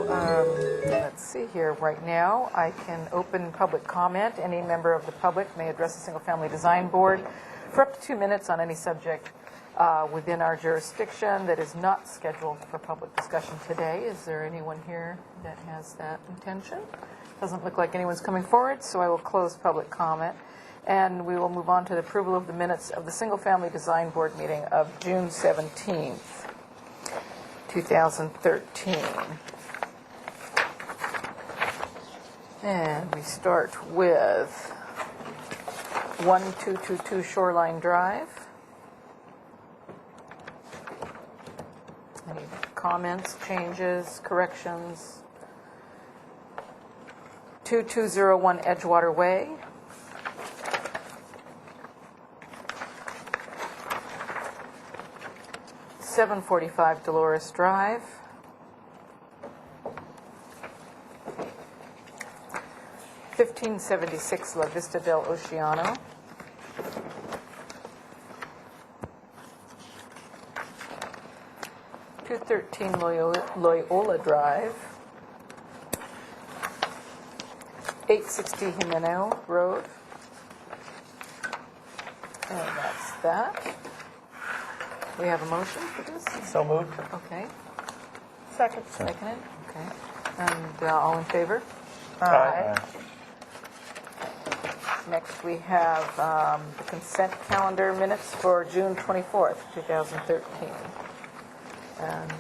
Let's see here. Right now, I can open public comment. Any member of the public may address the Single Family Design Board for up to 2 minutes on any subject within our jurisdiction that is not scheduled for public discussion today. Is there anyone here that has that intention? Doesn't look like anyone's coming forward, so I will close public comment. And we will move on to the approval of the minutes of the Single Family Design Board meeting of June 17th, 2013. And we start with 1222 Shoreline Drive. Any comments, changes, corrections? 2201 Edgewater Way. .745 Dolores Drive. 1576 La Vista del Oceano. 213 Loyola Drive. 860 Jimeno Road. And that's that. We have a motion for this? So moved. Okay. Second. Seconded? Okay. And all in favor? Aye. Next, we have the consent calendar minutes for June 24th, 2013. And,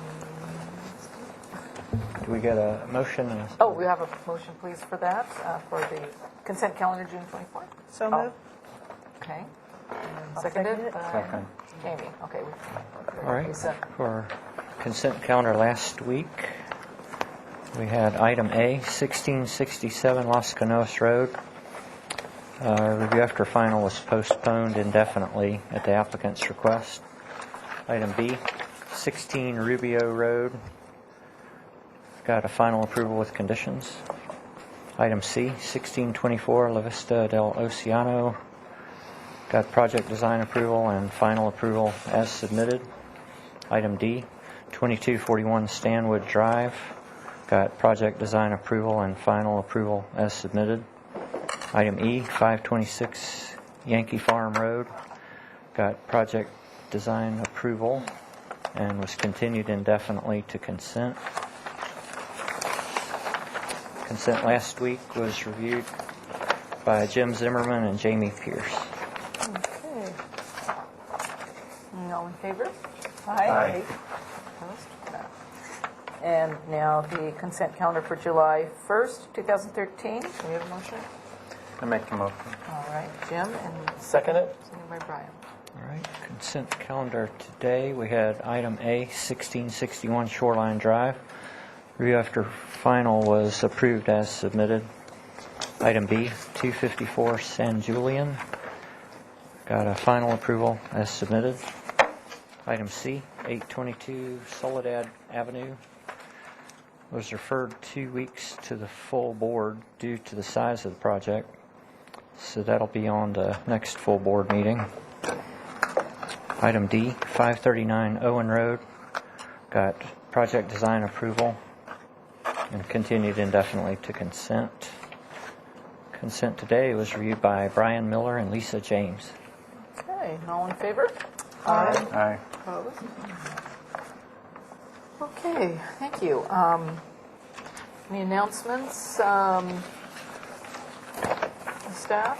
Do we get a motion? And oh, we have a motion, please, for that, for the consent calendar, June 24th? So moved. Okay. I'll Seconded? second it. Second. Jamie, okay. All right. Lisa. For consent calendar last week, we had item A, 1667 Las Canoas Road. Review after final was postponed indefinitely at the applicant's request. Item B, 16 Rubio Road. Got a final approval with conditions. Item C, 1624 La Vista del Oceano. Got project design approval and final approval as submitted. Item D, 2241 Stanwood Drive. Got project design approval and final approval as submitted. Item E, 526 Yankee Farm Road. Got project design approval and was continued indefinitely to consent. Consent last week was reviewed by Jim Zimmerman and Jamie Pierce. Okay. All in favor? Aye. Opposed? No. And now the consent calendar for July 1st, 2013. Do we have a motion? I make the motion. All right, Jim, and Second it. seconded by Brian. All right, consent calendar today, we had item A, 1661 Shoreline Drive. Review after final was approved as submitted. Item B, 254 San Julian. Got a final approval as submitted. Item C, 822 Soledad Avenue. Was referred 2 weeks to the full board due to the size of the project. So that'll be on the next full board meeting. Item D, 539 Owen Road. Got project design approval and continued indefinitely to consent. Consent today was reviewed by Brian Miller and Lisa James. Okay, and all in favor? Aye. Aye. Opposed? Okay, thank you. Any announcements, staff?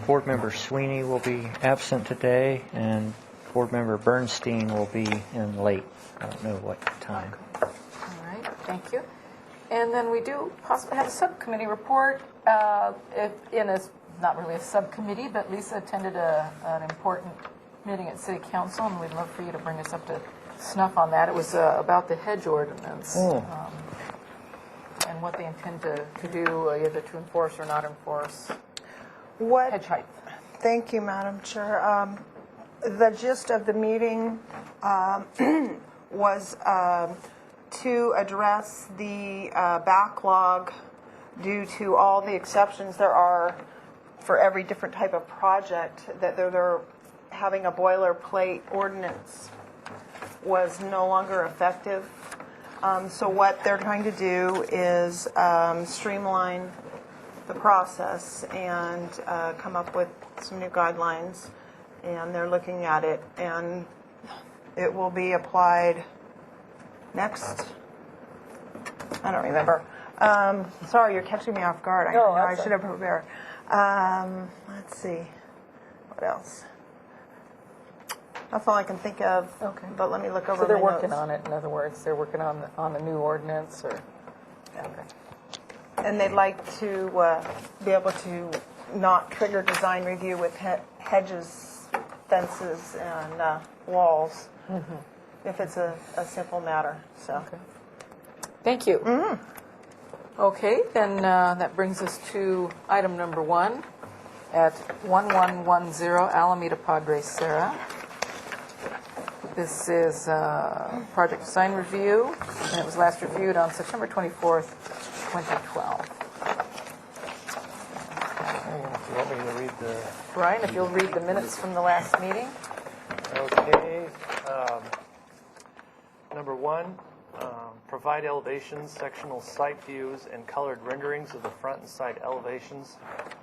Board member Sweeney will be absent today, and board member Bernstein will be in late. I don't know what time. All right, thank you. And then we do possibly have a subcommittee report. Not really a subcommittee, but Lisa attended an important meeting at City Council, and we'd love for you to bring us up to snuff on that. It was about the hedge ordinance and what they intend to do, either to enforce or not enforce hedge height. Thank you, Madam Chair. The gist of the meeting was to address the backlog due to all the exceptions there are for every different type of project, that they're having a boilerplate ordinance was no longer effective. So what they're trying to do is streamline the process and come up with some new guidelines. And they're looking at it, and it will be applied next. I don't remember. Sorry, you're catching me off guard. I should have prepared. Let's see. What else? That's all I can think of. Okay. But let me look over So they're my working notes. on it, in other words, they're working on the new ordinance, or, okay. And they'd like to be able to not trigger design review with hedges, fences, and walls, if it's a simple matter. So. Okay. Thank you. Okay, then that brings us to item number 1 at 1110 Alameda Padre Serra. This is project design review, and it was last reviewed on September 24th, 2012. You want me to read the... Brian, if you'll read the minutes from the last meeting. Okay. Number 1, provide elevations, sectional site views, and colored renderings of the front and side elevations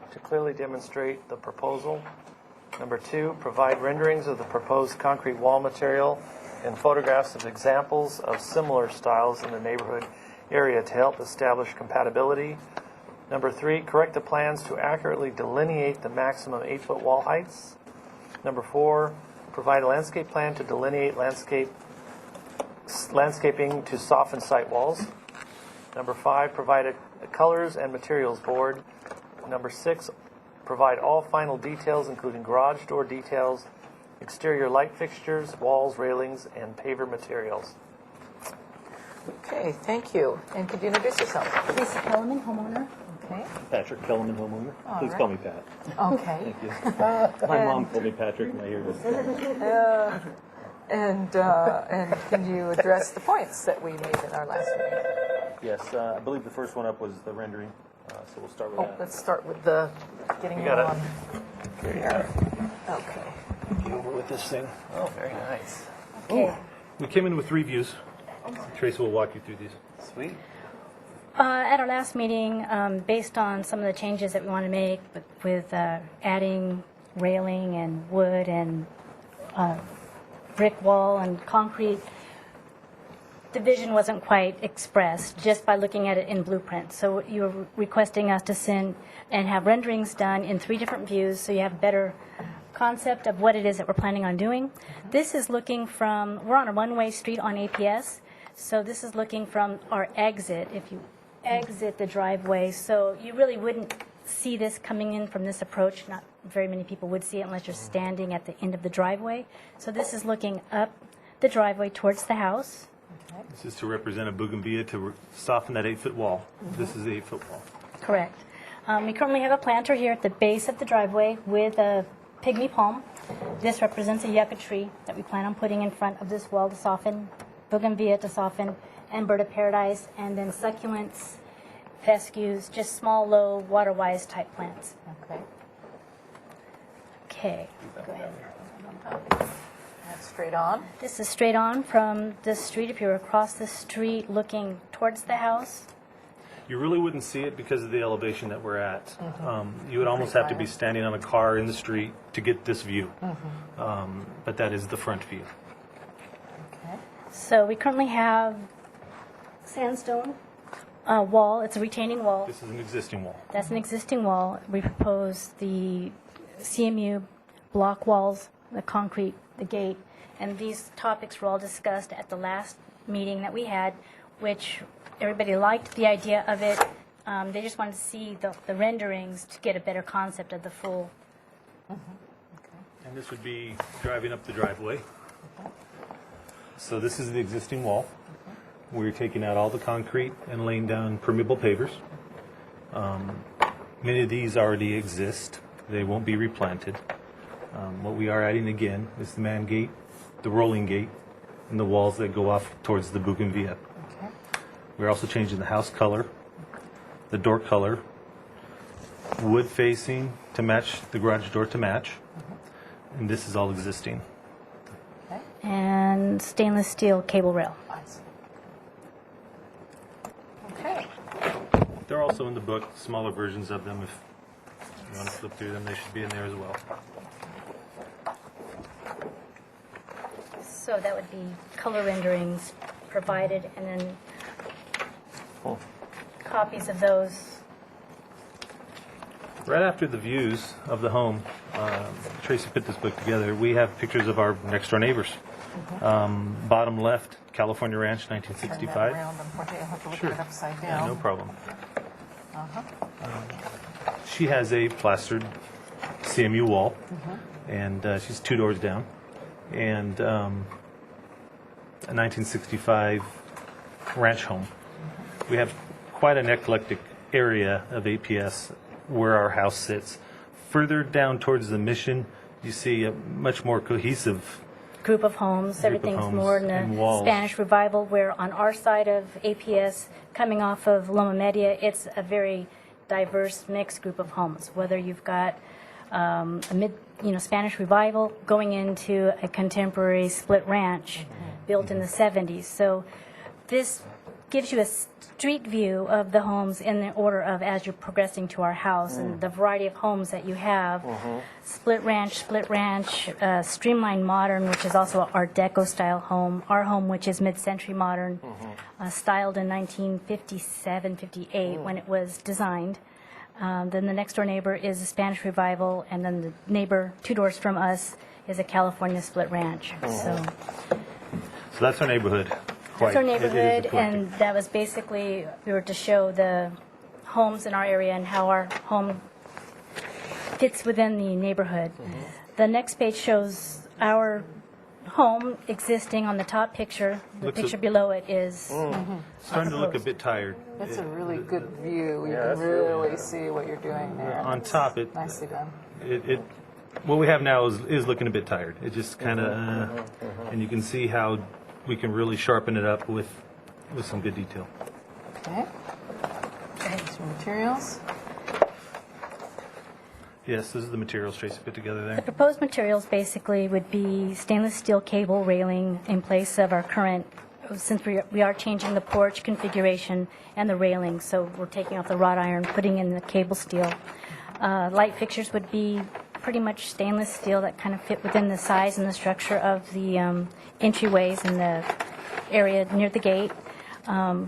to clearly demonstrate the proposal. Number 2, provide renderings of the proposed concrete wall material and photographs of examples of similar styles in the neighborhood area to help establish compatibility. Number 3, correct the plans to accurately delineate the maximum 8-foot wall heights. Number 4, provide a landscape plan to delineate landscaping to soften site walls. Number 5, provide a colors and materials board. Number 6, provide all final details, including garage door details, exterior light fixtures, walls, railings, and paver materials. Okay, thank you. And could you introduce yourself? Lisa Kellerman, homeowner. Okay. Patrick Kellerman, homeowner. Please right. call me Pat. Okay. My mom called me Patrick, and I hear this. And can you address the points that we made in our last meeting? Yes, I believe the first one up was the rendering, so we'll start with Oh, that. let's start with the getting You it got it. on here. Okay. Get over with this thing. Oh, very nice. Okay. We came in with 3 views. Tracy will walk you through these. Sweet. At our last meeting, based on some of the changes that we want to make with adding railing and wood and brick wall and concrete, the vision wasn't quite expressed just by looking at it in blueprint. So you were requesting us to send and have renderings done in 3 different views so you have a better concept of what it is that we're planning on doing. This is looking from, we're on a one-way street on APS, so this is looking from our exit, if you exit the driveway. So you really wouldn't see this coming in from this approach. Not very many people would see it unless you're standing at the end of the driveway. So this is looking up the driveway towards the house. This is to represent a bougainvillea to soften that 8-foot wall. This is the 8-foot wall. Correct. We currently have a planter here at the base of the driveway with a pygmy palm. This represents a yucca tree that we plan on putting in front of this wall to soften, bougainvillea to soften, and bird of paradise, and then succulents, fescues, just small, low, water-wise type plants. Okay. Okay, go ahead. That's straight on. This is straight on from the street. If you're across the street looking towards the house, You really wouldn't see it because of the elevation that we're at. You would almost have to be standing on a car in the street to get this view. But that is the front view. Okay. so we currently have sandstone wall. It's a retaining wall. This is an existing wall. That's an existing wall. We propose the CMU block walls, the concrete, the gate, and these topics were all discussed at the last meeting that we had, which everybody liked the idea of it. They just wanted to see the renderings to get a better concept of the full. And this would be driving up the driveway. So this is the existing wall. We're taking out all the concrete and laying down permeable pavers. Many of these already exist. They won't be replanted. What we are adding again is the man gate, the rolling gate, and the walls that go off towards the bougainvillea. Okay. We're also changing the house color, the door color, wood facing to match, the garage door to match. And this is all existing. And stainless steel cable rail. Nice. also in the book, smaller versions of them. If you want to flip through them, they should be in there as well. So that would be color renderings provided, and then copies of those. Right after the views of the home, Tracy put this book together. We have pictures of our next door neighbors. Bottom left, California Ranch, Turn that 1965. around, unfortunately, I'll have to look Sure. at it upside Yeah, down. no problem. She has a plastered CMU wall, and she's 2 doors down, and a 1965 ranch home. We have quite an eclectic area of APS where our house sits. Further down towards the Mission, you see a much more cohesive. Group of homes. Everything's homes more in and the walls. Spanish Revival, where on our side of APS, coming off of Loma Media, it's a very diverse, mixed group of homes. Whether you've got a Spanish Revival going into a contemporary split ranch built in the 70s. So this gives you a street view of the homes in the order of as you're progressing to our house and the variety of homes that you have. Split ranch, streamlined modern, which is also an Art Deco style home. Our home, which is mid-century modern, styled in 1957, 58 when it was designed. Then the next door neighbor is a Spanish Revival, and then the neighbor 2 doors from us is a California split ranch. So So that's our neighborhood. that's our It is neighborhood, eclectic. and that was basically, we were to show the homes in our area and how our home fits within the neighborhood. The next page shows our home existing on the top picture. The Looks a- picture below it is, Starting to look a bit tired. That's a really good view. You Yeah, can that's really really good. see what you're doing there. On top, Nicely done. what we have now is looking a bit tired. It just kind of, and you can see how we can really sharpen it up with some good detail. Okay. Some materials. Yes, this is the materials Tracy put together the there. proposed materials basically would be stainless steel cable railing in place of our current, since we are changing the porch configuration and the railing, so we're taking off the wrought iron, putting in the cable steel. Light fixtures would be pretty much stainless steel that kind of fit within the size and the structure of the entryways in the area near the gate.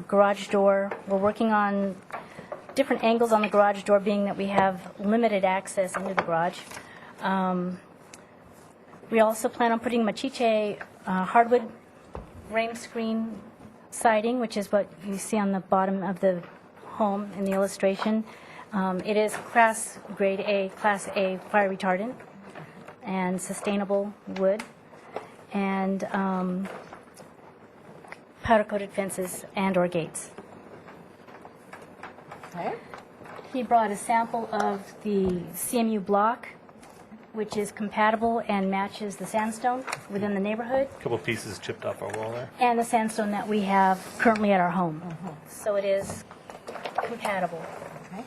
Garage door, we're working on different angles on the garage door, being that we have limited access into the garage. We also plan on putting machiche hardwood rain screen siding, which is what you see on the bottom of the home in the illustration. It is Class A fire retardant and sustainable wood, and powder-coated fences and/or gates. Okay. He brought a sample of the CMU block, which is compatible and matches the sandstone within the neighborhood, A couple pieces chipped off our wall there. and the sandstone that we have currently at our home. So it is compatible. Okay.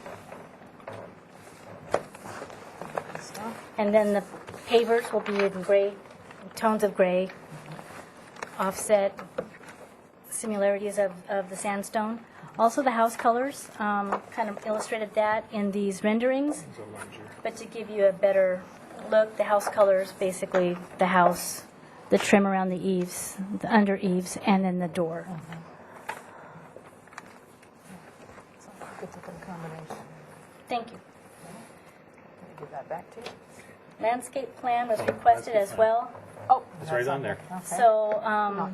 Good stuff. And then the pavers will be in gray, tones of gray, offset similarities of the sandstone. Also, the house colors, kind of illustrated that in these renderings. But to give you a better look, the house colors, basically the house, the trim around the eaves, the under eaves, and then the door. So, good looking combination. Thank you. Let me give that back to you. Landscape plan was requested as well. Oh, It's right on there. Okay. So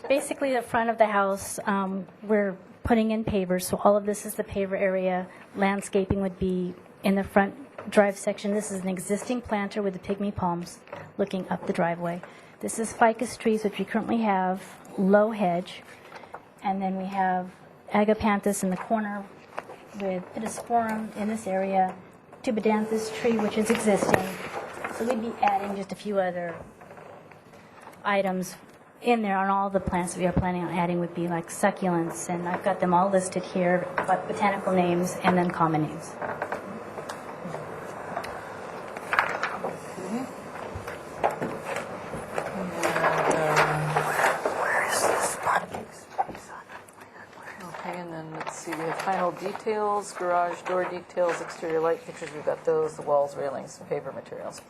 basically, the front of the house, we're putting in pavers. So all of this is the paver area. Landscaping would be in the front drive section. This is an existing planter with the pygmy palms looking up the driveway. This is ficus trees, which we currently have, low hedge. And then we have agapanthus in the corner with pittosporum in this area, tubidanthus tree, which is existing. So we'd be adding just a few other items in there, and all the plants that we are planning on adding would be like succulents, and I've got them all listed here, but botanical names and then common names. Okay, and then let's see, we have final details, garage door details, exterior light fixtures, we've got those, the walls, railings, paper materials.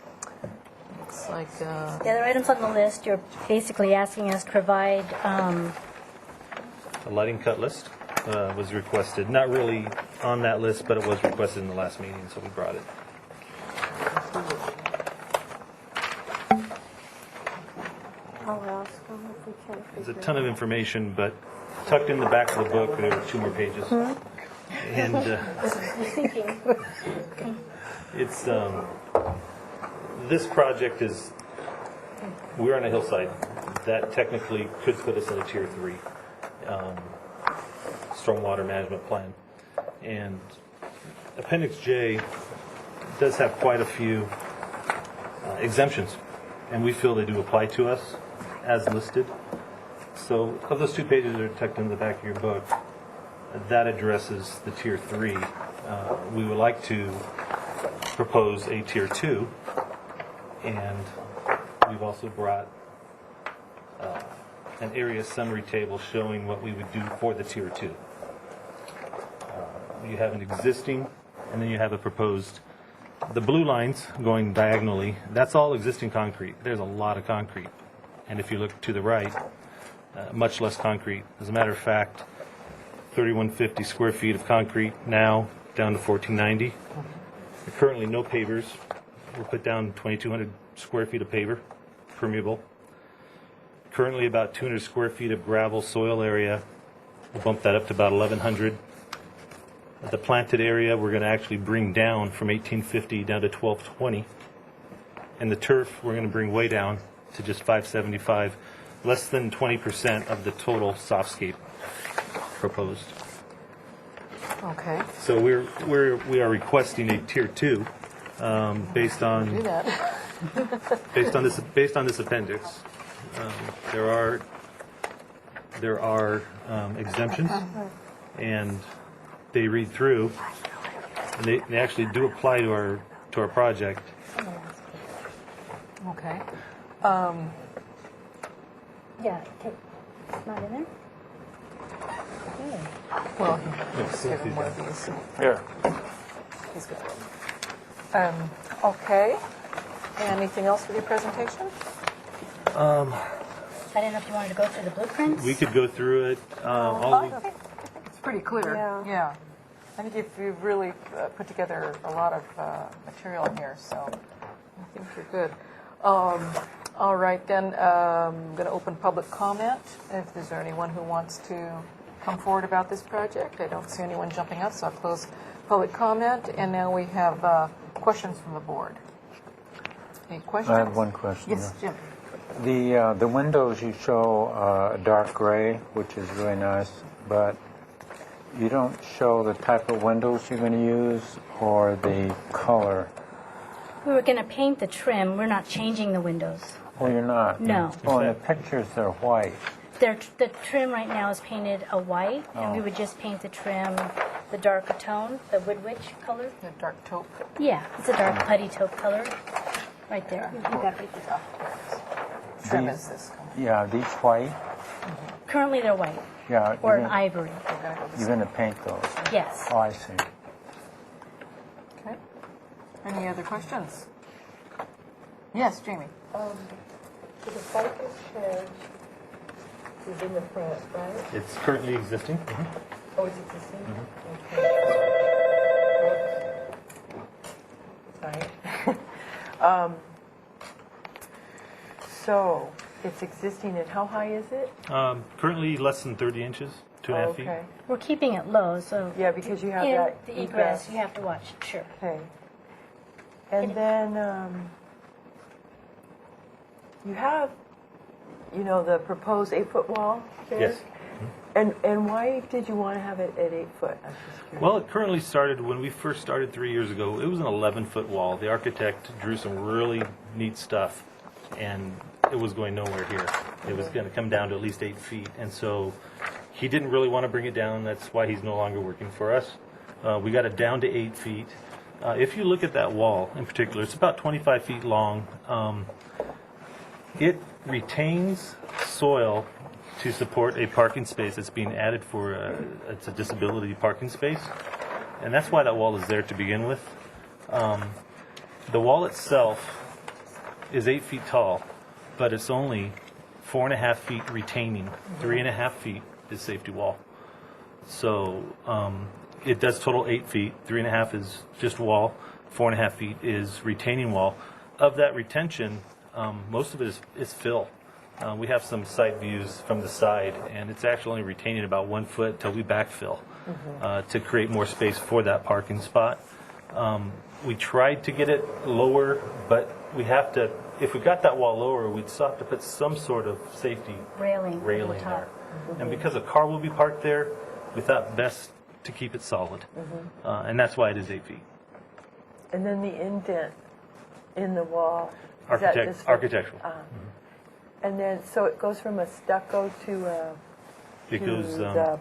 Looks like, The other items on the list, you're basically asking us to provide, A lighting cut list was requested. Not really on that list, but it was requested in the last meeting, so we brought it. I'll ask them if we can There's a ton of information, but tucked in the back of the book, there were 2 more pages. And it's, this project is, we're on a hillside. That technically could put us in a Tier 3 stormwater management plan. And Appendix J does have quite a few exemptions, and we feel they do apply to us as listed. So of those 2 pages that are tucked in the back of your book, that addresses the Tier 3. We would like to propose a Tier 2, and we've also brought an area summary table showing what we would do for the Tier 2. You have an existing, and then you have a proposed. The blue lines going diagonally, that's all existing concrete. There's a lot of concrete. And if you look to the right, much less concrete. As a matter of fact, 3,150 square feet of concrete now down to 1,490. Currently no pavers. We'll put down 2,200 square feet of paver, permeable. Currently about 200 square feet of gravel soil area. We'll bump that up to about 1,100. The planted area we're going to actually bring down from 1,850 down to 1,220. And the turf we're going to bring way down to just 575, less than 20% of the total softscape proposed. okay, So we are requesting a Tier 2 based do on that. based on this appendix. There are exemptions, and they read through, and they actually do apply to our project. Okay. yeah, okay, it's not in there? Okay. Well, let's give him one of these. Here. He's good. Okay. Anything else with your presentation? I didn't know if you wanted to go through the blueprints? We could go through it. I think it's pretty clear. Yeah. I think you've really put together a lot of material in here, so I think you're good. All right, then, I'm going to open public comment. If there's anyone who wants to come forward about this project, I don't see anyone jumping up, so I'll close public comment. And now we have questions from the board. Any questions? I have one question. Yes, Jim. The windows you show dark gray, which is really nice, but you don't show the type of windows you're going to use or the color. We were going to paint the trim. We're not changing the windows. Well, you're not. No. Well, in the pictures they're white. The trim right now is painted a white, and we would just paint the trim the darker tone, the wood witch color. The dark taupe. Yeah, it's a dark putty taupe color, right there. You got it right there. Trim These- is this color. Yeah, these white. Currently, they're white Yeah, or an ivory. We're going to go this you're going to paint those. Yes. Oh, I see. Okay. Any other questions? Yes, Jamie. So the cypress hedge is in the front, right? It's currently existing. Oh, it's existing? Okay. Sorry. So, it's existing, and how high is it? Currently less than 30 inches, 2.5 feet. Okay. We're keeping it low, so Yeah, because you have in that the egress, you have to watch. Sure. Okay. And then, you have, the proposed 8-foot wall there? Yes. And why did you want to have it at 8 foot? I'm just curious. Well, it currently started, when we first started 3 years ago, it was an 11-foot wall. The architect drew some really neat stuff, and it was going nowhere here. It was going to come down to at least 8 feet. And so he didn't really want to bring it down. That's why he's no longer working for us. We got it down to 8 feet. If you look at that wall in particular, it's about 25 feet long. It retains soil to support a parking space that's being added for, it's a disability parking space. And that's why that wall is there to begin with. The wall itself is 8 feet tall, but it's only 4.5 feet retaining. 3.5 feet is safety wall. So it does total 8 feet. 3.5 is just wall. 4.5 feet is retaining wall. Of that retention, most of it is fill. We have some site views from the side, and it's actually only retaining about 1 foot till we backfill to create more space for that parking spot. We tried to get it lower, but we have to, if we got that wall lower, we'd still have to put some sort of safety Railing over the railing top. there. And because a car will be parked there, we thought best to keep it solid. And that's why it is 8 feet. And then the indent in the wall. is that just for- Architectural. And then, so it goes from a stucco to It goes the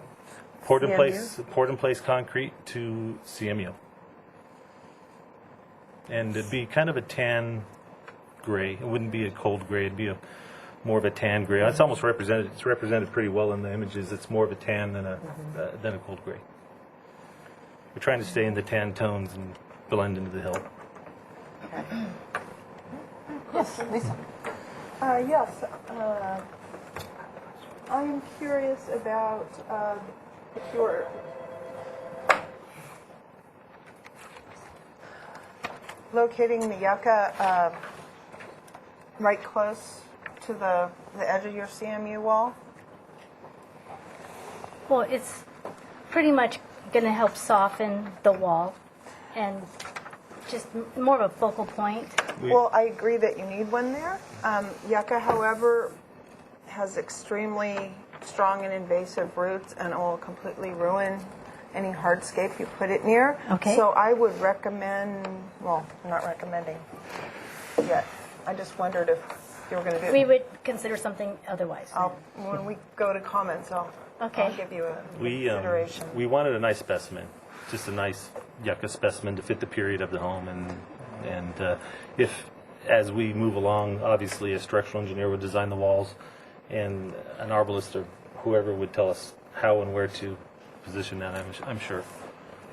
poured in CMU? place concrete to CMU. And it'd be kind of a tan gray. It wouldn't be a cold gray. It'd be more of a tan gray. It's almost represented. It's represented pretty well in the images. It's more of a tan than a cold gray. We're trying to stay in the tan tones and blend into the hill. Yes, Lisa. Yes, I'm curious about your locating the yucca right close to the edge of your CMU wall. Well, it's pretty much going to help soften the wall and just more of a focal point. Well, I agree that you need one there. Yucca, however, has extremely strong and invasive roots and will completely ruin any hardscape you put it near. Okay. So I would recommend, well, I'm not recommending yet. I just wondered if you were going to do it. We would consider something otherwise. When we go to comments, I'll Okay. give you a We consideration. we wanted a nice specimen, just a nice yucca specimen to fit the period of the home, and if as we move along, obviously a structural engineer would design the walls, and an arborist or whoever would tell us how and where to position that. I'm sure.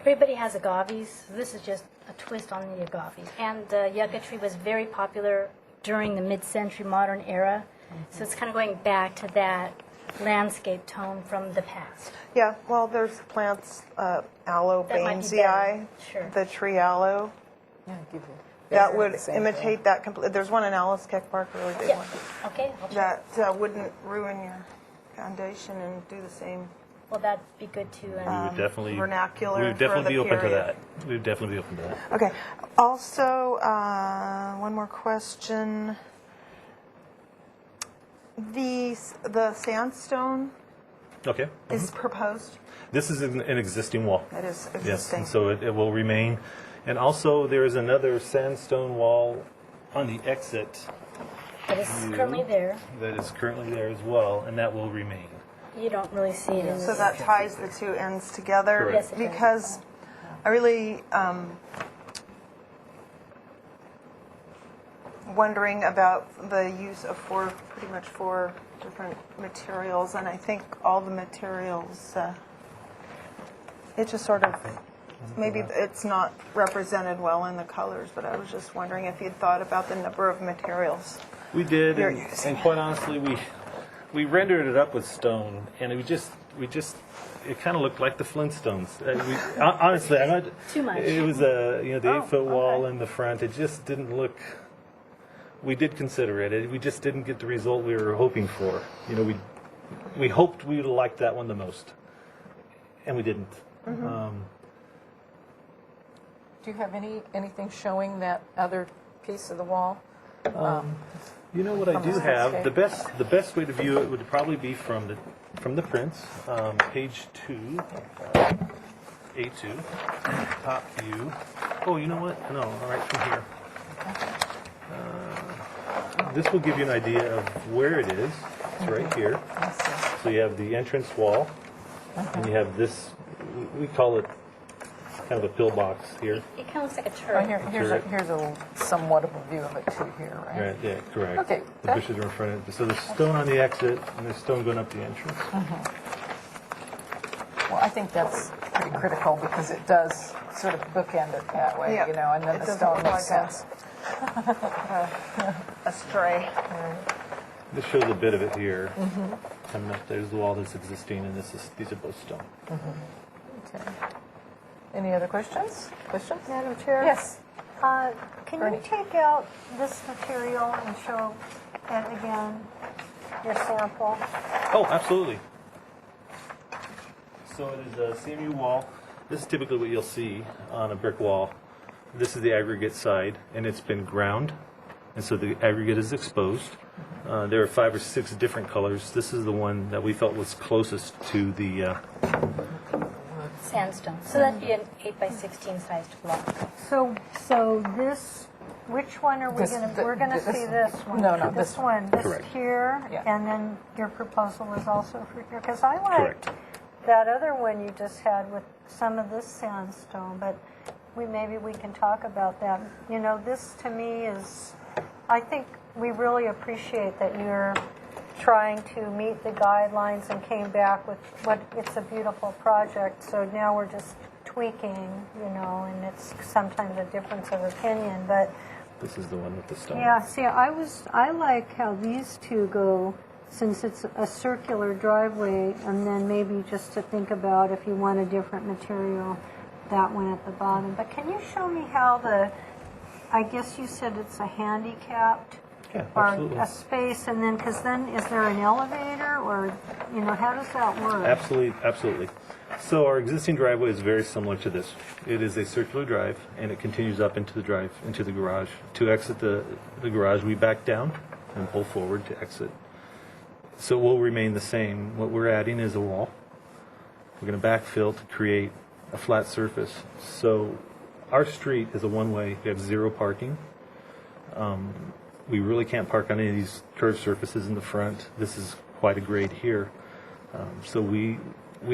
Everybody has agaves. This is just a twist on the agave. And the yucca tree was very popular during the mid-century modern era. So it's kind of going back to that landscape tone from the past. Yeah, well, there's plants, aloe That might be bainesii, better. Sure. the tree aloe. Yeah, give you. That would the same imitate that complete. There's one in Alice Keck Park, a really big Yeah. one. Okay. I'll check. That wouldn't ruin your foundation and do the same. Well, that'd be good to. We would definitely vernacular We would for definitely the be open to period. that. We would definitely be open to that. Okay. Also, one more question. The sandstone Okay. is proposed. This is an existing wall. It is Yes, existing. and so it will remain. And also, there is another sandstone wall on the exit But it's currently there. that is currently there as well, and that will remain. You don't really see it in So this. that ties the two ends together. Correct. Yes, it does. Because I really wondering about the use of pretty much four different materials, and I think all the materials, it just sort of, maybe it's not represented well in the colors, but I was just wondering if you'd thought about the number of materials. We did, You're and, using quite honestly, we rendered it up with stone, and it it kind of looked like the Flintstones. Honestly, I'm not. Too much. It was the 8-foot wall okay. in the front. It just didn't look. We did consider it. We just didn't get the result we were hoping for. We hoped we would have liked that one the most, and we didn't. Do you have anything showing that other piece of the wall? You know what I do the have? landscape? The best way to view it would probably be from the prints, page 2, A2, top view. Oh, you know what? No, all right, from here. This will give you an idea of where it is. It's right here. So you have the entrance wall, and you have this. We call it kind of a pillbox here. It kind of looks like a Oh, turret. here's a somewhat of a view of it too here, right? Right, yeah, correct. Okay. The bushes are in front of it. So there's stone on the exit, and there's stone going up the entrance. Well, I think that's pretty critical because it does sort of bookend it that way, Yeah, you know, and then it the doesn't stone look makes like sense. A stray. This shows a bit of it here. Coming up, there's the wall that's existing, and these are both stone. Okay. Any other questions? Madam Chair? Yes. Can you take out this material and show it again, your sample? Oh, absolutely. So it is a CMU wall. This is typically what you'll see on a brick wall. This is the aggregate side, and it's been ground, and so the aggregate is exposed. There are 5 or 6 different colors. This is the one that we felt was closest to the Sandstone. So that'd be an 8 by 16 sized block. So this, which one are we This- going to, the- we're going to this- see this one? no, no, This this- one, this Correct. here, Yeah. and then your proposal is also for here? Because I Correct. like that other one you just had with some of this sandstone, but maybe we can talk about that. You know, this to me is, I think we really appreciate that you're trying to meet the guidelines and came back with it's a beautiful project. So now we're just tweaking, you know, and it's sometimes a difference of opinion. But This is the one with the stone. yeah, see, I like how these two go, since it's a circular driveway, and then maybe just to think about if you want a different material, that one at the bottom. But can you show me how I guess you said it's a handicapped Yeah, or absolutely. a space, and then, because then is there an elevator, or, you know, how does that work? Absolutely, absolutely. So our existing driveway is very similar to this. It is a circular drive, and it continues up into the drive, into the garage. To exit the garage, we back down and pull forward to exit. So it will remain the same. What we're adding is a wall. We're going to backfill to create a flat surface. So our street is a one-way. We have 0 parking. We really can't park on any of these curved surfaces in the front. This is quite a grade here. So we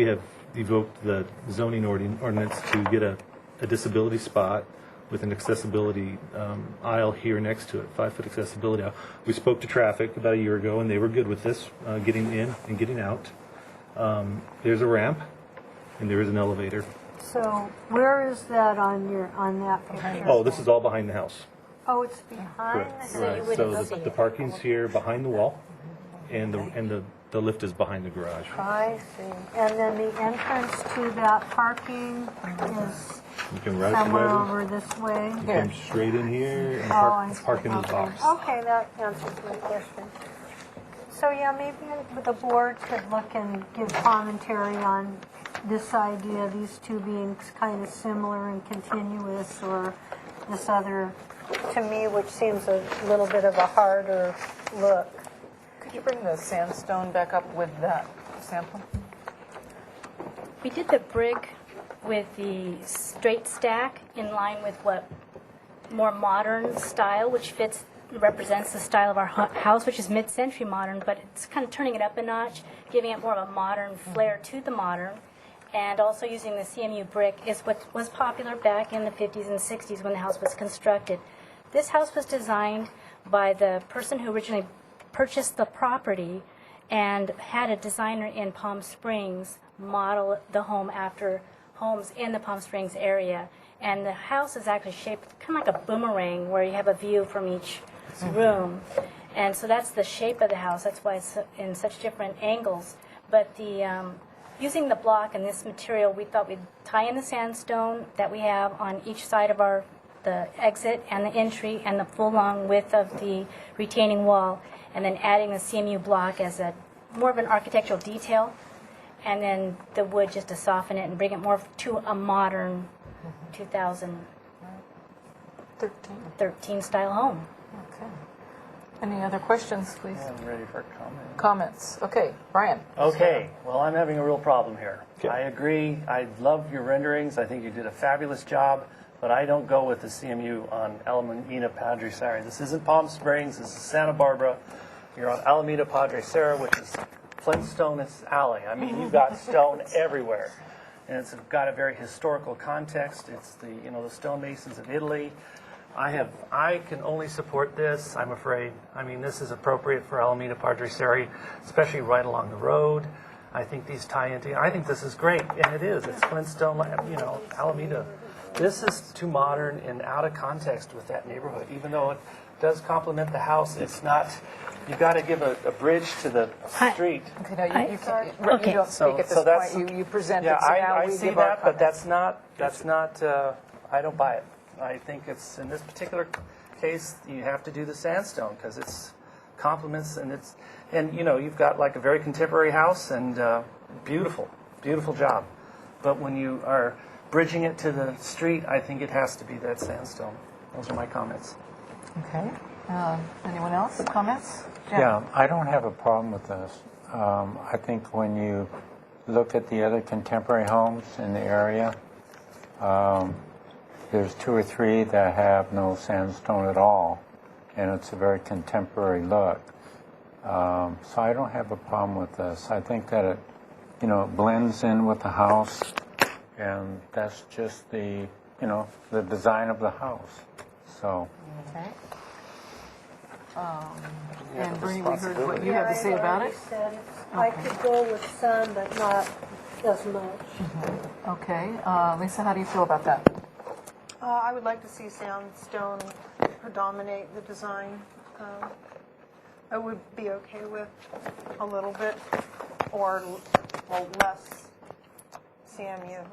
have evoked the zoning ordinance to get a disability spot with an accessibility aisle here next to it, 5-foot accessibility aisle. We spoke to traffic about a year ago, and they were good with this, getting in and getting out. There's a ramp, and there is an elevator. So where is that on that picture? Oh, this is all behind the house. Oh, it's behind the So you house. wouldn't So see the it. parking's here behind the wall, and the lift is behind the garage. I see. And then the entrance to that parking is You can run it somewhere together. over this way? Come straight in here and Oh, I see. park in this Okay. box. Okay, that answers my question. So yeah, maybe the board could look and give commentary on this idea, these two being kind of similar and continuous, or this other, to me, which seems a little bit of a harder look. Could you bring the sandstone back up with that sample? We did the brick with the straight stack in line with what more modern style, which represents the style of our house, which is mid-century modern, but it's kind of turning it up a notch, giving it more of a modern flair to the modern. And also using the CMU brick is what was popular back in the 50s and 60s when the house was constructed. This house was designed by the person who originally purchased the property and had a designer in Palm Springs model the home after homes in the Palm Springs area. And the house is actually shaped kind of like a boomerang where you have a view from each room. And so that's the shape of the house. That's why it's in such different angles. But using the block and this material, we thought we'd tie in the sandstone that we have on each side of the exit and the entry and the full long width of the retaining wall, and then adding the CMU block as more of an architectural detail, and then the wood just to soften it and bring it more to a modern 2013 style home. Okay. Any other questions, please? I'm ready for a comment. Comments? Okay, Brian. Okay, well, I'm having a real problem here. Okay. I agree. I love your renderings. I think you did a fabulous job, but I don't go with the CMU on Alameda Padre Serra. This isn't Palm Springs. This is Santa Barbara. You're on Alameda Padre Serra, which is Flintstone's alley. I mean, you've got stone everywhere. and it's got a very historical context. It's the the stonemasons of Italy. I can only support this, I'm afraid. I mean, this is appropriate for Alameda Padre Seri, especially right along the road. I think these tie into. I think this is great, and it is. It's Flintstone, Alameda. This is too modern and out of context with that neighborhood. Even though it does complement the house, it's not. You got to give a bridge to the street. Okay, no, you can't, Okay. you don't speak at So this that's- point. You present Yeah, it, so now I we see give our that, but comments. that's not. I don't buy it. I think it's in this particular case you have to do the sandstone because it's complements and you've got like a very contemporary house and beautiful job. But when you are bridging it to the street, I think it has to be that sandstone. Those are my comments. Okay. Anyone else? Comments? Jim? Yeah, I don't have a problem with this. I think when you look at the other contemporary homes in the area, there's 2 or 3 that have no sandstone at all, and it's a very contemporary look. So I don't have a problem with this. I think that it, blends in with the house, and that's just the design of the house. So. Okay. And Bernie, we heard what you have to say about it. I could go with some, but not as much. Okay. Lisa, how do you feel about that? I would like to see sandstone predominate the design. I would be okay with a little bit or less CMU,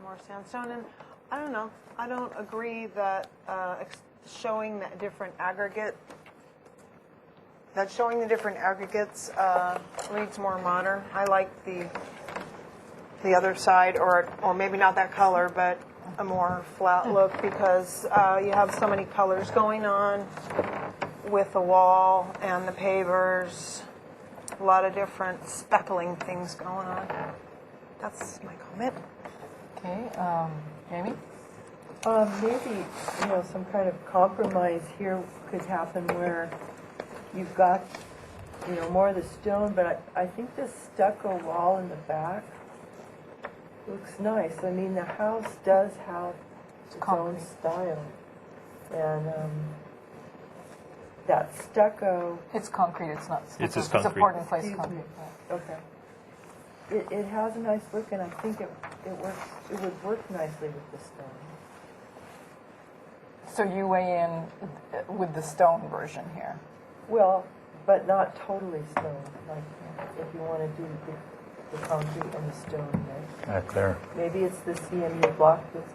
more sandstone. And I don't know. I don't agree that showing the different aggregates reads more modern. I like the other side, or maybe not that color, but a more flat look because you have so many colors going on with the wall and the pavers, a lot of different speckling things going on. That's my comment. Okay. Jamie? Maybe, some kind of compromise here could happen where you've got, more of the stone, but I think this stucco wall in the back looks nice. I mean, the house does have its own style. And that stucco, It's concrete. It's not. It's just a concrete. poured in place Excuse me. concrete. okay. It has a nice look, and I think it would work nicely with the stone. So you weigh in with the stone version here. Well, but not totally stone, like if you want to do the concrete and the stone, right? Back there. Maybe it's the CMU block that's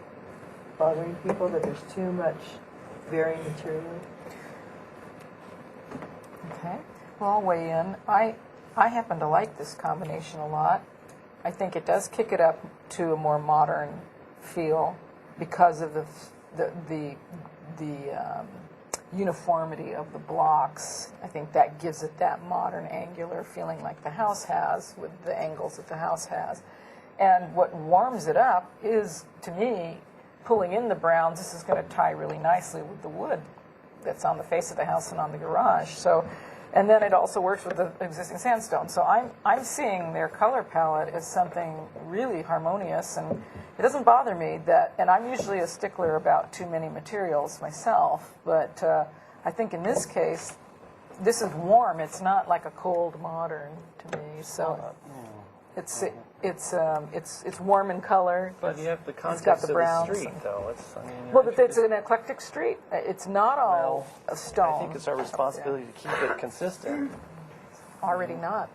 bothering people, that there's too much varying material. Okay. Well, I'll weigh in. I happen to like this combination a lot. I think it does kick it up to a more modern feel because of the uniformity of the blocks. I think that gives it that modern angular feeling like the house has with the angles that the house has. And what warms it up is, to me, pulling in the browns. This is going to tie really nicely with the wood that's on the face of the house and on the garage. So, and then it also works with the existing sandstone. So I'm seeing their color palette as something really harmonious, and it doesn't bother me that, and I'm usually a stickler about too many materials myself, but I think in this case, this is warm. It's not like a cold modern to me. So it's warm in color. But you have the It's got context the of the browns street, and- though. It's, I mean, Well, but it's an eclectic street. It's not all a stone. I think it's our responsibility to keep it consistent. Already not.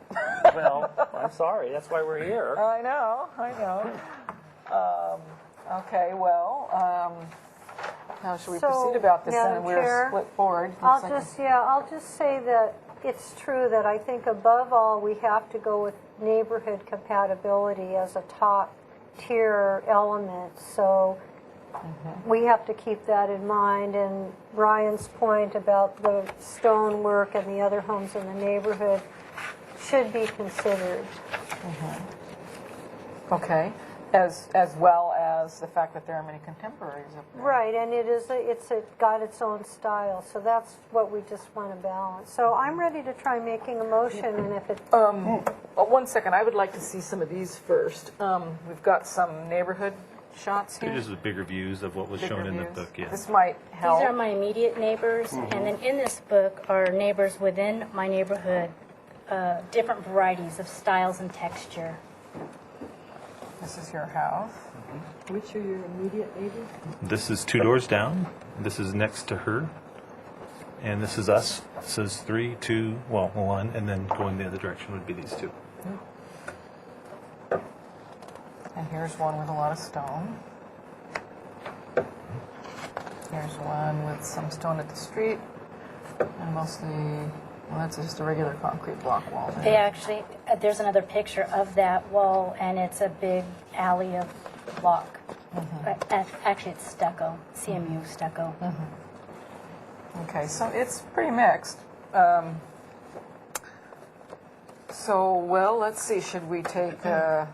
Well, I'm sorry. That's why we're here. I know. Okay, well, how should we So, proceed about this Madam then? We're Chair, a split board. I'll Looks like- just say that it's true that I think above all, we have to go with neighborhood compatibility as a top tier element. So we have to keep that in mind. And Brian's point about the stonework and the other homes in the neighborhood should be considered. Okay, as well as as the fact that there are many contemporaries up there. Right, and it's got its own style, so that's what we just want to balance. So I'm ready to try making a motion, and if it, Oh, 1 second, I would like to see some of these first. We've got some neighborhood shots here. These are bigger views of what was Bigger shown in the views. book, yes. This might help. These are my immediate neighbors, and then in this book are neighbors within my neighborhood, different varieties of styles and texture. This is your house. Which are your immediate neighbors? This is 2 doors down. This is next to her. And this is us. It says 3, 2, well, 1, and then going the other direction would be these 2. And here's one with a lot of stone. Here's one with some stone at the street, and mostly, well, that's just a regular concrete block wall. there. They actually, there's another picture of that wall, and it's a big alley of block. Actually, it's stucco, CMU stucco. Okay, so it's pretty mixed. So, well, let's see, should we take a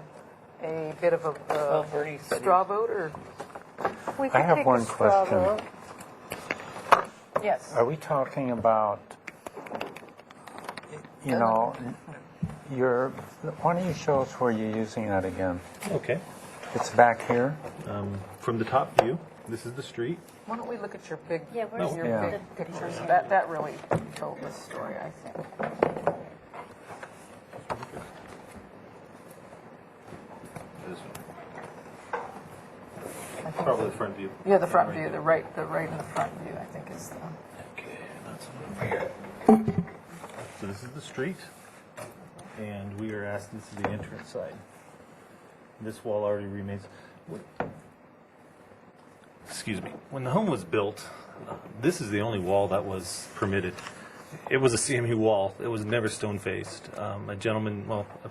bit of Well, a Bernie said straw vote, or? we I can have take one a straw question. vote. Yes. Are we talking about, you know, why don't you show us where you're using that again? Okay. It's back here? From the top view, this is the street. Why don't we look at your big, Yeah, where's your Yeah. big pictures? That really told the story, I think. I think Probably the front view. Yeah, the front view, the right in the front view, I think is the. Okay, that's over here. So this is the street, and we are asked, this is the entrance side. This wall already remains. Excuse me. When the home was built, this is the only wall that was permitted. It was a CMU wall. It was never stone faced. A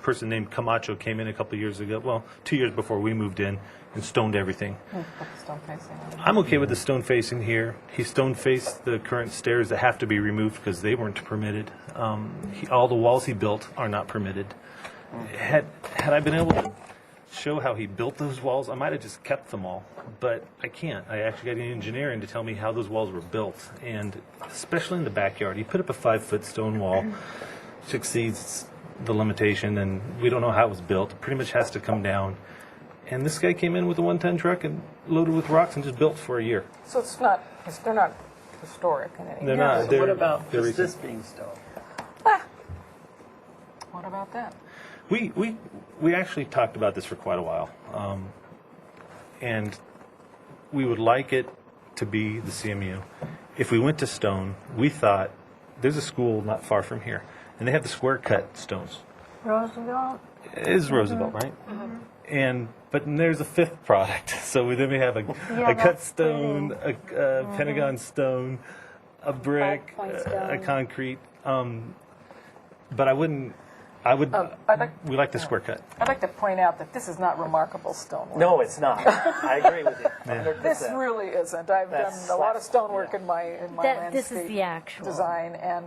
person named Camacho came in a couple of years ago, well, 2 years before we moved in, and stoned everything. Put the stone facing. I'm okay with the stone facing here. He stone faced the current stairs that have to be removed because they weren't permitted. All the walls he built are not permitted. Had I been able to show how he built those walls, I might have just kept them all, but I can't. I actually got an engineer in to tell me how those walls were built, and especially in the backyard. He put up a 5-foot stone wall, which exceeds the limitation, and we don't know how it was built. It pretty much has to come down. And this guy came in with a 1-ton truck and loaded with rocks and just built for a year. So they're not historic in any way. They're not. So They're, what about they're just this recent. being stone? What about that? We actually talked about this for quite a while, and we would like it to be the CMU. If we went to stone, we thought there's a school not far from here, and they have the square cut stones. Roosevelt? It is Roosevelt, right? But there's a 5th product. So then we have a cut that's stone, a Pentagon stone, a brick, 5-point a stone. concrete. But I would. We like the square cut. I'd like to point out that this is not remarkable stonework. No, it's not. I agree with you. 100%. This really isn't. I've That's done a lot of slap. stonework in my This is landscape the actual. design, and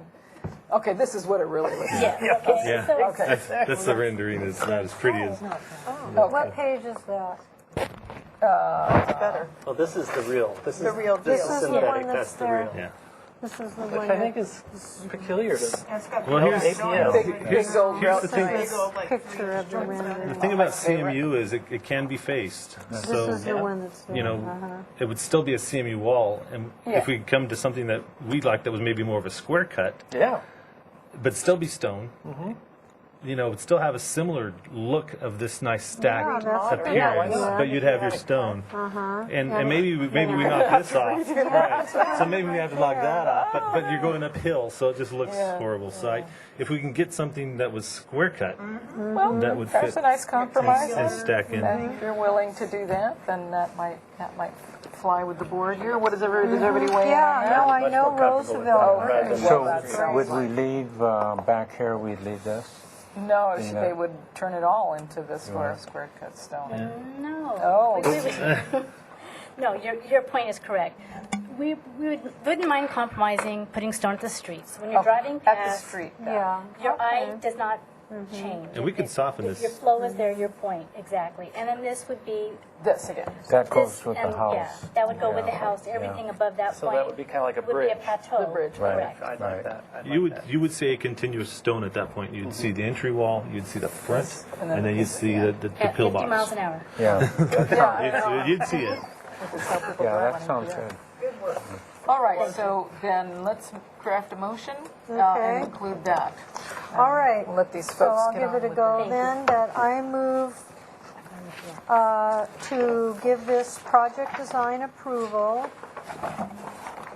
okay, this is what it really looks like. Yeah, okay. Yeah. So Okay. That's the rendering. It's not as pretty as. What page is that? It's better. Oh, this is the real. This is The real This deal. is This is the synthetic. one That's that's the there. real. Yeah. This is the Which one I think that is peculiar to. Well, here's Big gold here's the thing. picture of the rendering. The thing about CMU is it can be faced. This So is the one that's there. you know, it would still be a CMU wall, and if we come to something that we'd like that was maybe more of a square cut, Yeah. but still be stone, you know, it would still have a similar look of this nice stacked Yeah, that's appearance, good. but you'd have your stone. And maybe we knock this off. Right. So maybe we have to knock that off, but you're going uphill, so it just looks horrible. So if we can get something that was square cut, Well, that would that's fit a nice compromise. and stack in. And if you're willing to do that, then that might fly with the board here. What does everybody weigh in on Yeah, that? no, I Much know more comfortable with Roosevelt. that rather than- Well, that So sounds would we like- leave back here, we'd leave this? No, Yeah. they would turn it all into this square cut stone. no. Oh. No, your point is correct. We wouldn't mind compromising, putting stone at the street. So when you're driving At the past, street. Yeah. your eye does not change. And we could soften If your this. flow is there, your point, exactly. And then this would be This again. That this, goes with the and, yeah, house. that would go with the Yeah. house. Everything above that So point that would be kind of like a would be a bridge. plateau. The bridge, Right. Correct. I'd Right. like that. I'd You like would that. you would say a continuous stone at that point. You'd see the entry wall, you'd see the front, And and then then you'd see the At 50 pillbox. miles an hour. Yeah, You'd see it. yeah, that sounds good. All right, so then let's craft a motion Okay. and include that. All right. Let these So folks I'll get give on it a with go it. then, that I move to give this project design approval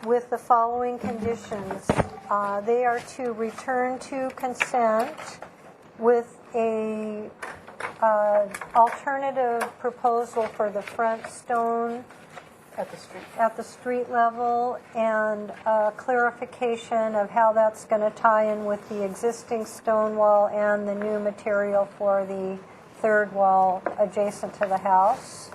with the following conditions. They are to return to consent with a alternative proposal for the front stone At the street. at the street level, and clarification of how that's going to tie in with the existing stone wall and the new material for the third wall adjacent to the house.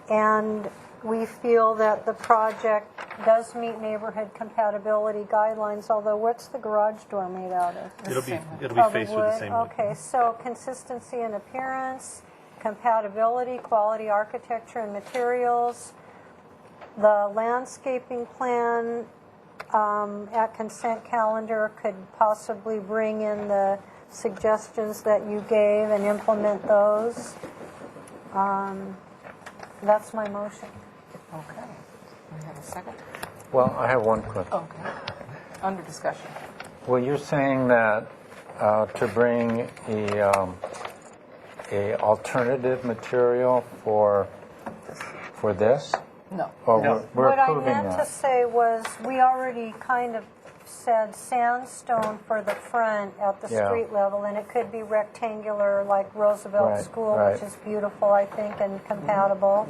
And we feel that the project does meet neighborhood compatibility guidelines, although what's the garage door made out of? It'll be Oh, faced with the wood. same wood. Okay, so consistency in appearance, compatibility, quality architecture and materials. The landscaping plan at consent calendar could possibly bring in the suggestions that you gave and implement those. That's my motion. Okay. We have a second? Well, I have one question. Okay. Under discussion. Well, you're saying that to bring a alternative material for this? No. Or No. we're What I approving meant to that? say was, we already kind of said sandstone for the front at the Yeah. street level, and it could be rectangular like Roosevelt Right, School, right. which is beautiful, I think, and compatible.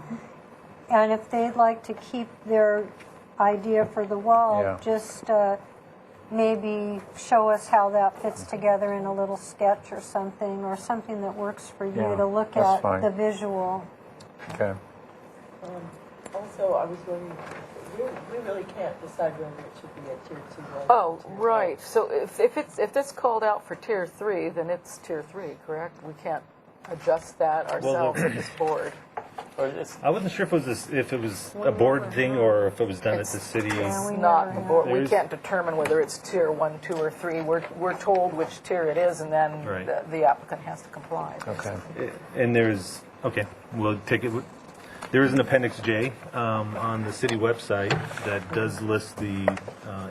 And if they'd like to keep their idea for the wall, Yeah. just maybe show us how that fits together in a little sketch or something that works for you Yeah, to look that's at fine. the visual. Okay. Also, I was wondering, we really can't decide whether it should be a tier 2 or Oh, tier right. So if it's called out for tier 3, then it's tier 3, correct? We can't adjust that ourselves at this board. Or it's, I wasn't sure if it was a board thing or if it was done at the city. It's we not never the board. We There's- can't determine whether it's tier 1, 2, or 3. We're told which tier it is, and then Right. the applicant has to comply. Okay. And there's, okay, we'll take it. There is an Appendix J on the city website that does list the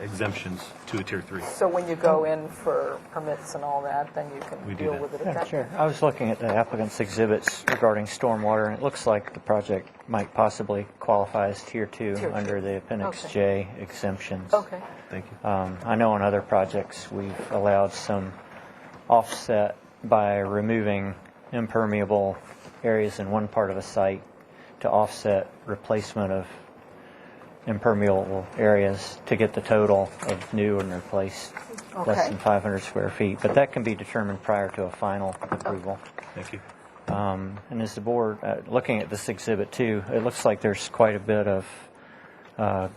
exemptions to a Tier 3. So when you go in for permits and all that, then you can We do deal that. with it at Yeah, that. sure. I was looking at the applicant's exhibits regarding stormwater, and it looks like the project might possibly qualify as Tier 2 Tier 2. under the Appendix Okay. J exemptions. Okay. Thank you. I know on other projects, we've allowed some offset by removing impermeable areas in one part of a site to offset replacement of impermeable areas to get the total of new and replaced less Okay. than 500 square feet. But that can be determined prior to a final approval. Thank you. And as the board, looking at this exhibit too, it looks like there's quite a bit of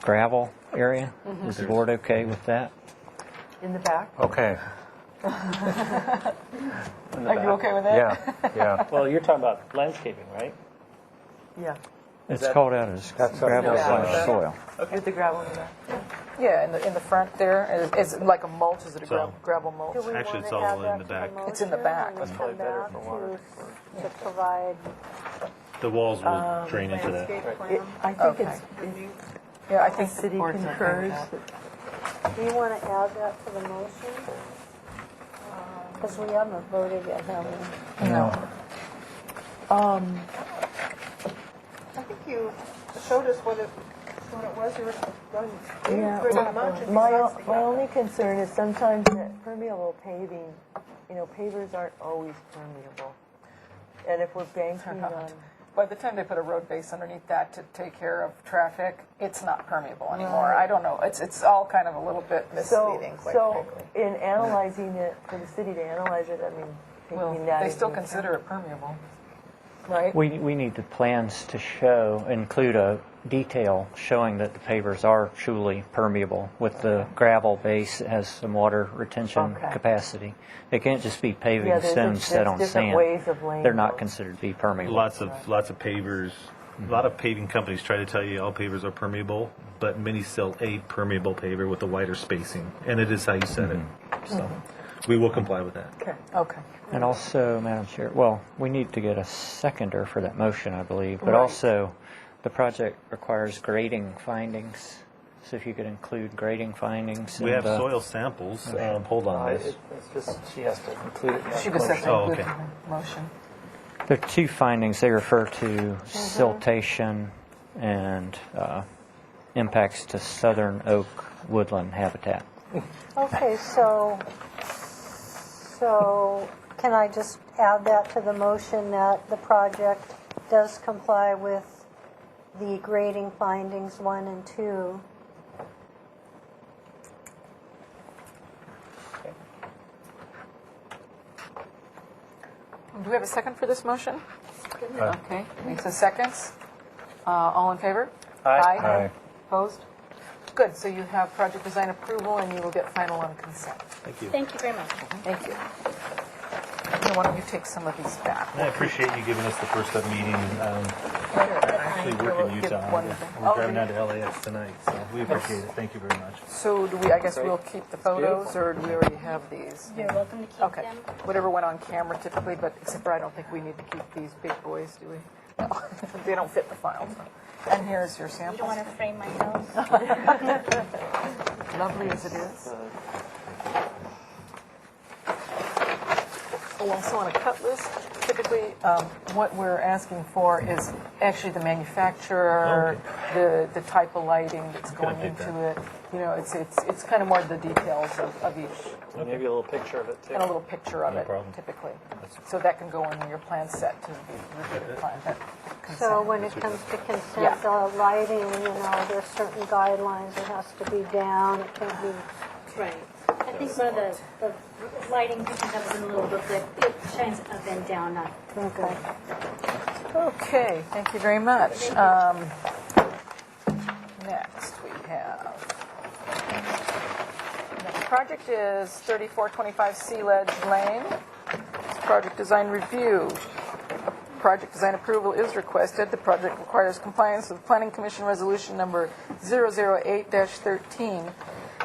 gravel area. Is the board okay with that? in the back. Okay. Are you okay with that? Yeah, yeah. well, you're talking about landscaping, right? Yeah, It's called out as That's gravel yeah. soil. with the gravel in the back. Yeah, in the front there. Is it like a mulch? Is it a So- gravel mulch? Do we Actually, want it's to all add in that the to back. It's in the motion back. and That's then probably come better back for water. to provide The walls will drain into that. landscape It- plan? I think Okay. it's, Yeah, I the think city board's okay with concurs. that. Do you want to add that to the motion? Because we haven't voted yet, have we? No. I think you showed us what it was you were going to do Yeah, pretty much. and my besides the- only concern is sometimes that permeable paving, pavers aren't always permeable. And if we're banking on, By the time they put a road base underneath that to take care of traffic, it's not permeable anymore. I don't know. It's all kind of a little bit so, misleading, quite so frankly. in analyzing it, for the city to analyze it, I mean, Well, taking that they still into consider it permeable. right? We need the plans to include a detail showing that the pavers are truly permeable with the gravel base that has some water retention Okay. capacity. It can't just be paving Yeah, there's stones set on different sand. ways of laying They're not those. considered to be permeable. Lots of pavers. A lot of paving companies try to tell you all pavers are permeable, but many sell a permeable paver with a wider spacing, and it is how you set it. So we will comply with that. Okay. And also, Madam Chair, well, we need to get a seconder for that motion, I believe. But Right. also, the project requires grading findings. So if you could include grading findings. We in have the- soil samples. Hold on. It's just, she has to include it in She the just has motion. to Oh, include okay. the motion. There are two findings. They refer to siltation and impacts to southern oak woodland habitat. Okay, so can I just add that to the motion that the project does comply with the grading findings 1 and 2? Do we have a second for this motion? Okay, Lisa seconds. All in favor? Aye. Opposed? Good, so you have project design approval, and you will get final on consent. Thank you. Thank you very much. Thank you. And why don't you take some of these back? I appreciate you giving us the first up meeting. I actually work in Give Utah. one We're thing. driving down to LAX tonight, so we appreciate it. Thank you very much. So do we, I guess we'll keep the photos, or do we already have these? You're welcome to keep Okay, them. whatever went on camera typically, but except for I don't think we need to keep these big boys, do we? No, they don't fit the file. And here's your You sample. don't want to frame my nose? Lovely as it is. Oh, also on a cut list, typically what we're asking for is actually the manufacturer, the type of lighting that's going pick into it. You know, it's kind of more the details of each, And maybe a little picture of it too. and a little picture of No it problem. typically. So that can go in your plan set to be reviewed plan. that So consent. when it comes to Yeah. consent, lighting, there's certain guidelines. It has to be down, it can't be... Right. I think one of the lighting pictures that was in the little booklet, it shines up and down, not Okay. Okay, thank you very much. Next, we have, next project is 3425 Sea Ledge Lane. It's project design review. Project design approval is requested. The project requires compliance with Planning Commission Resolution Number 008-13.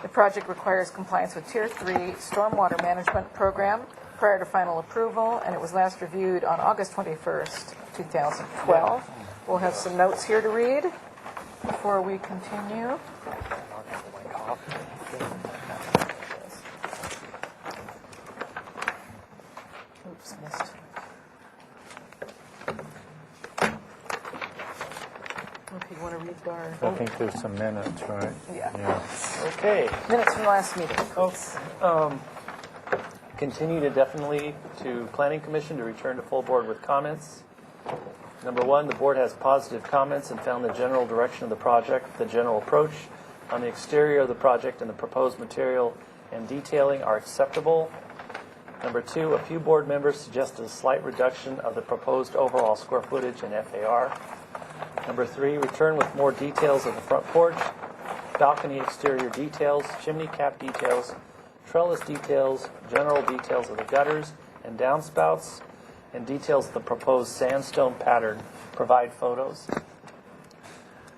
The project requires compliance with Tier 3 Stormwater Management Program prior to final approval, and it was last reviewed on August 21st, 2012. We'll have some notes here to read before we continue. Oops, missed. Okay, you want to read our... I think there's some minutes, right? Yeah. Okay. Minutes from last meeting. Continue indefinitely to Planning Commission to return to full board with comments. Number 1, the board has positive comments and found the general direction of the project, the general approach on the exterior of the project and the proposed material and detailing are acceptable. Number 2, a few board members suggested a slight reduction of the proposed overall square footage and FAR. Number 3, return with more details of the front porch, balcony exterior details, chimney cap details, trellis details, general details of the gutters and downspouts, and details of the proposed sandstone pattern. Provide photos.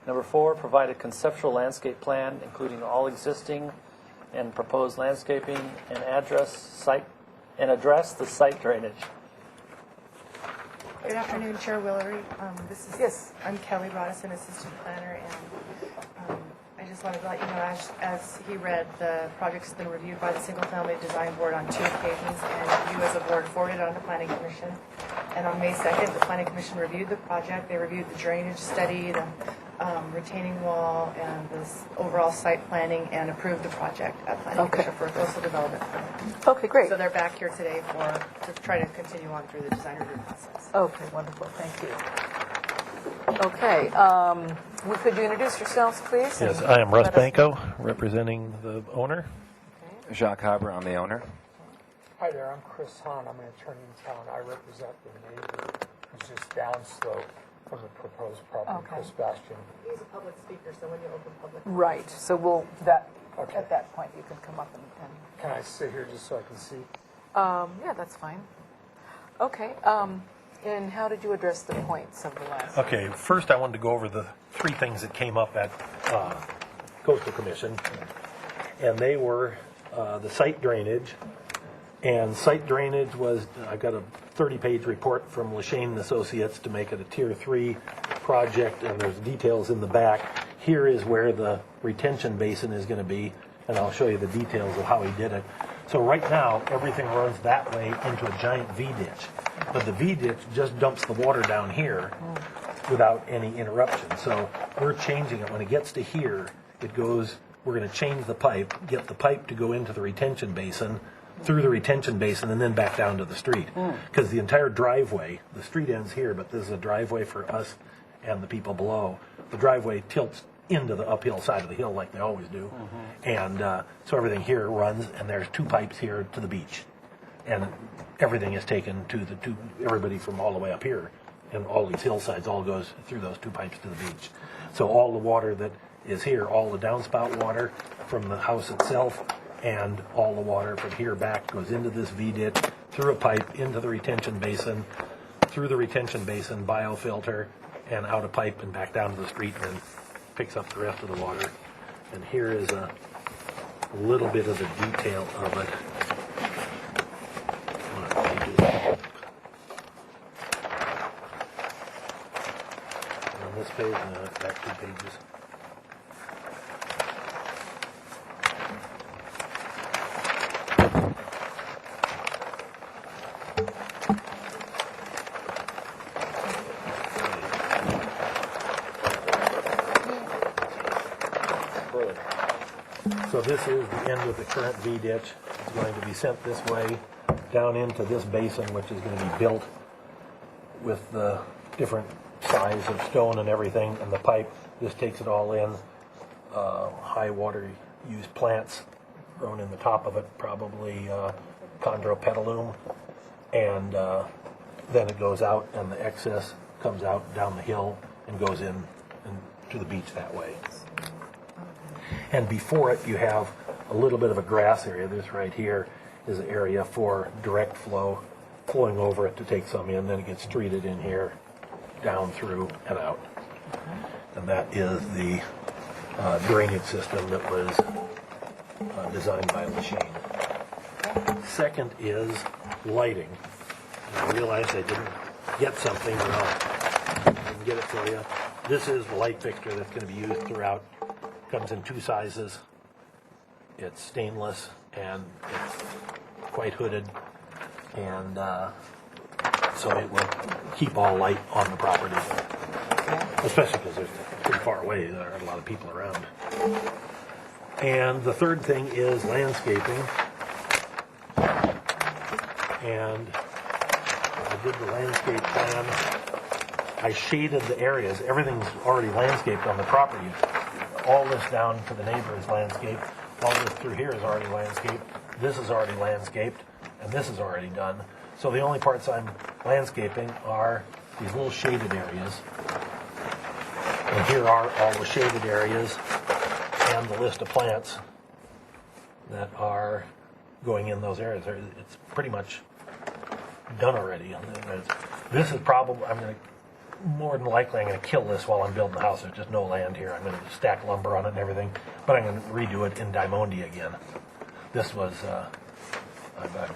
Number 4, provide a conceptual landscape plan, including all existing and proposed landscaping, and address the site drainage. Good afternoon, Chair Willery. Yes. I'm Kelly Rodison, Assistant Planner, and I just wanted to let you know, as he read, the project's been reviewed by the Single Family Design Board on 2 occasions, and you as a board forwarded on to Planning Commission. And on May 2nd, the Planning Commission reviewed the project. They reviewed the drainage study, the retaining wall, and this overall site planning, and approved the project at Planning Okay. Commission for a coastal development permit. Okay, great. So they're back here today to try to continue on through the design review process. Okay, wonderful, thank you. Okay, could you introduce yourselves, please? Yes, and I am Russ let us- Banco, representing the owner. Jacques Haber, I'm the owner. Hi there, I'm Chris Hahn. I'm an attorney in town. I represent the neighbor, It's just downslope from the proposed property, Okay. Chris Bastion. He's a public speaker, so when you open public. Right, so Okay. at that point, you can come up and Can I sit here just so I can see? yeah, that's fine. Okay, and how did you address the points of the last? Okay, first I wanted to go over the three things that came up at Coastal Commission, and they were the site drainage. And site drainage was, I got a 30-page report from Lashane and Associates to make it a Tier 3 project, and there's details in the back. Here is where the retention basin is going to be, and I'll show you the details of how he did it. So right now, everything runs that way into a giant V-ditch. But the V-ditch just dumps the water down here without any interruption. So we're changing it. When it gets to here, it goes, we're going to change the pipe, get the pipe to go into the retention basin, through the retention basin, and then back down to the street. Because the entire driveway, the street ends here, but this is a driveway for us and the people below. The driveway tilts into the uphill side of the hill like they always do. And so everything here runs, and there's two pipes here to the beach. And everything is taken to everybody from all the way up here. And all these hillsides all goes through those two pipes to the beach. So all the water that is here, all the downspout water from the house itself, and all the water from here back goes into this V-ditch, through a pipe, into the retention basin, through the retention basin, biofilter, and out a pipe and back down to the street, and then picks up the rest of the water. And here is a little bit of the detail of it. On this page, no, back 2 pages. So this is the end of the current V-ditch. It's going to be sent this way down into this basin, which is going to be built with the different size of stone and everything, and the pipe just takes it all in. High water use plants grown in the top of it, probably chondropetalum, and then it goes out, and the excess comes out down the hill and goes in and to the beach that way. And before it, you have a little bit of a grass area. This right here is an area for direct flow, flowing over it to take some in. Then it gets treated in here, down through and out. And that is the drainage system that was designed by Lashane. Second is lighting. And I realized I didn't get something, but I can get it for you. This is the light fixture that's going to be used throughout. Comes in 2 sizes. It's stainless and it's quite hooded, and so it will keep all light on the property, especially because they're pretty far away. There aren't a lot of people around. And the third thing is landscaping. And I did the landscape plan. I shaded the areas. Everything's already landscaped on the property. All this down to the neighbor is landscaped. All this through here is already landscaped. This is already landscaped, and this is already done. So the only parts I'm landscaping are these little shaded areas. And here are all the shaded areas and the list of plants that are going in those areas. It's pretty much done already. This is probably, more than likely, I'm going to kill this while I'm building the house. There's just no land here. I'm going to stack lumber on it and everything, but I'm going to redo it in Diamondia again. This was, I've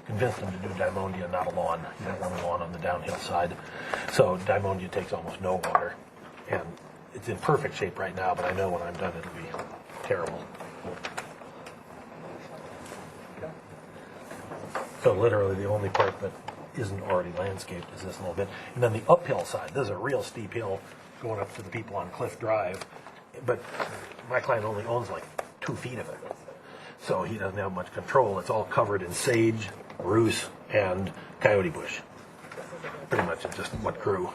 convinced them to do Diamondia, not a lawn. You don't want a lawn on the downhill side. So Diamondia takes almost no water, and it's in perfect shape right now, but I know when I'm done it'll be terrible. So literally the only part that isn't already landscaped is this little bit. And then the uphill side, this is a real steep hill going up to the people on Cliff Drive. But my client only owns like 2 feet of it. So he doesn't have much control. It's all covered in sage, ruse, and coyote bush. Pretty much it's just what grew.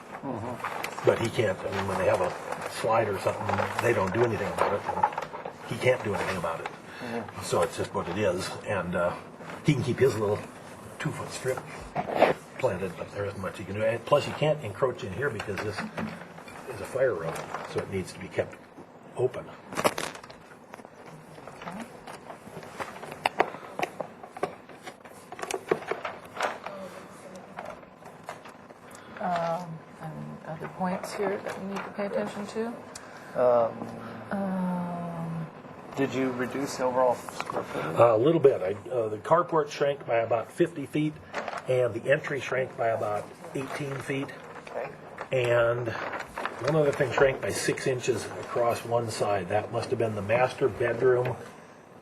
But he can't, when they have a slide or something, they don't do anything about it. And he can't do anything about it. So it's just what it is. And he can keep his little 2-foot strip planted, but there isn't much you can do. And plus, you can't encroach in here because this is a fire road, so it needs to be kept open. And other points here that we need to pay attention to? Did you reduce the overall square footage? A little bit. The carport shrank by about 50 feet, and the entry shrank by about 18 feet. Okay. And one other thing shrank by 6 inches across one side. That must have been the master bedroom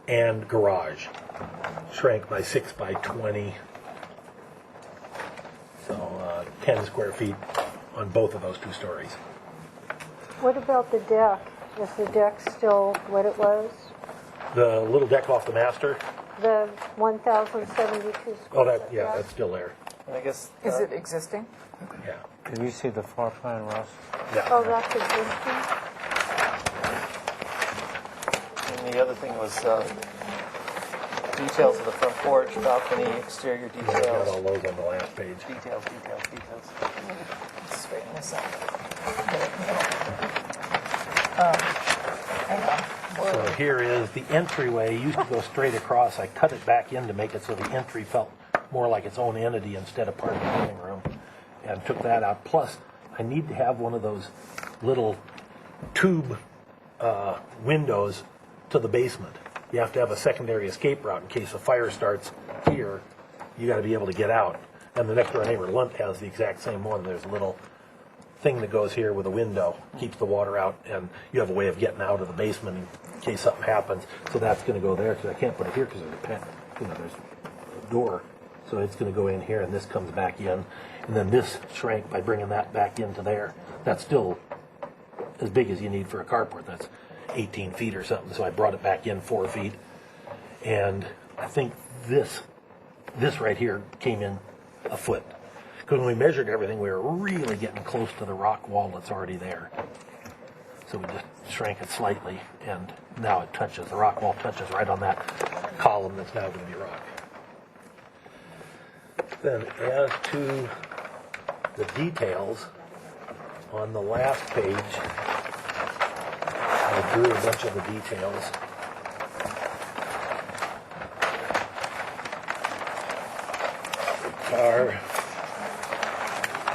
and garage. Shrank by 6 by 20. So 10 square feet on both of those 2 stories. What about the deck? Is the deck still what it was? The little deck off the master, The 1,072 square oh, that, foot yeah, deck? that's still there. And I guess. Is it existing? Yeah. Can you see the floor plan, Russ? Yeah. Oh, that's existing? And the other thing was details of the front porch, balcony, exterior I got details. all those on the last page. Details. Let's straighten this out. Hang on. So here is the entryway. It used to go straight across. I cut it back in to make it so the entry felt more like its own entity instead of part of the living room, and took that out. Plus, I need to have one of those little tube windows to the basement. You have to have a secondary escape route in case a fire starts here. You got to be able to get out. And the next door neighbor, Lunt, has the exact same one. There's a little thing that goes here with a window, keeps the water out, and you have a way of getting out of the basement in case something happens. So that's going to go there, because I can't put it here because there's there's a door. So it's going to go in here, and this comes back in. And then this shrank by bringing that back into there. That's still as big as you need for a carport. That's 18 feet or something. So I brought it back in 4 feet. And I think this right here came in a foot. Because when we measured everything, we were really getting close to the rock wall that's already there. So we just shrank it slightly, and now it touches, the rock wall touches right on that column that's now going to be rock. Then as to the details, on the last page, I drew a bunch of the details.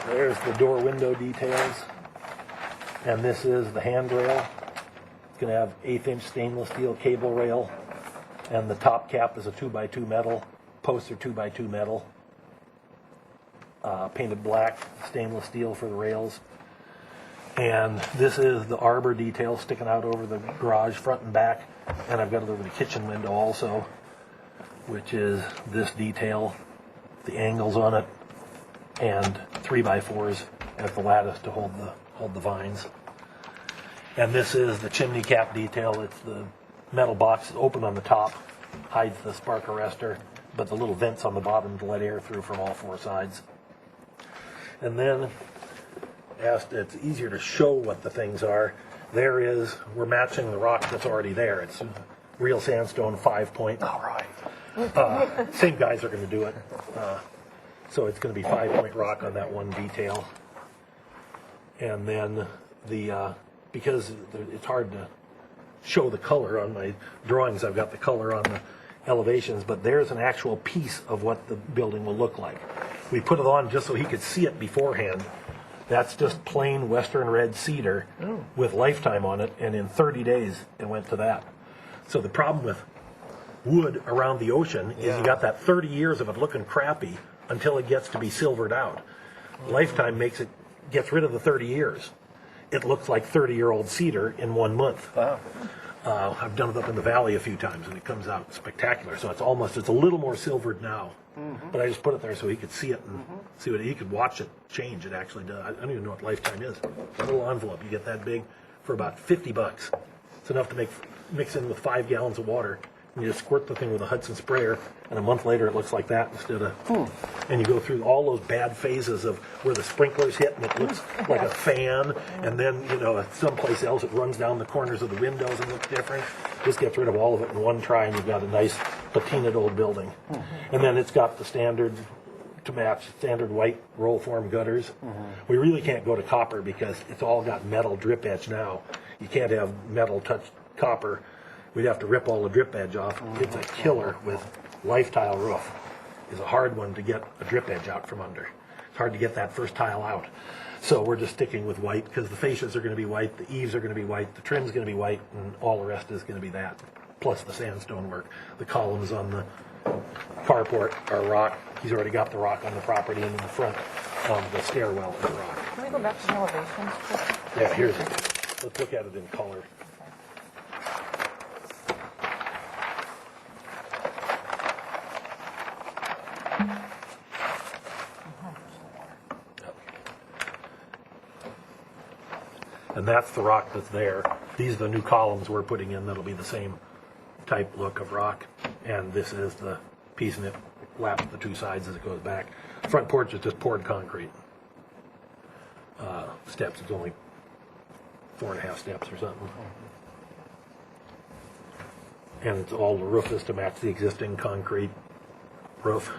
There's the door window details, and this is the handrail. It's going to have 1/8 inch stainless steel cable rail, and the top cap is a 2x2 metal. Posts are 2x2 metal, painted black, stainless steel for the rails. And this is the arbor detail sticking out over the garage front and back, and I've got it over the kitchen window also, which is this detail, the angles on it, and 3x4s as the lattice to hold the vines. And this is the chimney cap detail. It's the metal box open on the top, hides the spark arrestor, but the little vents on the bottom to let air through from all 4 sides. And then, it's easier to show what the things are. We're matching the rock that's already there. It's real sandstone 5-point. All right. Same guys are going to do it. So it's going to be 5-point rock on that one detail. And then because it's hard to show the color on my drawings, I've got the color on the elevations, but there's an actual piece of what the building will look like. We put it on just so he could see it beforehand. That's just plain Western red cedar with lifetime on it, and in 30 days it went to that. So the problem with wood around the ocean is you got that 30 years of it looking crappy until it gets to be silvered out. Lifetime gets rid of the 30 years. It looks like 30-year-old cedar in 1 month. Wow. I've done it up in the valley a few times, and it comes out spectacular. So it's a little more silvered now. But I just put it there so he could see it and see what he could watch it change. It actually does. I don't even know what lifetime is. A little envelope, you get that big for about $50. It's enough to mix in with 5 gallons of water. And you just squirt the thing with a Hudson sprayer, and a month later it looks like that instead of. And you go through all those bad phases of where the sprinklers hit and it looks like a fan, and then someplace else it runs down the corners of the windows and looks different. Just gets rid of all of it in one try, and you've got a nice patinaed old building. And then it's got the standard to match standard white roll form gutters. We really can't go to copper because it's all got metal drip edge now. You can't have metal touch copper. We'd have to rip all the drip edge off. It's a killer with life tile roof. It's a hard one to get a drip edge out from under. It's hard to get that first tile out. So we're just sticking with white because the fascias are going to be white, the eaves are going to be white, the trim's going to be white, and all the rest is going to be that, plus the sandstone work. The columns on the carport are rock. He's already got the rock on the property, and in the front, the stairwell is rock. Can we go back to the elevations? Chris? Yeah, here's it. Let's look at it in color. And that's the rock that's there. These are the new columns we're putting in that'll be the same type look of rock. And this is the piece, and it laps the two sides as it goes back. Front porch is just poured concrete. Steps, it's only 4.5 steps or something. And it's all the roof is to match the existing concrete roof.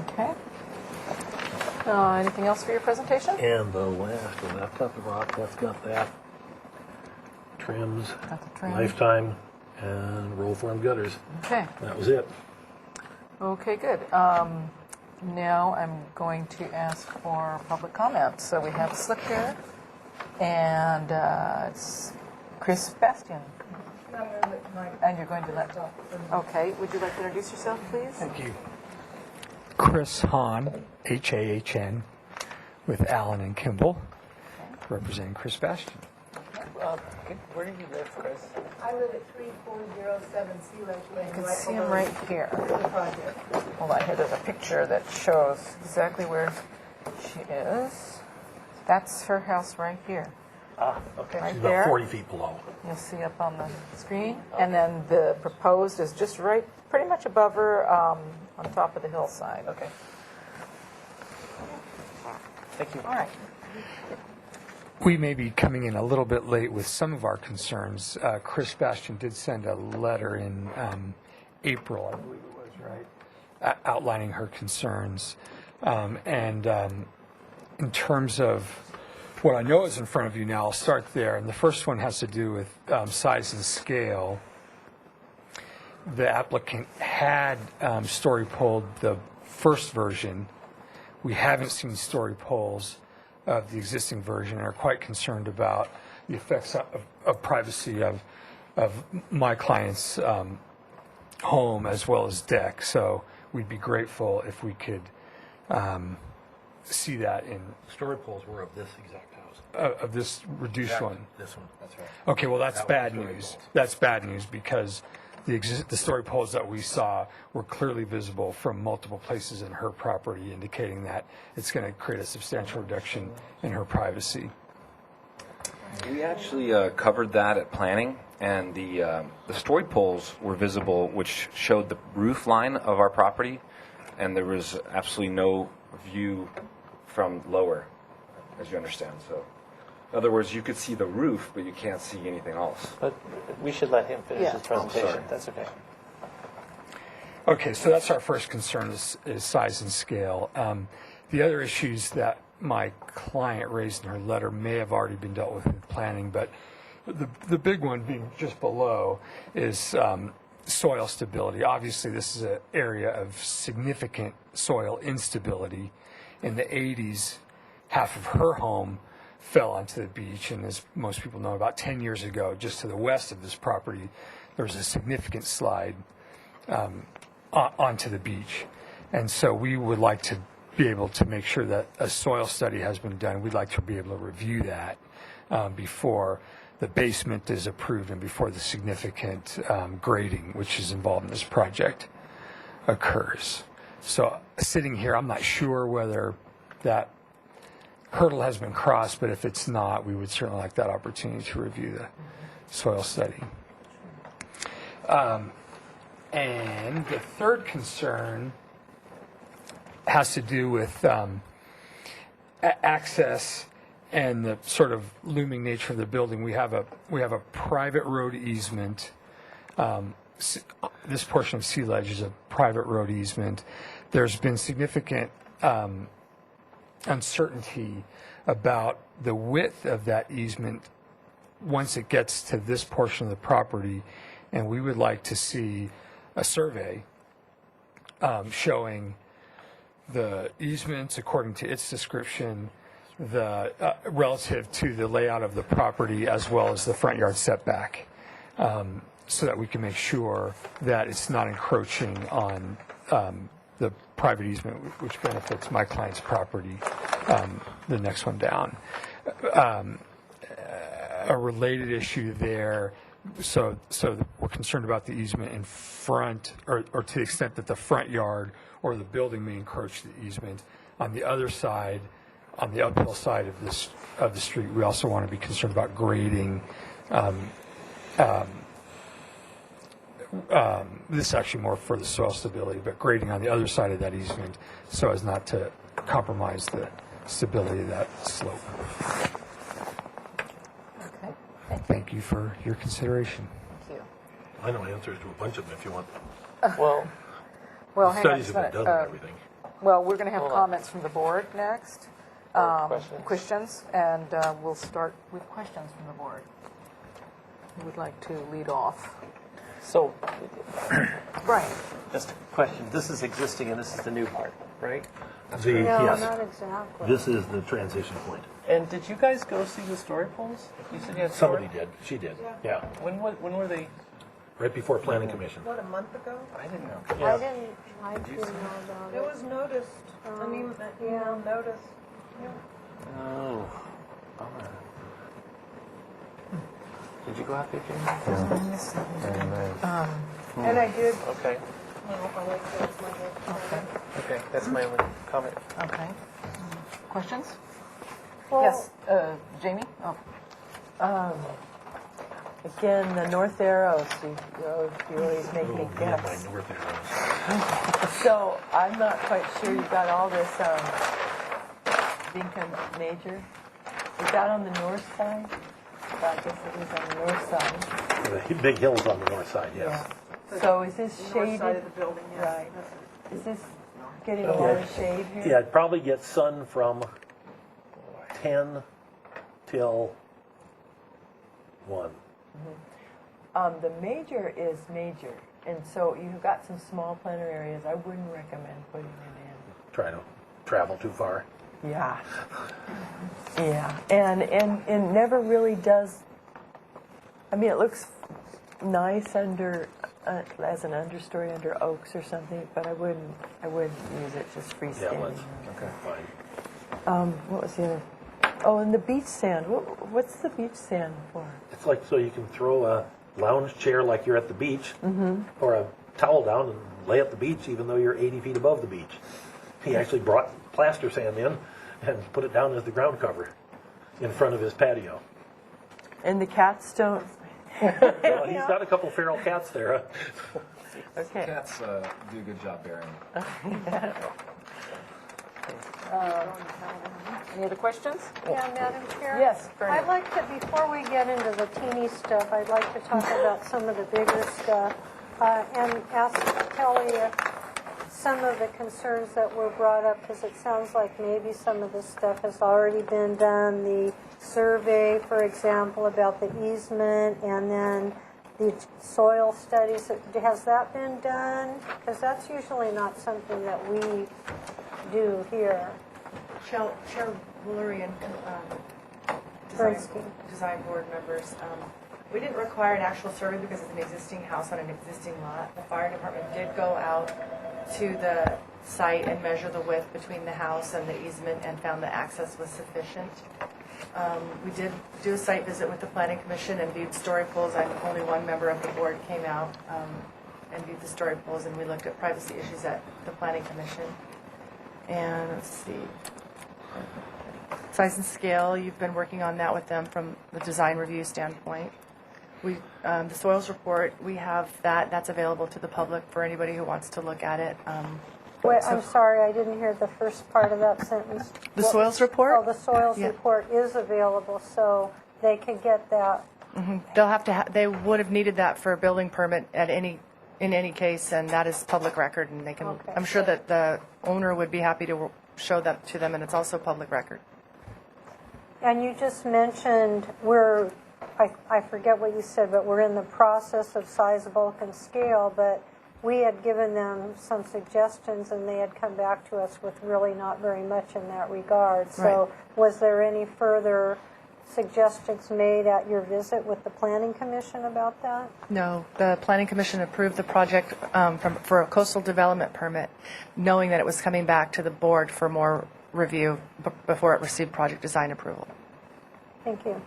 Okay. Anything else for your presentation? And the last one, that's got the rock, that's got that. Trims, Got the trim. lifetime, and roll form gutters. Okay. That was it. Okay, good. Now I'm going to ask for public comment. So we have a slip here, and it's Chris Bastian. And you're going to let... Okay, would you like to introduce yourself, please? Thank you. Chris Hahn, H-A-H-N, with Allen and Kimball, representing Chris Bastian. Where do you live, Chris? I live at 3407 Sea Lake Lane. You can see him right here. The project. Hold on, here, there's a picture that shows exactly where she is. That's her house right here. Ah, okay. Right She's there. about 40 feet below. You'll see up on the screen. And then the proposed is just right, pretty much above her, on top of the hillside. Okay. Thank you. All right. We may be coming in a little bit late with some of our concerns. Chris Bastian did send a letter in April, I believe it was, right, outlining her concerns. In terms of what I know is in front of you now, I'll start there. And the first one has to do with size and scale. The applicant had story polled the first version. We haven't seen story polls of the existing version and are quite concerned about the effects of privacy of my client's home as well as deck. So we'd be grateful if we could see that in Story poles were of this exact house. of this reduced one. This one, that's right. Okay, well, that's That was bad story news. poles. That's bad news because the story poles that we saw were clearly visible from multiple places in her property, indicating that it's going to create a substantial reduction in her privacy. We actually covered that at planning, and the story poles were visible, which showed the roof line of our property, and there was absolutely no view from lower, as you understand. So, in other words, you could see the roof, but you can't see anything else. But we should let him finish Yeah. his presentation. sorry. That's okay. Okay, so that's our first concern is size and scale. The other issues that my client raised in her letter may have already been dealt with in planning, but the big one being just below is soil stability. Obviously, this is an area of significant soil instability. In the 80s, half of her home fell onto the beach, and as most people know, about 10 years ago, just to the west of this property, there was a significant slide onto the beach. And so we would like to be able to make sure that a soil study has been done. We'd like to be able to review that before the basement is approved and before the significant grading, which is involved in this project, occurs. So sitting here, I'm not sure whether that hurdle has been crossed, but if it's not, we would certainly like that opportunity to review the soil study. And the third concern has to do with access and the sort of looming nature of the building. We have a private road easement this portion of Sea Ledge is a private road easement. There's been significant uncertainty about the width of that easement once it gets to this portion of the property, and we would like to see a survey showing the easements according to its description, the relative to the layout of the property, as well as the front yard setback, so that we can make sure that it's not encroaching on the private easement, which benefits my client's property, the next one down. A related issue there, so we're concerned about the easement in front, or to the extent that the front yard or the building may encroach the easement. On the other side, on the uphill side of the street, we also want to be concerned about grading. This is actually more for the soil stability, but grading on the other side of that easement so as not to compromise the stability of that slope. Okay. Thank you for your consideration. Thank you. I know answers to a bunch of them if you want. Well, hang on Studies just have a been minute. done and everything. Well, we're going to have Hold on. comments from the board next. Questions, and we'll start with questions from the board. Who would like to lead off? So, Brian? just a question. This is existing and this is the new part, right? No, Yes, not exactly. this is the transition point. And did you guys go see the story poles? You said you had Somebody did, she did, yeah. When were they? Right before planning commission. What, a month ago? I didn't know. I didn't know about It it. was noticed, an email notice. Oh, bummer. Did you go out there, Jamie? And I did, Okay. Okay, that's my only comment. Okay. Questions? well, Yes, Jamie? Oh. again, the north arrows, you always make me Yeah, guess. my north arrows. So I'm not quite sure you got all this, Bingham Major. Is that on the north side? I guess it is on the north side. The big hills on the north side, yes. So is this shaded? North side of the building, yes. Right. Is this getting a lot of shade here? Yeah, it probably gets sun from 10 till 1. The major is major, and so you've got some small planter areas. I wouldn't recommend putting them Try to travel too far. in. Yeah. Yeah, and never really does. I mean, it looks nice under as an understory under oaks or something, but I wouldn't use it just Yeah, freestanding. let's, okay, fine. What was the other? Oh, and the beach sand. What's the beach sand for? It's like so you can throw a lounge chair like you're at the beach, or a towel down and lay at the beach even though you're 80 feet above the beach. He actually brought plaster sand in and put it down as the ground cover in front of his patio. And the cats don't. Well, he's got a couple feral cats there. Okay. Cats do a good job bearing. Any other questions? Yeah, Madam Chair? Yes, Bernard. I'd like to, before we get into the teeny stuff, I'd like to talk about some of the bigger stuff and ask Kelly if some of the concerns that were brought up, because it sounds like maybe some of this stuff has already been done. The survey, for example, about the easement, and then the soil studies. Has that been done? Because that's usually not something that we do here. Chair Woolery and Bernstein. design board members, we didn't require an actual survey because it's an existing house on an existing lot. The fire department did go out to the site and measure the width between the house and the easement and found the access was sufficient. We did do a site visit with the planning commission and viewed story poles. Only one member of the board came out and viewed the story poles, and we looked at privacy issues at the planning commission. And let's see. Size and scale, you've been working on that with them from the design review standpoint. The soils report, we have that. That's available to the public for anybody who wants to look at it. Wait, I'm sorry, I didn't hear the first part of that sentence. The soils report? Oh, the soils Yeah. report is available, so they could get that. They'll have to. They would have needed that for a building permit at any in any case, and that is public record, and they can, Okay. I'm sure that the owner would be happy to show that to them, and it's also public record. And you just mentioned I forget what you said, but we're in the process of size, bulk, and scale, but we had given them some suggestions, and they had come back to us with really not very much in that regard. So was there any further suggestions made at your visit with the Planning Commission about that? No, the Planning Commission approved the project for a coastal development permit, knowing that it was coming back to the board for more review before it received project design approval. Thank you.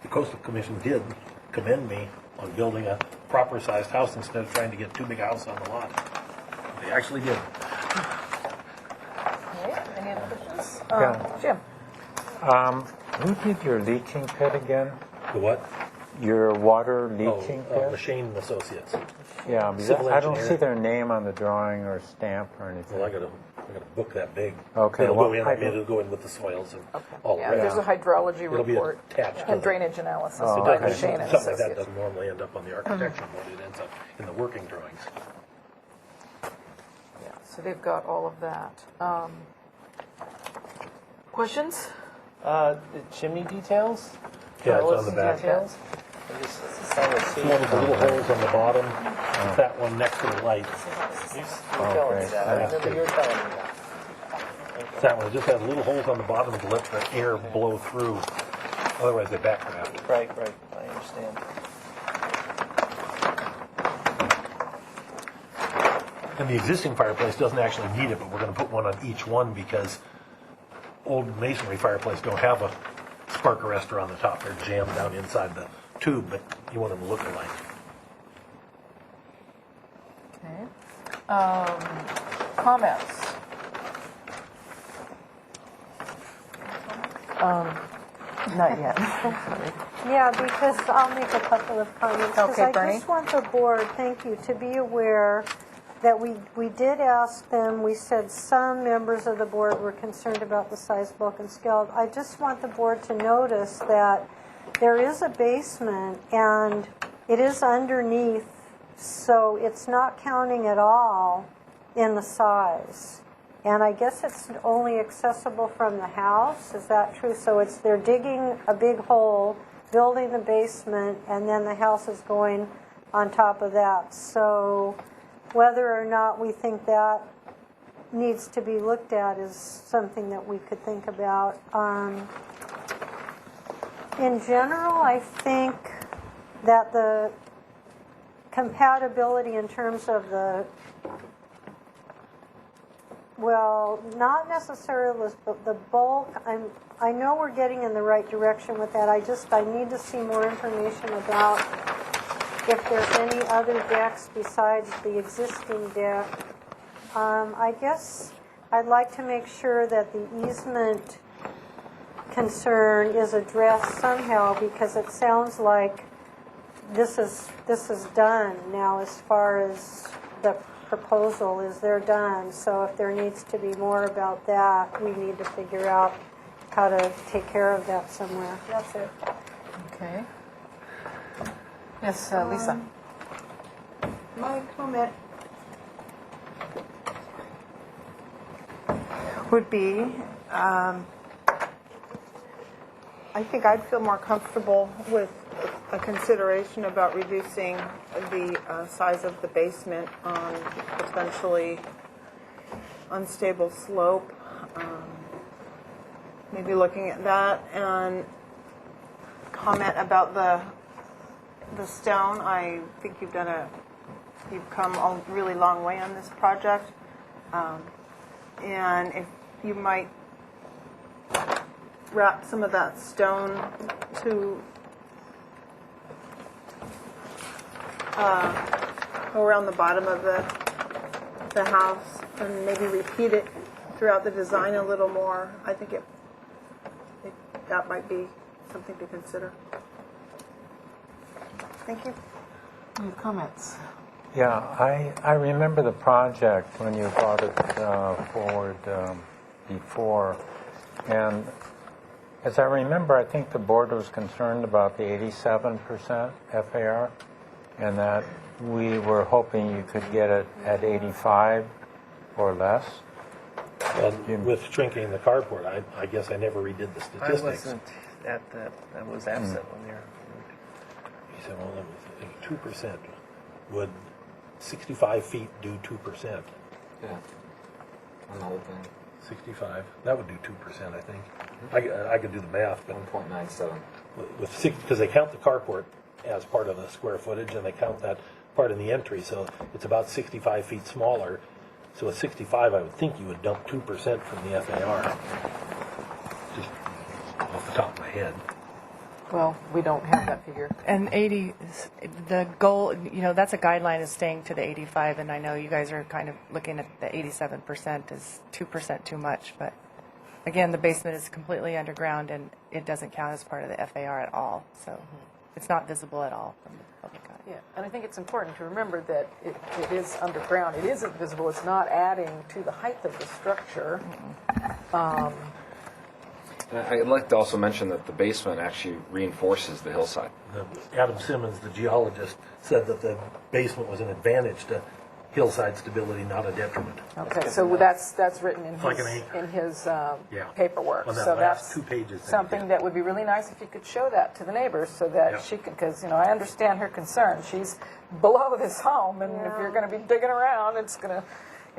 The Coastal Commission did commend me on building a proper-sized house instead of trying to get too big a house on the lot. They actually did. Okay, any other questions? Yeah. Jim? Who did your leaching pit again? The what? Your water leaching pit? Lachine and Associates. Yeah, because Civil I don't engineer. see their name on the drawing or stamp or anything. Well, I got a book that big. Okay, It'll what go in. I type mean, of- it'll go in with the soils and all the Yeah, rest. there's a hydrology It'll be report attached to and the- drainage analysis Oh, by okay. Lachine and Something like that Associates. doesn't normally end up on the architectural board. It ends up in the working drawings. Yeah, so they've got all of that. Questions? The chimney details? Yeah, it's on Carlos the back. Details? I just trying to see. It's one with the little holes on the bottom. It's that one next to the light. You're telling me that. I remember you were telling me that. It's that one. It just has little holes on the bottom to let the air blow through. Otherwise, they backdraft. Right, I understand. And the existing fireplace doesn't actually need it, but we're going to put one on each one because old masonry fireplace don't have a spark arrestor on the top. They're jammed down inside the tube, but you want them to look alike. Okay. Comments? Not yet. Yeah, because I'll make a couple of comments. 'Cause Okay, Bernie. I just want the board, thank you, to be aware that we did ask them, we said some members of the board were concerned about the size, bulk, and scale. I just want the board to notice that there is a basement and it is underneath, so it's not counting at all in the size. And I guess it's only accessible from the house, is that true? So they're digging a big hole, building the basement, and then the house is going on top of that. So whether or not we think that needs to be looked at is something that we could think about. In general, I think that the compatibility in terms of not necessarily the bulk. I know we're getting in the right direction with that. I need to see more information about if there's any other decks besides the existing deck. I guess I'd like to make sure that the easement concern is addressed somehow, because it sounds like this is done now as far as the proposal is they're done. So if there needs to be more about that, we need to figure out how to take care of that somewhere. That's it. Okay. Yes, Lisa. My comment would be, I think I'd feel more comfortable with a consideration about reducing the size of the basement on potentially unstable slope. Maybe looking at that, and comment about the stone. I think you've come a really long way on this project, and if you might wrap some of that stone to go around the bottom of the house and maybe repeat it throughout the design a little more. I think that might be something to consider. Thank you. Any comments? Yeah, I remember the project when you brought it forward before, and as I remember, I think the board was concerned about the 87% FAR, and that we were hoping you could get it at 85 or less. And with shrinking the carport, I guess I never redid the I statistics. wasn't at that, I was absent when they were. He said, well, that was 2%. Would 65 feet do 2%? Yeah. On the whole thing. 65, that would do 2%, I think. I could do the math, but 1.97. with six, because they count the carport as part of the square footage, and they count that part in the entry, so it's about 65 feet smaller. So with 65, I would think you would dump 2% from the FAR, just off the top of my head. Well, we don't have that figure. And 80, the goal, that's a guideline, is staying to the 85, and I know you guys are kind of looking at the 87% is 2% too much, but again, the basement is completely underground, and it doesn't count as part of the FAR at all, so it's not visible at all from the public eye. Yeah, and I think it's important to remember that it is underground. It isn't visible. It's not adding to the height of the structure. I'd like to also mention that the basement actually reinforces the hillside. Adam Simmons, the geologist, said that the basement was an advantage to hillside stability, not a detriment. Okay, so that's written in Like his, an anchor. in his Yeah. paperwork. On that So last that's 2 pages that he something did. that would be really nice if you could show that to the neighbors so that Yeah. she can, because, I understand her concern. She's below this home, and if you're going to be digging around, it's going to,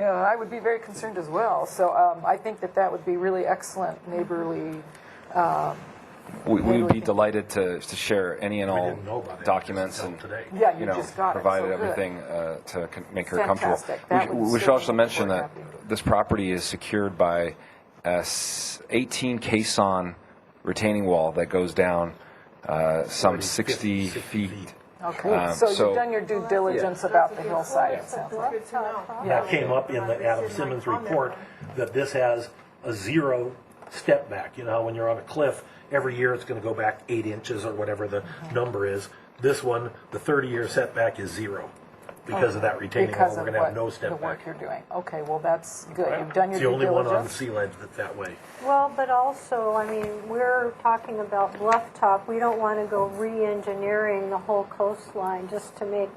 I would be very concerned as well. So I think that would be really excellent neighborly. We would be delighted to share any and We all didn't know about it documents until and today. Yeah, you just got it. provided So good. everything to make her comfortable. Fantastic. That would We should also certainly mention make that her happy. this property is secured by a 18 caisson retaining wall that goes down some 60 feet. Okay, so you've done your due diligence about the hillside, it sounds like. That came up in the Adam Simmons report, that this has a 0 step back. You know how when you're on a cliff, every year it's going to go back 8 inches or whatever the number is. This one, the 30-year setback is 0 because of that retaining wall. Because We're of going to have what no the step work back. you're doing. Okay, well, that's good. You've done your It's the due only one on the diligence. sea ledge that's that way. Well, but also, we're talking about bluff top. We don't want to go re-engineering the whole coastline just to make,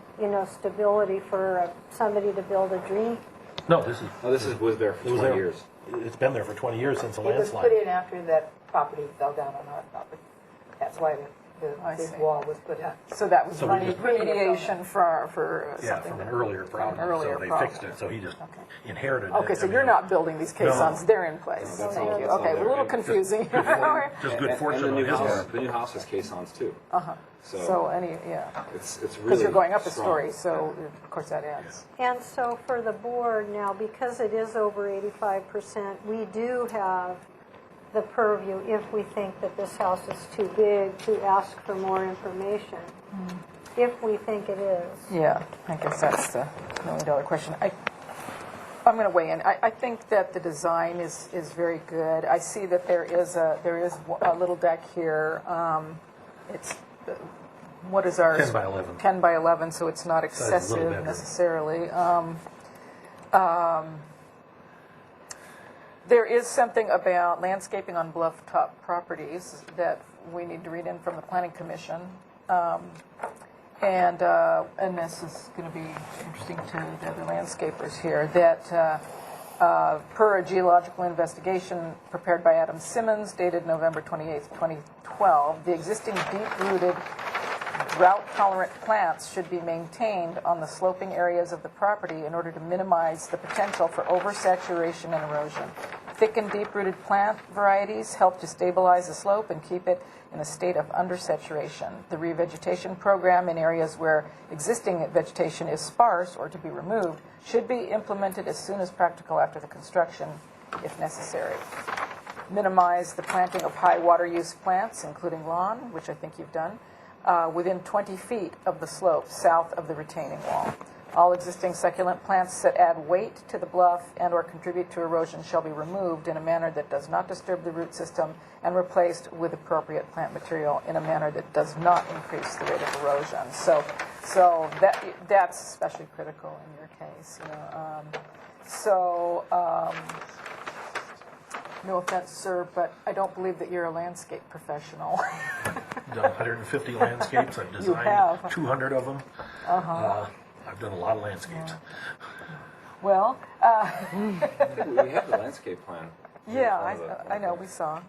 stability for somebody to build a dream. No, this was there for it was 20 there. years. It's been there for 20 years since the It was landslide. put in after that property fell down on our property. That's why I this see. wall was put up. So that was So we just- remediation for Yeah, something. from an that- earlier from an problem. earlier So they problem. fixed it. So he just inherited it. Okay, so you're not building these caissons, they're in place. Thank you. Okay, a little confusing. Just good fortune on his part. The new house has caissons too. So It's really because you're going up a strong. story, so of course that adds. And so for the board now, because it is over 85%, we do have the purview, if we think that this house is too big, to ask for more information, if we think it is. Yeah, I guess that's the million-dollar question. I'm going to weigh in. I think that the design is very good. I see that there is a little deck here. It's what is ours? 10 by 11. 10 by 11, so it's not Size of a little excessive bedroom. necessarily. There is something about landscaping on bluff-top properties that we need to read in from the Planning Commission. And this is going to be interesting to the other landscapers here, that per a geological investigation prepared by Adam Simmons, dated November 28th, 2012, the existing deep-rooted, drought-tolerant plants should be maintained on the sloping areas of the property in order to minimize the potential for oversaturation and erosion. Thick and deep-rooted plant varieties help to stabilize the slope and keep it in a state of undersaturation. The revegetation program in areas where existing vegetation is sparse or to be removed should be implemented as soon as practical after the construction, if necessary. Minimize the planting of high water use plants, including lawn, which I think you've done, within 20 feet of the slope south of the retaining wall. All existing succulent plants that add weight to the bluff and/or contribute to erosion shall be removed in a manner that does not disturb the root system and replaced with appropriate plant material in a manner that does not increase the rate of erosion. So that's especially critical in your case. No offense, sir, but I don't believe that you're a landscape professional. Done 150 landscapes. I've You designed have. 200 of them. I've done a lot of landscapes. Well, We have the landscape plan. yeah, I know, we saw.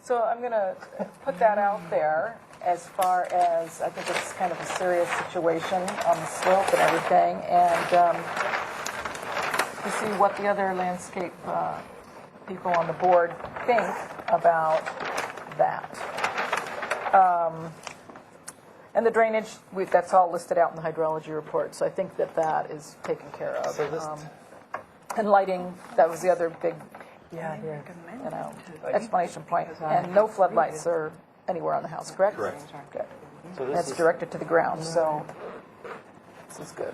So I'm going to put that out there as far as, I think it's kind of a serious situation on the slope and everything, and to see what the other landscape people on the board think about that. And the drainage, that's all listed out in the hydrology report, so I think that that is taken care of. So this- And lighting, that was the other big, Yeah, yeah. you know, explanation point. And no floodlights are anywhere on the house, correct? Correct. Good. So this That's is- directed to the ground, so this is good.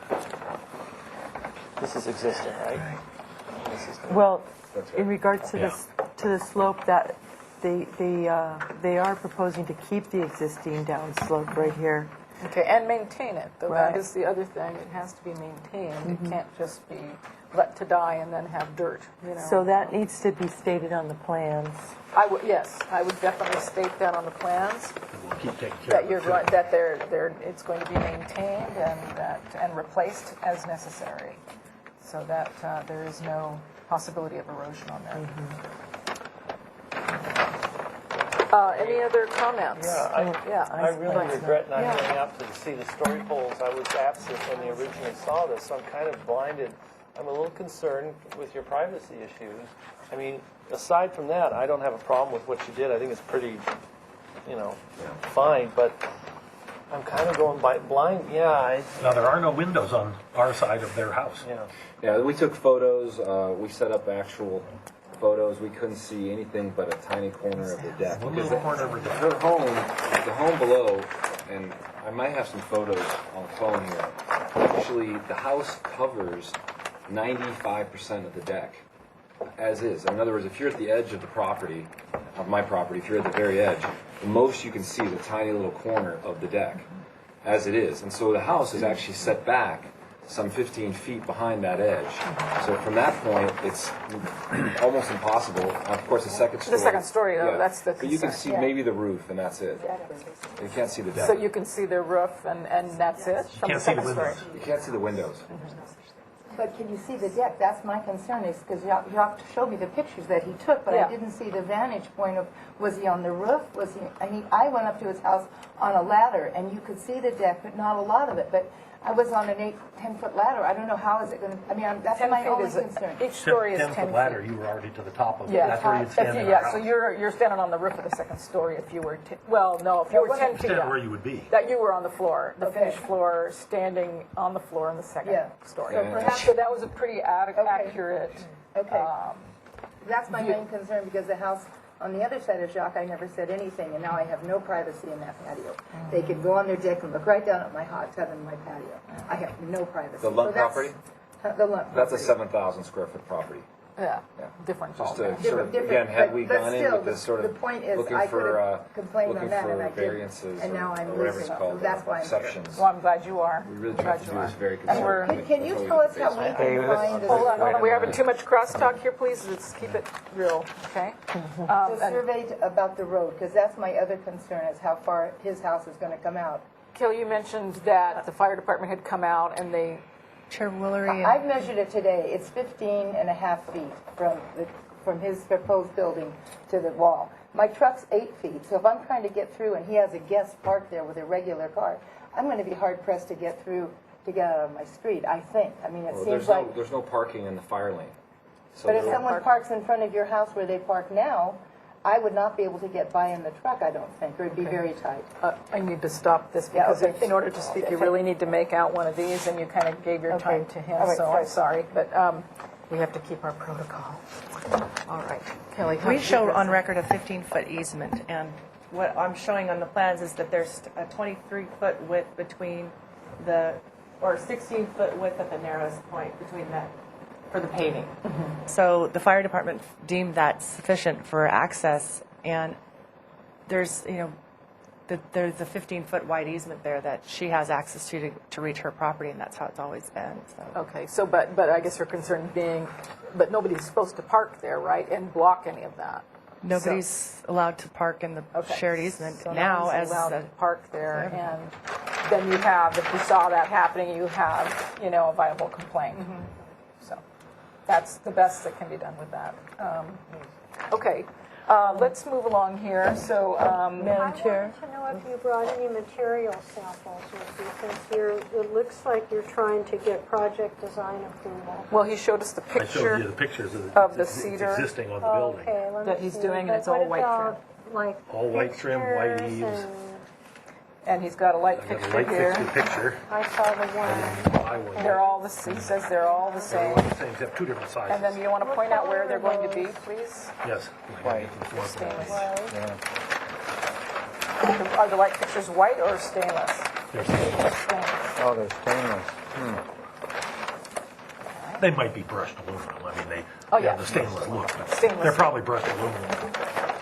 This is existing, right? This is Well, That's right. in regards to to the slope, that they are proposing to keep the existing down slope right here. Okay, and maintain it, though that Right. is the other thing, it has to be maintained. It can't just be let to die and then have dirt, you know. So that needs to be stated on the plans. Yes, I would definitely state that on the plans, We'll keep taking care that of you're it. going, that it's going to be maintained and replaced as necessary, so that there is no possibility of erosion on there. Any other comments? I really regret not going out to see the story poles. I was absent when they originally saw this, so I'm kind of blinded. I'm a little concerned with your privacy issues. I mean, aside from that, I don't have a problem with what you did. I think it's pretty, fine, but I'm kind of going blind. Yeah, Now, there are no windows on our side of their house. Yeah, we took photos, we set up actual photos. We couldn't see anything but a tiny corner of the deck. One Because little corner of the deck. the home below, and I might have some photos on the phone here. Actually, the house covers 95% of the deck, as is. In other words, if you're at the edge of the property, of my property, if you're at the very edge, the most you can see is a tiny little corner of the deck, as it is. And so the house is actually set back some 15 feet behind that edge. So from that point, it's almost impossible. Of course, the second story. The second story, though, that's the But you can concern. see maybe the roof, and that's it. You can't see the deck. So you can see the roof and that's it? From Can't see the second story? windows. You can't see the windows. But can you see the deck? That's my concern, is because Jacques showed me the pictures that he took, but Yeah. I didn't see the vantage point of, was he on the roof? Was he, I went up to his house on a ladder, and you could see the deck, but not a lot of it. But I was on an 10-foot ladder. I don't know how is it going to, that's 10 my feet only is, concern. each story is 10 10-foot feet. ladder, you were already to the top of it. Yeah, That's where you'd stand in our yeah, so house. you're standing on the roof of the second story if you were, if you were 10 feet Stand up. where you would be. That you were on the floor, the Okay. finished floor, standing on the floor in the second Yeah. story. So perhaps- So that was a pretty accurate. Okay. um, That's my view. main concern, because the house on the other side of Jacques, I never said anything, and now I have no privacy in that patio. They could go on their deck and look right down at my hot tub and my patio. I have no privacy. The Lund So that's- property? The Lund That's a property. 7,000 square foot property. Yeah, Yeah. different Just ballgame. to sort of, Different, again, had we but gone in still, with this sort the of point is, looking I could for, have complained on looking that, and for I didn't. variances And now or I'm whatever losing it's it. called, That's why I'm here. exceptions. Well, I'm glad you are. We really Glad tried to you do are. this very And we're, conservatively. Can you tell us how we can find the hold on, we're having too much crosstalk here, please. Let's keep it real, okay? the survey about the road? Because that's my other concern, is how far his house is going to come out. Kill, you mentioned that the fire department had come out and they, Chair Woolery. I've measured it today. It's 15 and a half feet from his proposed building to the wall. My truck's 8 feet, so if I'm trying to get through and he has a guest parked there with a regular car, I'm going to be hard pressed to get through, to get out of my street, I think. I mean, it Well, seems like... there's no parking in the fire lane. So But if there- someone parks in front of your house where they park now, I would not be able to get by in the truck, I don't think, or it'd be very tight. I need to stop this Yeah, because okay. in order to speak, you really need to make out one of these, and you kind of gave your Okay. time to him, All right, so I'm fine. sorry. But we have to keep our protocol. All right. Kelly, how We did you show address on it? record a 15-foot easement, and what I'm showing on the plans is that there's a 23-foot width between or 16-foot width at the narrowest point between that, for the paving. So the fire department deemed that sufficient for access, and there's, there's a 15-foot wide easement there that she has access to reach her property, and that's how it's always been, so. Okay, so, but I guess her concern being, but nobody's supposed to park there, right, and block any of that? Nobody's allowed to park in the Okay. shared easement So no now one's as allowed a to park there, and then you have, if you saw that happening, you have, you know, a viable complaint. So that's the best that can be done with that. Okay, let's move along here. So, Madam Chair? I wanted to know if you brought any material samples with you, since it looks like you're trying to get project design approval. well, he showed us the I showed picture you the pictures of the it's cedar. existing on the building. Okay, let me that he's see. doing, and But it's all what white about, like, All white trim, white pictures eaves. and- And he's got a light I got a fixture light here. fixture picture. I saw the one. I one. They're all the, he says they're all the They're same. all the same, except two different sizes. And then you want to point out where they're going to be, please? Yes. White. Stainless. Yeah. Are the light fixtures white or stainless? They're stainless. Stainless. Oh, they're stainless. They might be brushed aluminum. I mean, they Oh, have yeah. the stainless look, but Stainless. they're probably brushed aluminum.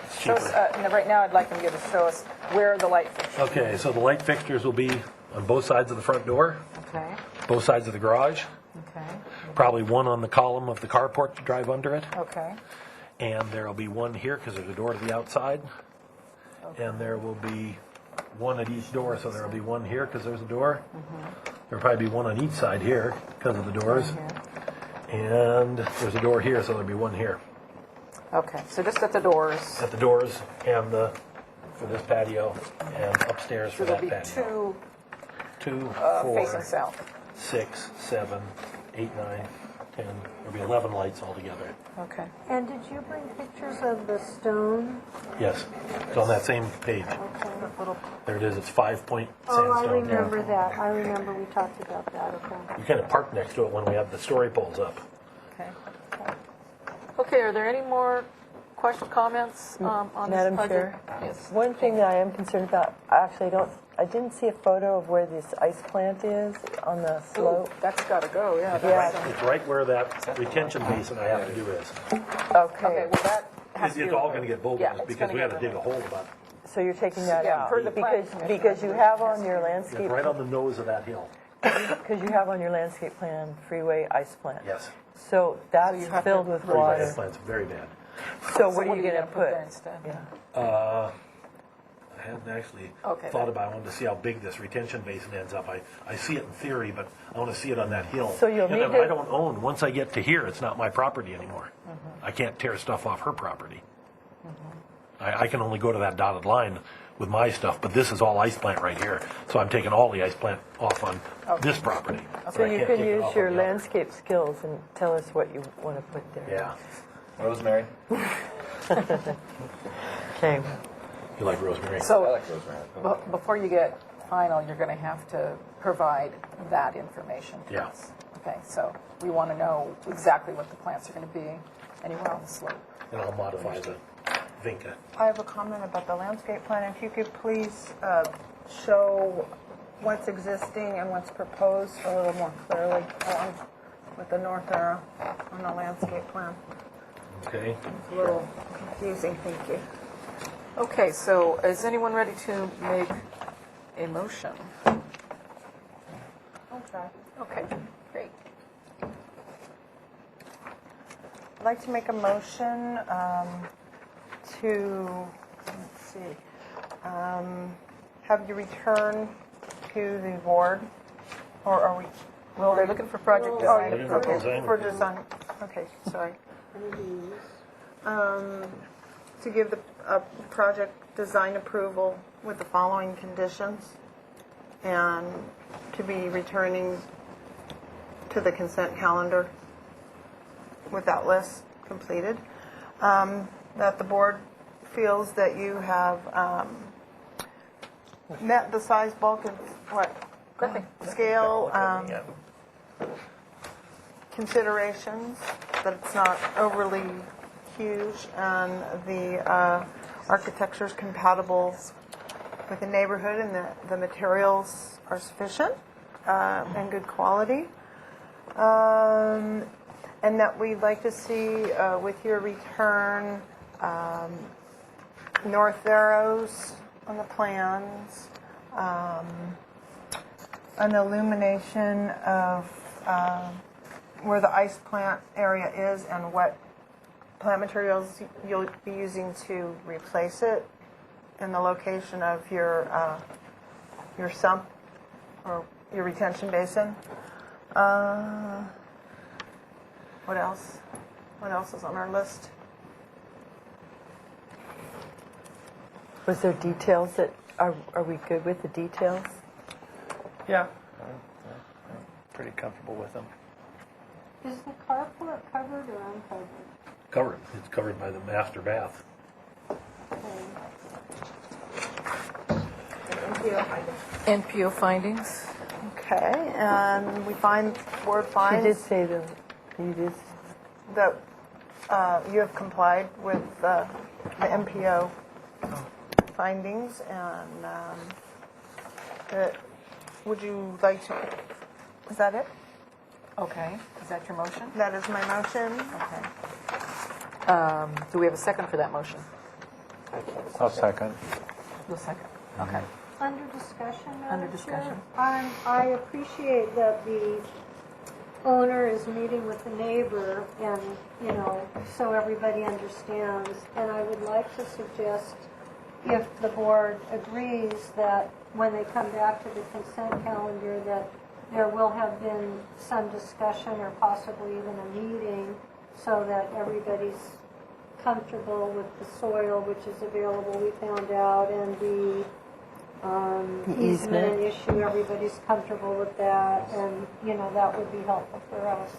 It's Show us, cheaper. no, right now, I'd like him to show us where the light fixtures. Okay, so the light fixtures will be on both sides of the front door, Okay, both sides of the garage, okay, probably one on the column of the carport to drive under it, okay. and there'll be one here because there's a door to the outside, and there will be one at each door, so there'll be one here because there's a door. There'll probably be one on each side here because of the doors, and there's a door here, so there'll be one here. Okay, so just at the doors. At the doors and for this patio and upstairs So for there'll that be patio. two 2, facing 4, south. 6, 7, 8, 9, 10. There'll be 11 lights altogether. Okay. And did you bring pictures of the stone? Yes, it's on that same page. Okay. There it is. It's 5-point Oh, I sandstone. remember that. I remember we talked about that, okay. You kind of park next to it when we have the story poles up. Okay. Okay, are there any more questions, comments on this Madam project? Chair? Yes. One thing that I am concerned about, actually, I didn't see a photo of where this ice plant is on the Ooh, slope. that's got to go, yeah. Yeah. It's right where that retention basin I have to do is. Okay, well, that has to be. It's all going to get Yeah, bulldozed it's because gonna we get had to dig a hole about So you're taking that Yeah, out? per the planning Because you have on your it's landscape, right on the nose of that hill. because you have on your landscape plan, freeway ice plant. Yes. So that's you have to filled with Freeway water. plant's very bad. So what are you going to gonna put? there instead? I hadn't actually Okay, thought about it. I wanted to see how big this retention basin ends up. I see it in theory, but I want to see it on that hill. So you'll And need then to- I don't own, once I get to here, it's not my property anymore. I can't tear stuff off her property. I can only go to that dotted line with my stuff, but this is all ice plant right here. So I'm taking all the ice plant off on this property. So I you can't can take it use off your on the other. landscape skills and tell us what you want to put there. Yeah. Rosemary? Okay. You like rosemary? So, before you get final, you're going to have to provide that information to Yeah. us. Okay, so we want to know exactly what the plants are going to be anywhere on the slope. And I'll modify the Vinca. I have a comment about the landscape plan. If you could please show what's existing and what's proposed a little more clearly along with the north arrow on the landscape plan. Okay. It's a little confusing, thank you. Okay, so is anyone ready to make a motion? Okay. Okay, great. I'd like to make a motion to, let's see, have you return to the board, or are we? Well, they're looking for project Oh, design Looking for approval. design. For design, okay, sorry. To give the project design approval with the following conditions, and to be returning to the consent calendar with that list completed. That the board feels that you have met the size, bulk, and scale considerations, that it's not overly huge, and the architecture is compatible with the neighborhood, and that the materials are sufficient and good quality. And that we'd like to see with your return north arrows on the plans, an illumination of where the ice plant area is and what plant materials you'll be using to replace it, and the location of your sump or your retention basin. What else? What else is on our list? Was there details that, are we good with the details? Yeah. I'm pretty comfortable with them. Is the carport covered or uncovered? Covered. It's covered by the master bath. NPO findings. Okay, and we find, board She finds did say that, you did, that you have complied with the MPO findings, and would you like to, is that it? Okay, is that your motion? That is my motion. Okay. Do we have a second for that motion? I'll second. You'll second. Okay. Under discussion, Under Madam discussion. Chair? I appreciate that the owner is meeting with the neighbor and, you know, so everybody understands. And I would like to suggest, if the board agrees, that when they come back to the consent calendar, that there will have been some discussion or possibly even a meeting so that everybody's comfortable with the soil which is available, we found out, and the easement issue, everybody's comfortable with that, and, you know, that would be helpful for us.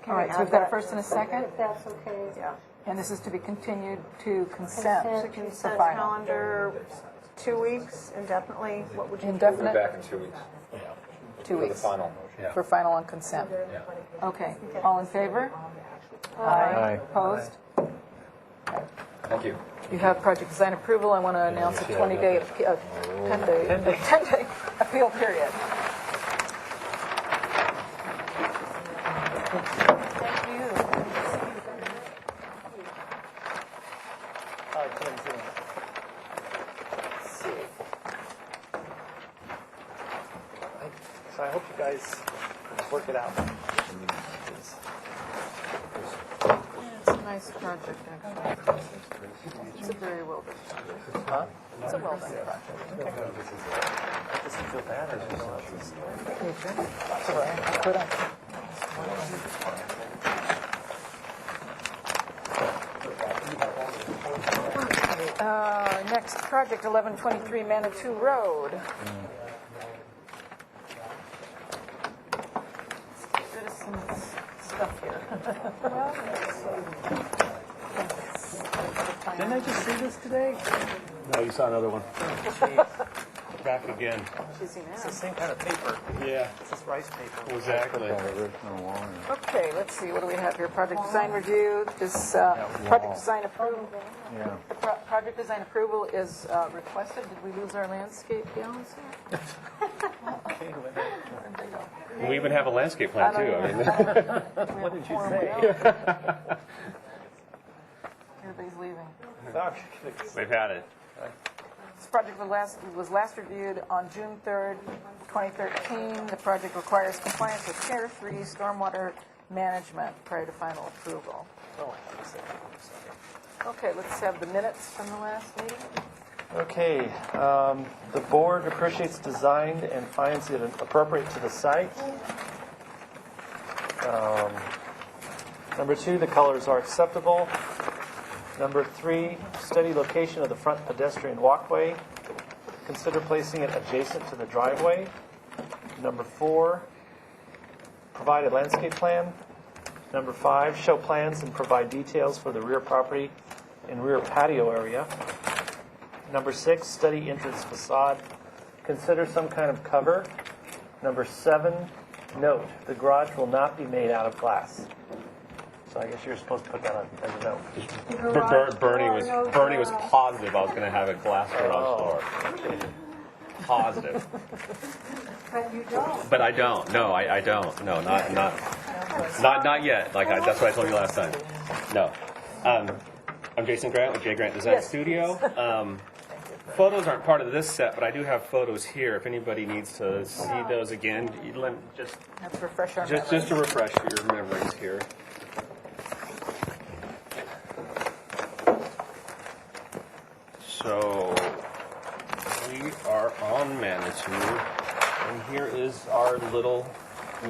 All right, so we've got a first and a second, If that's okay. Yeah. and this is to be continued to consent So for consent final. calendar, 2 weeks, indefinitely, what would you? Indefinite? Back in 2 weeks. 2 weeks. Final. For final on consent. Okay, all in favor? Aye. Opposed? Thank you. You have project design approval. I want to announce a 10-day appeal period. Thank you. Let's see. So I hope you guys work it out. It's a nice project, actually. It's a very well done project. Huh? It's a well done project. Does it feel bad or just That's all right. Put on. Next project, 1123 Manitou Road. There's some stuff here. Didn't I just see this today? No, you saw another one. Back again. Busy now. It's the same kind of paper. Yeah, It's this rice paper. exactly. Okay, let's see, what do we have here? Project design review, this project design approval. Yeah. The project design approval is requested. Did we lose our landscape gallons here? We even have a landscape plan too. I mean, What did you say? Everybody's leaving. we've had it. This project was last reviewed on June 3rd, 2013. The project requires compliance with Tier 3 stormwater management prior to final approval. Okay, let's have the minutes from the last meeting. Okay, the board appreciates design and finds it appropriate to the site. Number 2, the colors are acceptable. Number 3, study location of the front pedestrian walkway. Consider placing it adjacent to the driveway. Number 4, provide a landscape plan. Number 5, show plans and provide details for the rear property and rear patio area. Number 6, study entrance facade. Consider some kind of cover. Number 7, note, the garage will not be made out of glass. So I guess you're supposed to put that on as a note. Bernie was positive I was going to have a glass garage door. Positive. But you don't. But I don't. No, I don't. No, not yet. That's what I told you last time. No. I'm Jason Grant with J Grant Design Studio. Photos aren't part of this set, but I do have photos here. If anybody needs to see those again, just Let's refresh our just to refresh your memories here. So we are on Manitou, and here is our little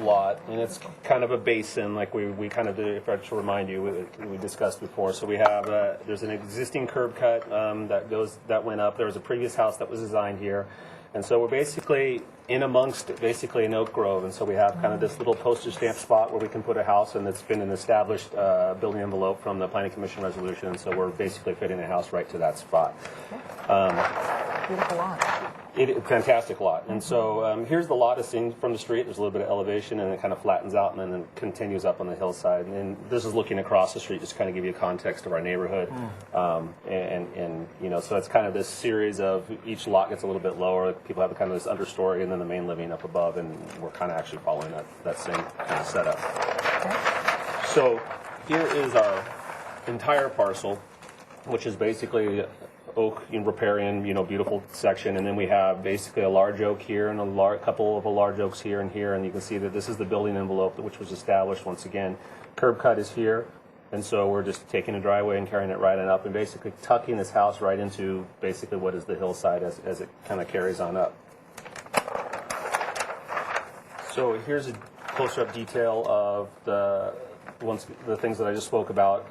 lot, and it's kind of a basin, like we kind of did, if I should remind you, we discussed before. So we have there's an existing curb cut that went up. There was a previous house that was designed here, and so we're basically in amongst basically an oak grove, and so we have kind of this little postage stamp spot where we can put a house, and it's been an established building envelope from the Planning Commission resolution, and so we're basically fitting a house right to that spot. Beautiful lot. Fantastic lot. And so here's the lot as seen from the street. There's a little bit of elevation, and it kind of flattens out and then it continues up on the hillside. And this is looking across the street, just to kind of give you a context of our neighborhood. And you know, so it's kind of this series of each lot gets a little bit lower. People have kind of this understory and then the main living up above, and we're kind of actually following that same kind of setup. So here is our entire parcel, which is basically oak and riparian, you know, beautiful section, and then we have basically a large oak here and a couple of large oaks here, and you can see that this is the building envelope which was established. Once again, curb cut is here, and so we're just taking a driveway and carrying it right on up and basically tucking this house right into basically what is the hillside as it kind of carries on up. So here's a closer-up detail of the things that I just spoke about.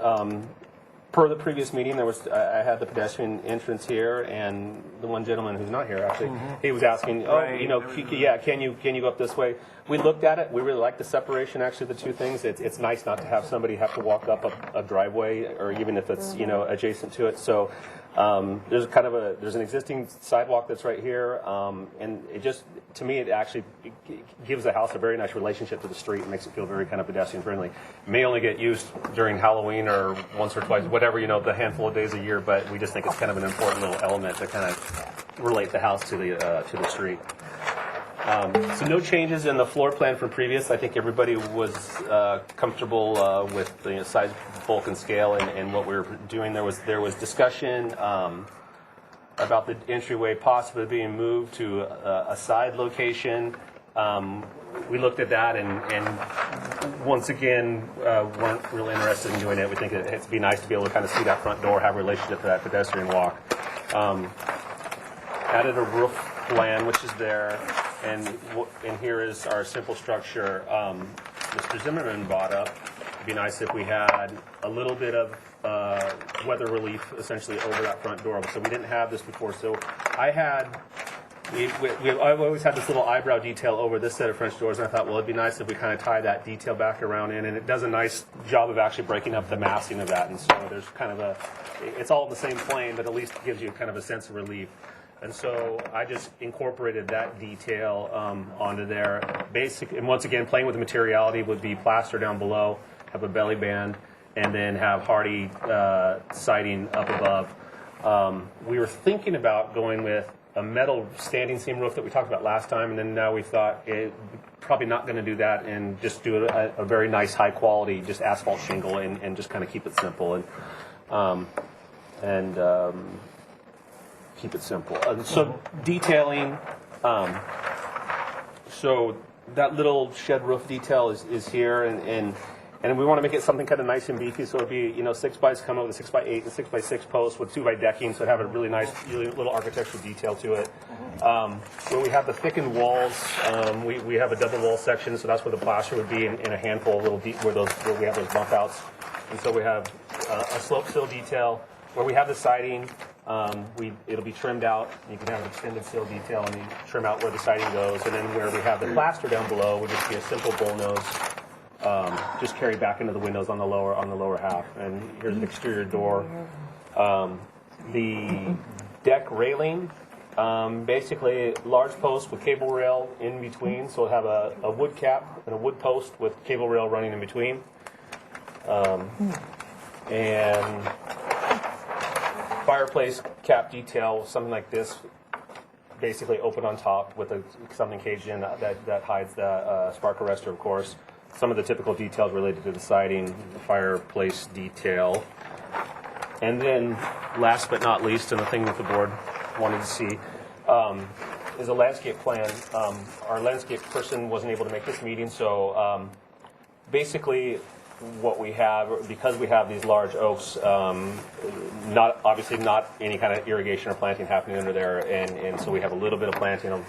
Per the previous meeting, I had the pedestrian entrance here, and the one gentleman who's not here actually, he was asking, can you go up this way? We looked at it. We really like the separation. Actually, the two things. It's nice not to have somebody have to walk up a driveway, or even if it's adjacent to it. So there's an existing sidewalk that's right here, and it just, to me, it actually gives the house a very nice relationship to the street and makes it feel very kind of pedestrian friendly. It may only get used during Halloween or once or twice, whatever, the handful of days a year, but we just think it's kind of an important little element to kind of relate the house to the street. So no changes in the floor plan from previous. I think everybody was comfortable with the size, bulk, and scale, and what we were doing. There was discussion about the entryway possibly being moved to a side location. We looked at that, and once again, weren't really interested in doing it. We think it'd be nice to be able to kind of see that front door, have a relationship to that pedestrian walk. Added a roof plan, which is there. And here is our simple structure Mr. Zimmerman brought up. It'd be nice if we had a little bit of weather relief essentially over that front door. So we didn't have this before. So I've always had this little eyebrow detail over this set of French doors, and I thought, well, it'd be nice if we kind of tie that detail back around in, and it does a nice job of actually breaking up the massing of that. And so there's kind of it's all in the same plane, but at least it gives you kind of a sense of relief. And so I just incorporated that detail onto there. And once again, playing with the materiality would be plaster down below, have a belly band, and then have hardy siding up above. We were thinking about going with a metal standing seam roof that we talked about last time, and then now we thought probably not going to do that and just do a very nice, high quality, just asphalt shingle and just kind of keep it simple. Keep it simple. So detailing, so that little shed roof detail is here, and we want to make it something kind of nice and beefy. So it'd be 6x come up with a 6x8 and 6x6 post with 2x decking, so it'd have a really nice, really little architectural detail to it. Where we have the thickened walls, we have a double wall section, so that's where the plaster would be in a handful of little where we have those bump outs, and so we have a slope sill detail where we have the siding. It'll be trimmed out. You can have an extended sill detail, and you trim out where the siding goes. And then where we have the plaster down below would just be a simple bullnose, just carried back into the windows on the lower half. And here's an exterior door. The deck railing, basically large post with cable rail in between. So it'll have a wood cap and a wood post with cable rail running in between. And fireplace cap detail, something like this, basically open on top with something caged in that hides the spark arrestor, of course. Some of the typical details related to the siding, the fireplace detail. And then, last but not least, and the thing that the board wanted to see, is a landscape plan. Our landscape person wasn't able to make this meeting, so basically what we have, because we have these large oaks, not obviously not any kind of irrigation or planting happening under there, and so we have a little bit of planting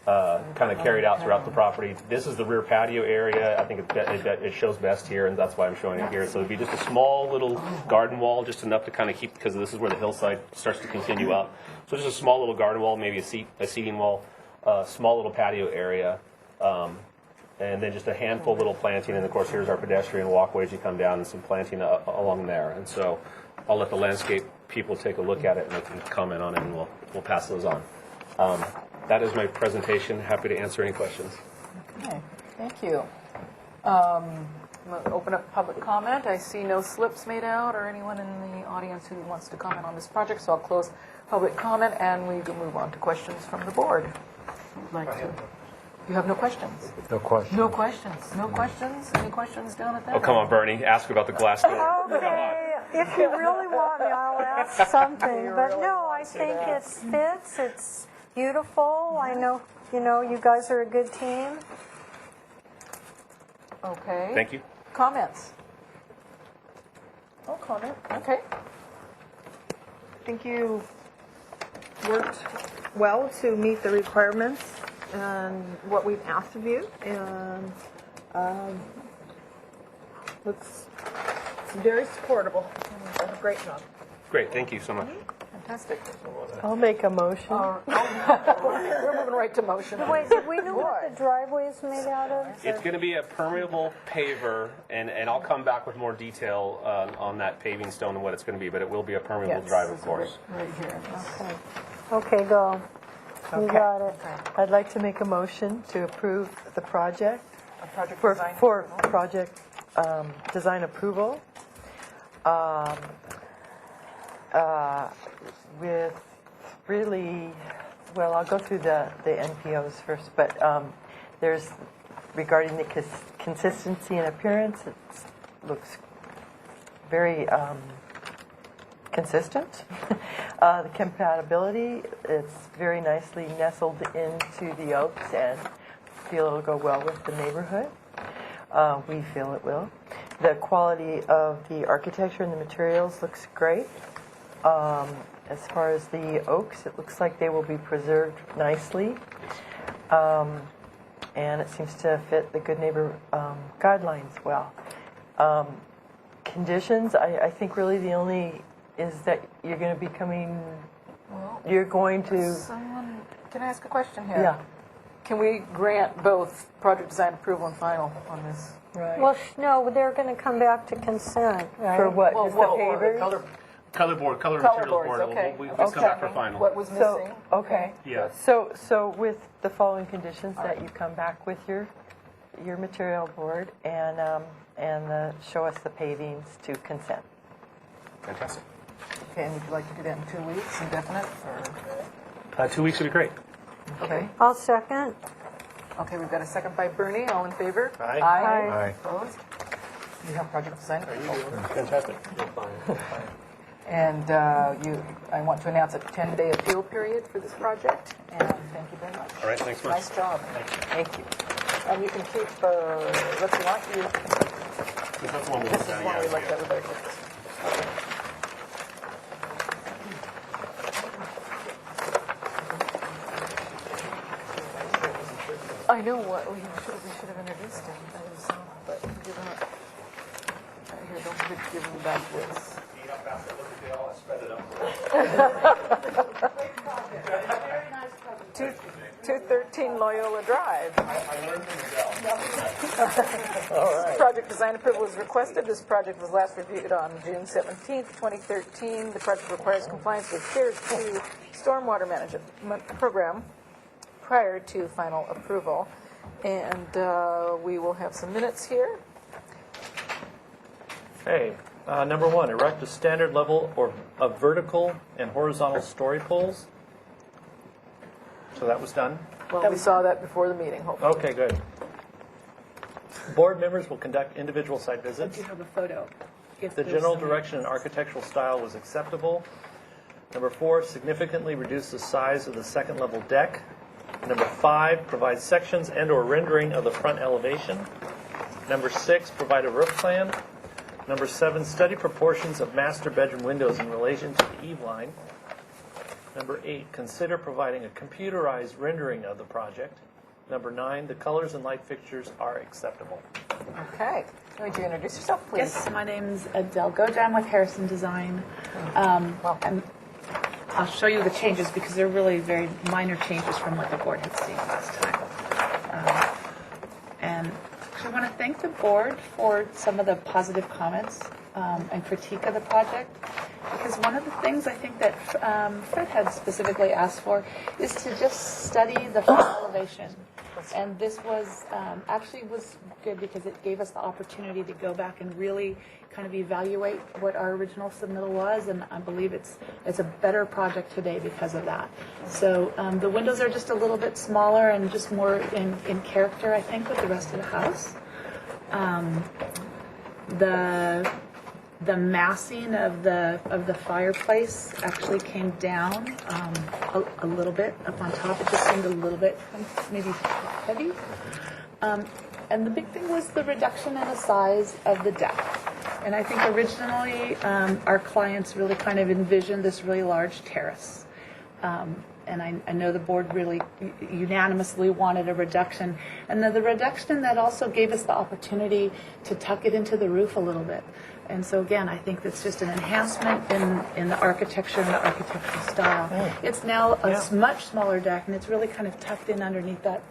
kind of carried out throughout the property. This is the rear patio area. I think it shows best here, and that's why I'm showing it here. So it'd be just a small little garden wall, just enough to kind of keep, because this is where the hillside starts to continue up. So just a small little garden wall, maybe a seating wall, small little patio area, and then just a handful of little planting. And of course, here's our pedestrian walkways. You come down and some planting along there. And so I'll let the landscape people take a look at it and they can comment on it, and we'll pass those on. That is my presentation. Happy to answer any questions. Okay, thank you. I'm going to open up public comment. I see no slips made out or anyone in the audience who wants to comment on this project, so I'll close public comment and we can move on to questions from the board. Would like to. You have no questions? No questions. No questions. No questions? Any questions down at that? Oh, come on, Bernie. Ask about the glass door. Okay, if you really want me, I'll ask something. But no, I think it fits. It's beautiful. I know, you guys are a good team. Okay. Thank you. Comments? No comment. Okay. I think you worked well to meet the requirements and what we've asked of you, and looks very supportable. You've done a great job. Great. Thank you so much. Fantastic. I'll make a motion. We're moving right to motion. Wait, did we know what the driveway is made out of? It's going to be a permeable paver, and I'll come back with more detail on that paving stone and what it's going to be, but it will be a permeable drive, of course. Right here. Okay. Okay, go. You got it. I'd like to make a motion to approve the project For project design approval with really, well, I'll go through the NPOs first, but there's, regarding the consistency and appearance, it looks very consistent. The compatibility, it's very nicely nestled into the oaks and feel it'll go well with the neighborhood. We feel it will. The quality of the architecture and the materials looks great. As far as the oaks, it looks like they will be preserved nicely. And it seems to fit the Good Neighbor guidelines well. Conditions, I think really the only is that you're going to be coming, you're going to... Can I ask a question here? Yeah. Can we grant both project design approval and final on this? Right. Well, no, they're going to come back to consent, right? For what, Well, just the well, pavers? Color materials boards, board. okay. We'll come back for final. What was missing? Okay. Yeah. So with the following conditions, that you come back with your material board and show us the pavings to consent. Fantastic. Okay, and would you like to do that in 2 weeks, indefinite, or? 2 weeks would be great. Okay. I'll second. Okay, we've got a second by Bernie. All in favor? Aye. Aye. Opposed? You have project design? Fantastic. And I want to announce a 10-day appeal period for this project, and thank you very much. All right, thanks much. Nice job. Thank you. And you can keep, what you want, That's one this is one we looked at with our kids. I know what we should have introduced him, but give him right here. Don't forget to give him back this. 213 Loyola Drive. Project design approval is requested. This project was last reviewed on June 17th, 2013. The project requires compliance with Tier 2 stormwater management program prior to final approval. And we will have some minutes here. Okay, number one, erect a standard level of vertical and horizontal story poles. So that was done. Well, we saw that before the meeting, hopefully. Okay, good. Board members will conduct individual site visits. You have a photo. If the general direction and architectural style was acceptable. Number 4, significantly reduce the size of the second level deck. Number 5, provide sections and/or rendering of the front elevation. Number 6, provide a roof plan. Number 7, study proportions of master bedroom windows in relation to the eave line. Number 8, consider providing a computerized rendering of the project. Number 9, the colors and light fixtures are acceptable. Okay. Would you introduce yourself, please? Yes, my name's Adele Goja. I'm with Harrison Design. And I'll show you the changes because they're really very minor changes from what the board had seen last time. And I want to thank the board for some of the positive comments and critique of the project, because one of the things I think that Fred had specifically asked for is to just study the front elevation. And this was actually was good because it gave us the opportunity to go back and really kind of evaluate what our original submittal was, and I believe it's a better project today because of that. So the windows are just a little bit smaller and just more in character, I think, with the rest of the house. The massing of the fireplace actually came down a little bit up on top. It just seemed a little bit maybe heavy. And the big thing was the reduction in the size of the deck. And I think originally our clients really kind of envisioned this really large terrace. And I know the board really unanimously wanted a reduction. And the reduction that also gave us the opportunity to tuck it into the roof a little bit. And so again, I think that's just an enhancement in the architecture and the architectural style. It's now a much smaller deck, and it's really kind of tucked in underneath that,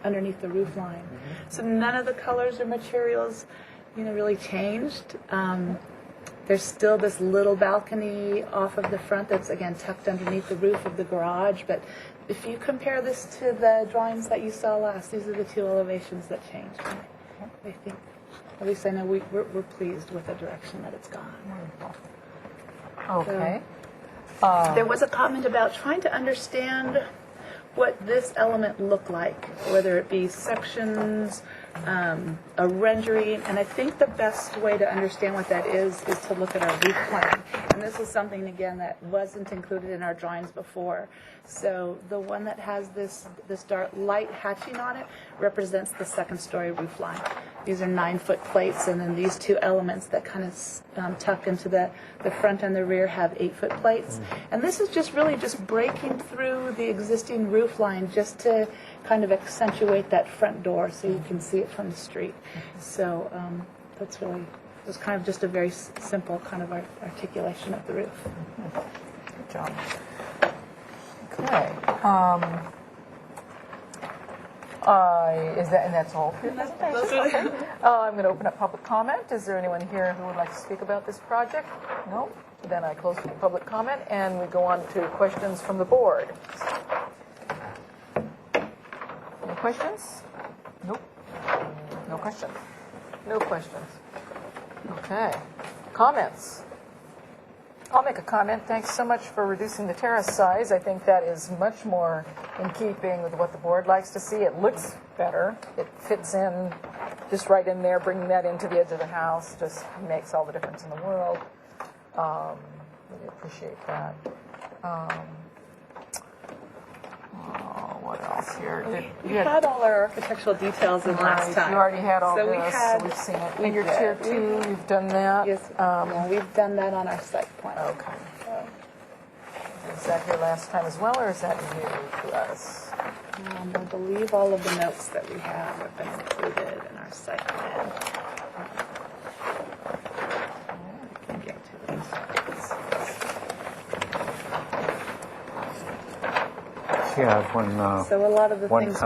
underneath the roof line. So none of the colors or materials, really changed. There's still this little balcony off of the front that's, again, tucked underneath the roof of the garage. But if you compare this to the drawings that you saw last, these are the two elevations that changed. I think, at least I know we're pleased with the direction that it's gone. Okay. There was a comment about trying to understand what this element looked like, whether it be sections, a rendering, and I think the best way to understand what that is to look at our roof plan. And this is something, again, that wasn't included in our drawings before. So the one that has this dark light hatching on it represents the second-story roof line. These are 9-foot plates, and then these two elements that kind of tuck into the front and the rear have 8-foot plates. And this is just really just breaking through the existing roof line just to kind of accentuate that front door so you can see it from the street. So that's really, it was kind of just a very simple kind of articulation of the roof. Good job. Okay. And that's all for your presentation? Okay. I'm going to open up public comment. Is there anyone here who would like to speak about this project? No? Then I close the public comment and we go on to questions from the board. Any questions? Nope. No questions. No questions. Okay. Comments? I'll make a comment. Thanks so much for reducing the terrace size. I think that is much more in keeping with what the board likes to see. It looks better. It fits in just right in there. Bringing that into the edge of the house just makes all the difference in the world. Really appreciate that. What else here? We had all our architectural details in last time. You already had all so this. We've seen it. In your tier 2, you've done that? Yes, we've done that on our site plan. Okay. Is that here last time as well, or is that new to us? I believe all of the notes that we have been included in our site plan. I can get to these. Yeah, so a lot of the things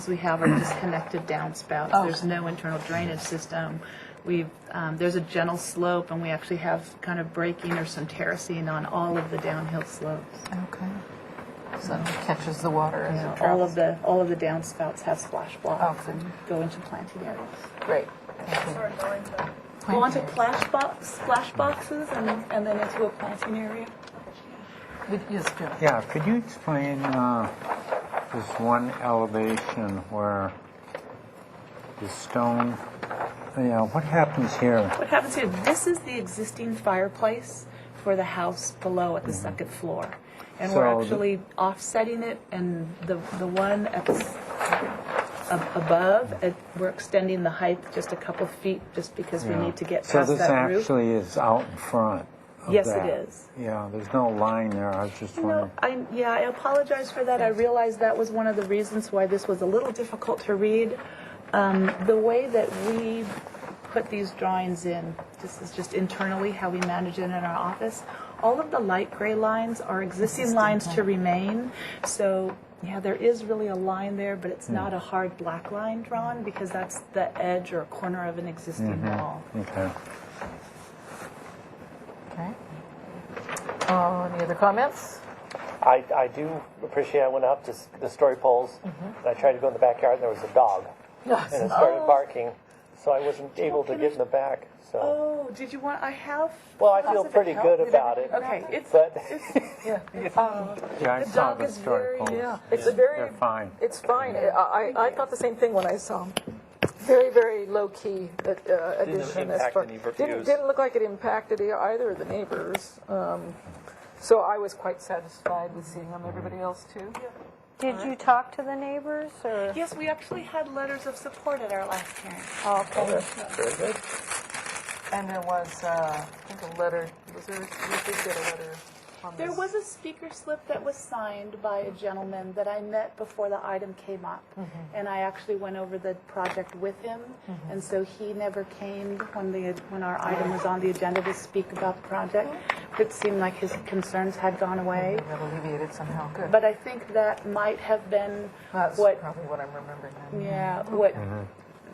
we have, are just connected downspouts. Oh. There's no internal drainage system. There's a gentle slope, and we actually have kind of breaking or some terracing on all of the downhill slopes. Okay. So it catches the water as it travels. All of the downspouts have splash blocks and go into planting areas. Great. Go onto splash boxes and then into a planting area. Yes, Jim. Yeah, could you explain this one elevation where the stone, what happens here? What happens here, this is the existing fireplace for the house below at the second floor. And we're actually offsetting it, and the one at the above. We're extending the height just a couple feet just because we need to get So past this that roof. actually is out in front of Yes, that. it is. Yeah, there's no line there. I was just wondering. I apologize for that. I realize that was one of the reasons why this was a little difficult to read. The way that we put these drawings in, this is just internally how we manage it in our office. All of the light gray lines are existing lines to remain. So, yeah, there is really a line there, but it's not a hard black line drawn because that's the edge or corner of an existing wall. Okay. Okay. Any other comments? I do appreciate I went up to the story poles, and I tried to go in the backyard, and there was a dog. And it started barking, so I wasn't able to get in the back. So. Oh, did you want, Well, I feel pretty good about it. Okay, it's, But Yeah, I saw the story poles. It's a very. They're fine. It's fine. I thought the same thing when I saw them. Very, very low-key addition. impact the neighbor views. Didn't look like it impacted either of the neighbors. So I was quite satisfied with seeing them. Everybody else, too? Did you talk to the neighbors, or? yes, we actually had letters of support at our last hearing. Okay. very good. And there was, I think, a letter. Was there? We did get a letter on There this. was a speaker slip that was signed by a gentleman that I met before the item came up. And I actually went over the project with him. And so he never came when our item was on the agenda to speak about the project. It seemed like his concerns had gone away. That alleviated somehow. Good. But I think that might have been That's what, probably what I'm remembering. Now. yeah, what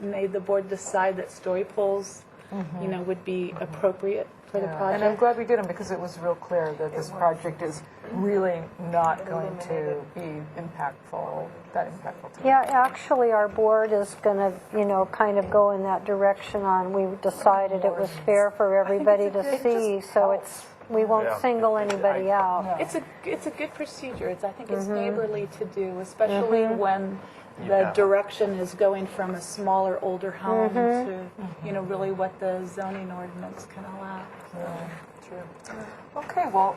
made the board decide that story poles, would be appropriate for the Yeah, project. and I'm glad we did them because it was real clear that this project is really not going to be impactful, that impactful to Yeah, actually, our board is going to, kind of go in that direction on, we decided it was fair for everybody to see, so we won't single anybody out. It's a good procedure. I think it's neighborly to do, especially when the direction is going from a smaller, older home to, really what the zoning ordinance can allow. True. Okay, well,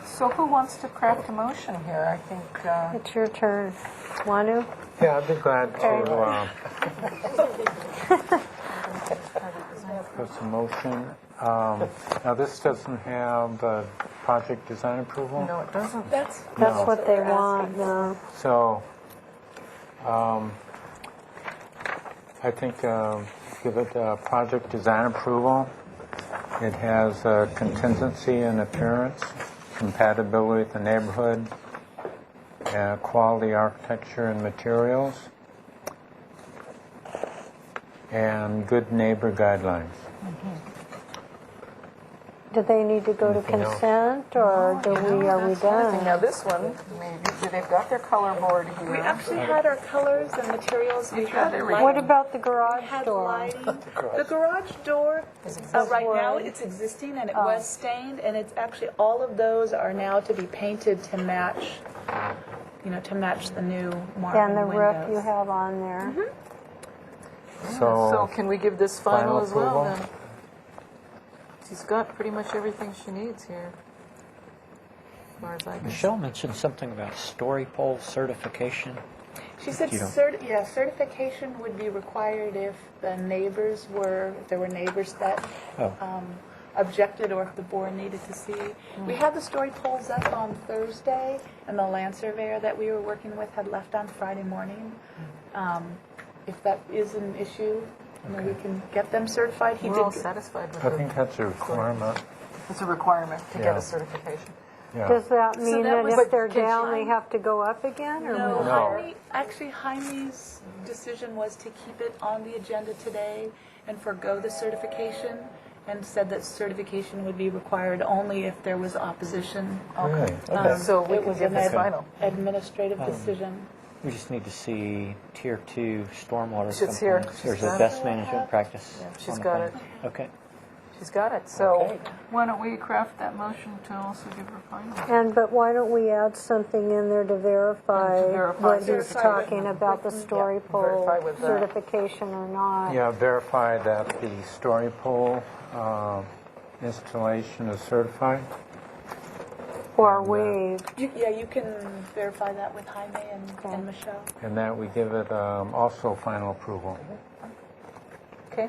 so who wants to craft a motion here? I think. It's your turn. Wanu? Yeah, I'd be glad to put some motion. Now, this doesn't have the project design approval? No, it doesn't. That's what they want, no. So, I think give it project design approval. It has contingency in appearance, compatibility with the neighborhood, quality architecture and materials, and good neighbor guidelines. Do they need to go to consent, or are we done? Now, this one, maybe, they've got their color board here. We actually had our colors and materials. We had What about the garage had door? lighting. The garage door, right now, it's existing and it was stained, and it's actually, all of those are now to be painted to match, to match the new Marvin And the roof you windows. have on there? So can we give this final as well, approval? then? She's got pretty much everything she needs here, as far as I can see. Michelle mentioned something about story pole certification. She said certification would be required if there were neighbors that objected or if the board needed to see. We had the story poles up on Thursday, and the land surveyor that we were working with had left on Friday morning. If that is an issue, we can get them certified. We're all satisfied with I it. think that's a requirement. It's a requirement to get Yeah. a certification. Yeah. Does that mean that that was- if they're Can down, she- they have to go up again, or No, move? Jaime's decision was to keep it on the agenda today and forgo the certification, and said that certification would be required only if there was opposition. Really? Okay, so we It can was give an this final. administrative decision. We just need to see Tier 2 stormwater It's here. compliance. There's She's a got best management practice. Yeah, on she's the got plan. it. Okay. She's got it. So why don't we craft that motion to also give her final? But why don't we add something in there to verify what he's Verify talking about, the story pole verify with that. certification or not? Yeah, verify that the story pole installation is certified. Or waived. Yeah, you can verify that with Jaime and Michelle. And that we give it also final approval. Okay.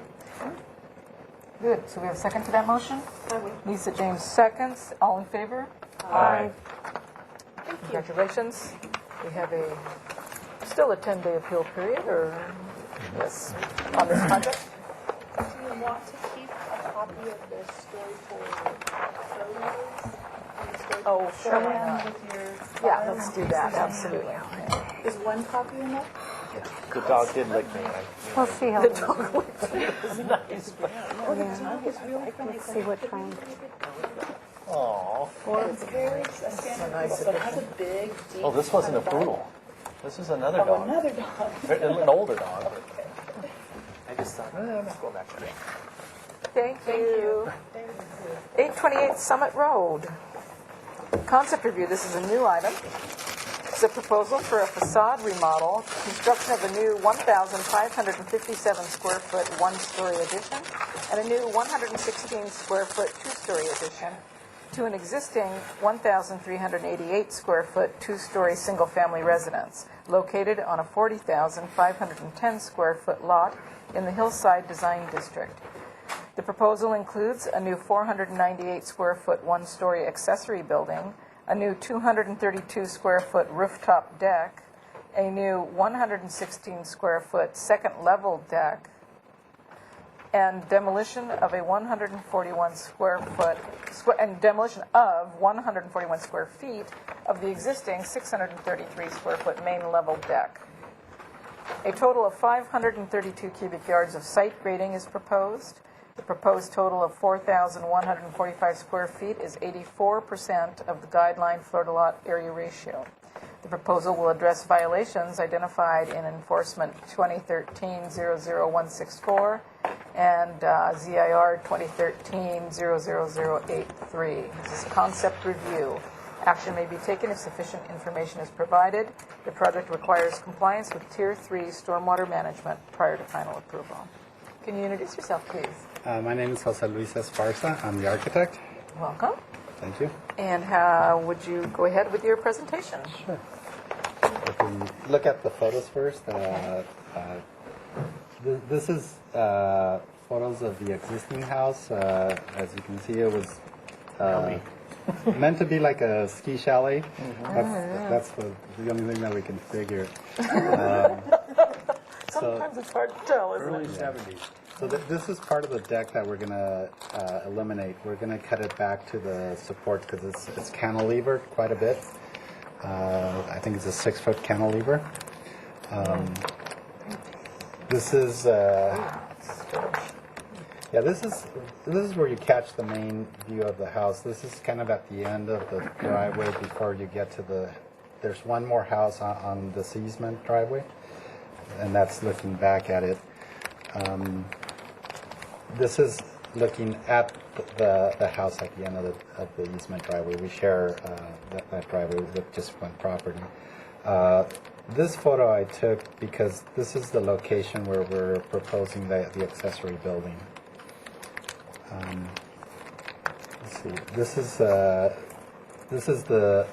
Good. So we have a second to that motion? Lisa James seconds. All in favor? Aye. Congratulations. We have still a 10-day appeal period, or, yes, on this project. Do you want to keep a copy of the storyboard photos? Oh, sure. Why not? With your Yeah, let's do that, absolutely. Is one copy enough? The dog did lick me. We'll see how. The dog Let's see what kind. Aw. It's very standard, but it has a big, deep. Oh, this wasn't a poodle. This is another dog. Another dog. An older dog. I just thought, I'm not going back there. Thank you. 828 Summit Road. Concept review, this is a new item. It's a proposal for a facade remodel, construction of a new 1,557 square foot one-story addition, and a new 116 square foot two-story addition to an existing 1,388 square foot two-story single-family residence located on a 40,510 square foot lot in the Hillside Design District. The proposal includes a new 498 square foot one-story accessory building, a new 232 square foot rooftop deck, a new 116 square foot second level deck, and demolition of 141 square feet of the existing 633 square foot main level deck. A total of 532 cubic yards of site grading is proposed. The proposed total of 4,145 square feet is 84% of the guideline floor-to-lot area ratio. The proposal will address violations identified in Enforcement 2013-00164 and ZIR 2013-00083. This is a concept review. Action may be taken if sufficient information is provided. The project requires compliance with Tier 3 stormwater management prior to final approval. Can you introduce yourself, please? My name is Jose Luis Esparza. I'm the architect. Welcome. Thank you. And would you go ahead with your presentation? Sure. If we look at the photos first, this is photos of the existing house. As you can see, it was meant to be like a ski chalet. That's the only thing that we can figure. Sometimes it's hard to tell, isn't Early it? 70s. So this is part of the deck that we're going to eliminate. We're going to cut it back to the support because it's cantilevered quite a bit. I think it's a 6-foot cantilever. This is this is where you catch the main view of the house. This is kind of at the end of the driveway before you get to there's one more house on this easement driveway, and that's looking back at it. This is looking at the house at the end of the easement driveway. We share that driveway with just one property. This photo I took because this is the location where we're proposing the accessory building. Let's see. This is the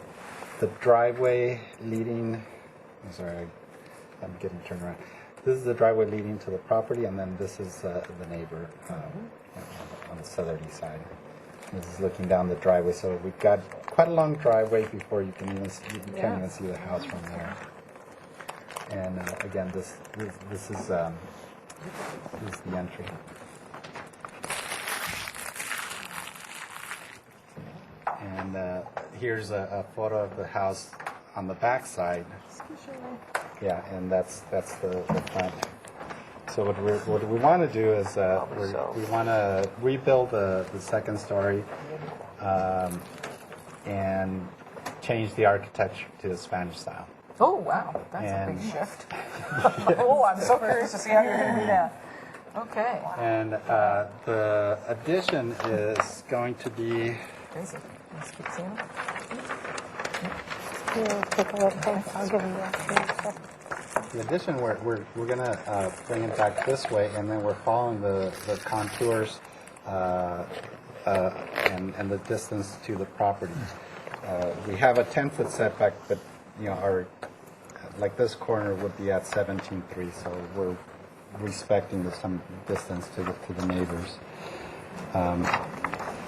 driveway leading. I'm sorry, I'm getting turned around. This is the driveway leading to the property, and then this is the neighbor on the southerly side. This is looking down the driveway, so we've got quite a long driveway before you can even see the house from there. And again, this is the entry. And here's a photo of the house on the back side. Yeah, and that's the front. So what we want to do is we want to rebuild the second story and change the architecture to the Spanish style. Oh, wow. That's a big shift. Oh, I'm so curious to see how you're going to do that. Okay. And the addition is going to be... Crazy. Let's keep seeing it. Take a look. I'll give you that. The addition, we're going to bring it back this way, and then we're following the contours and the distance to the property. we have a 10-foot setback, but, our, like this corner would be at 17.3, so we're respecting some distance to the neighbors.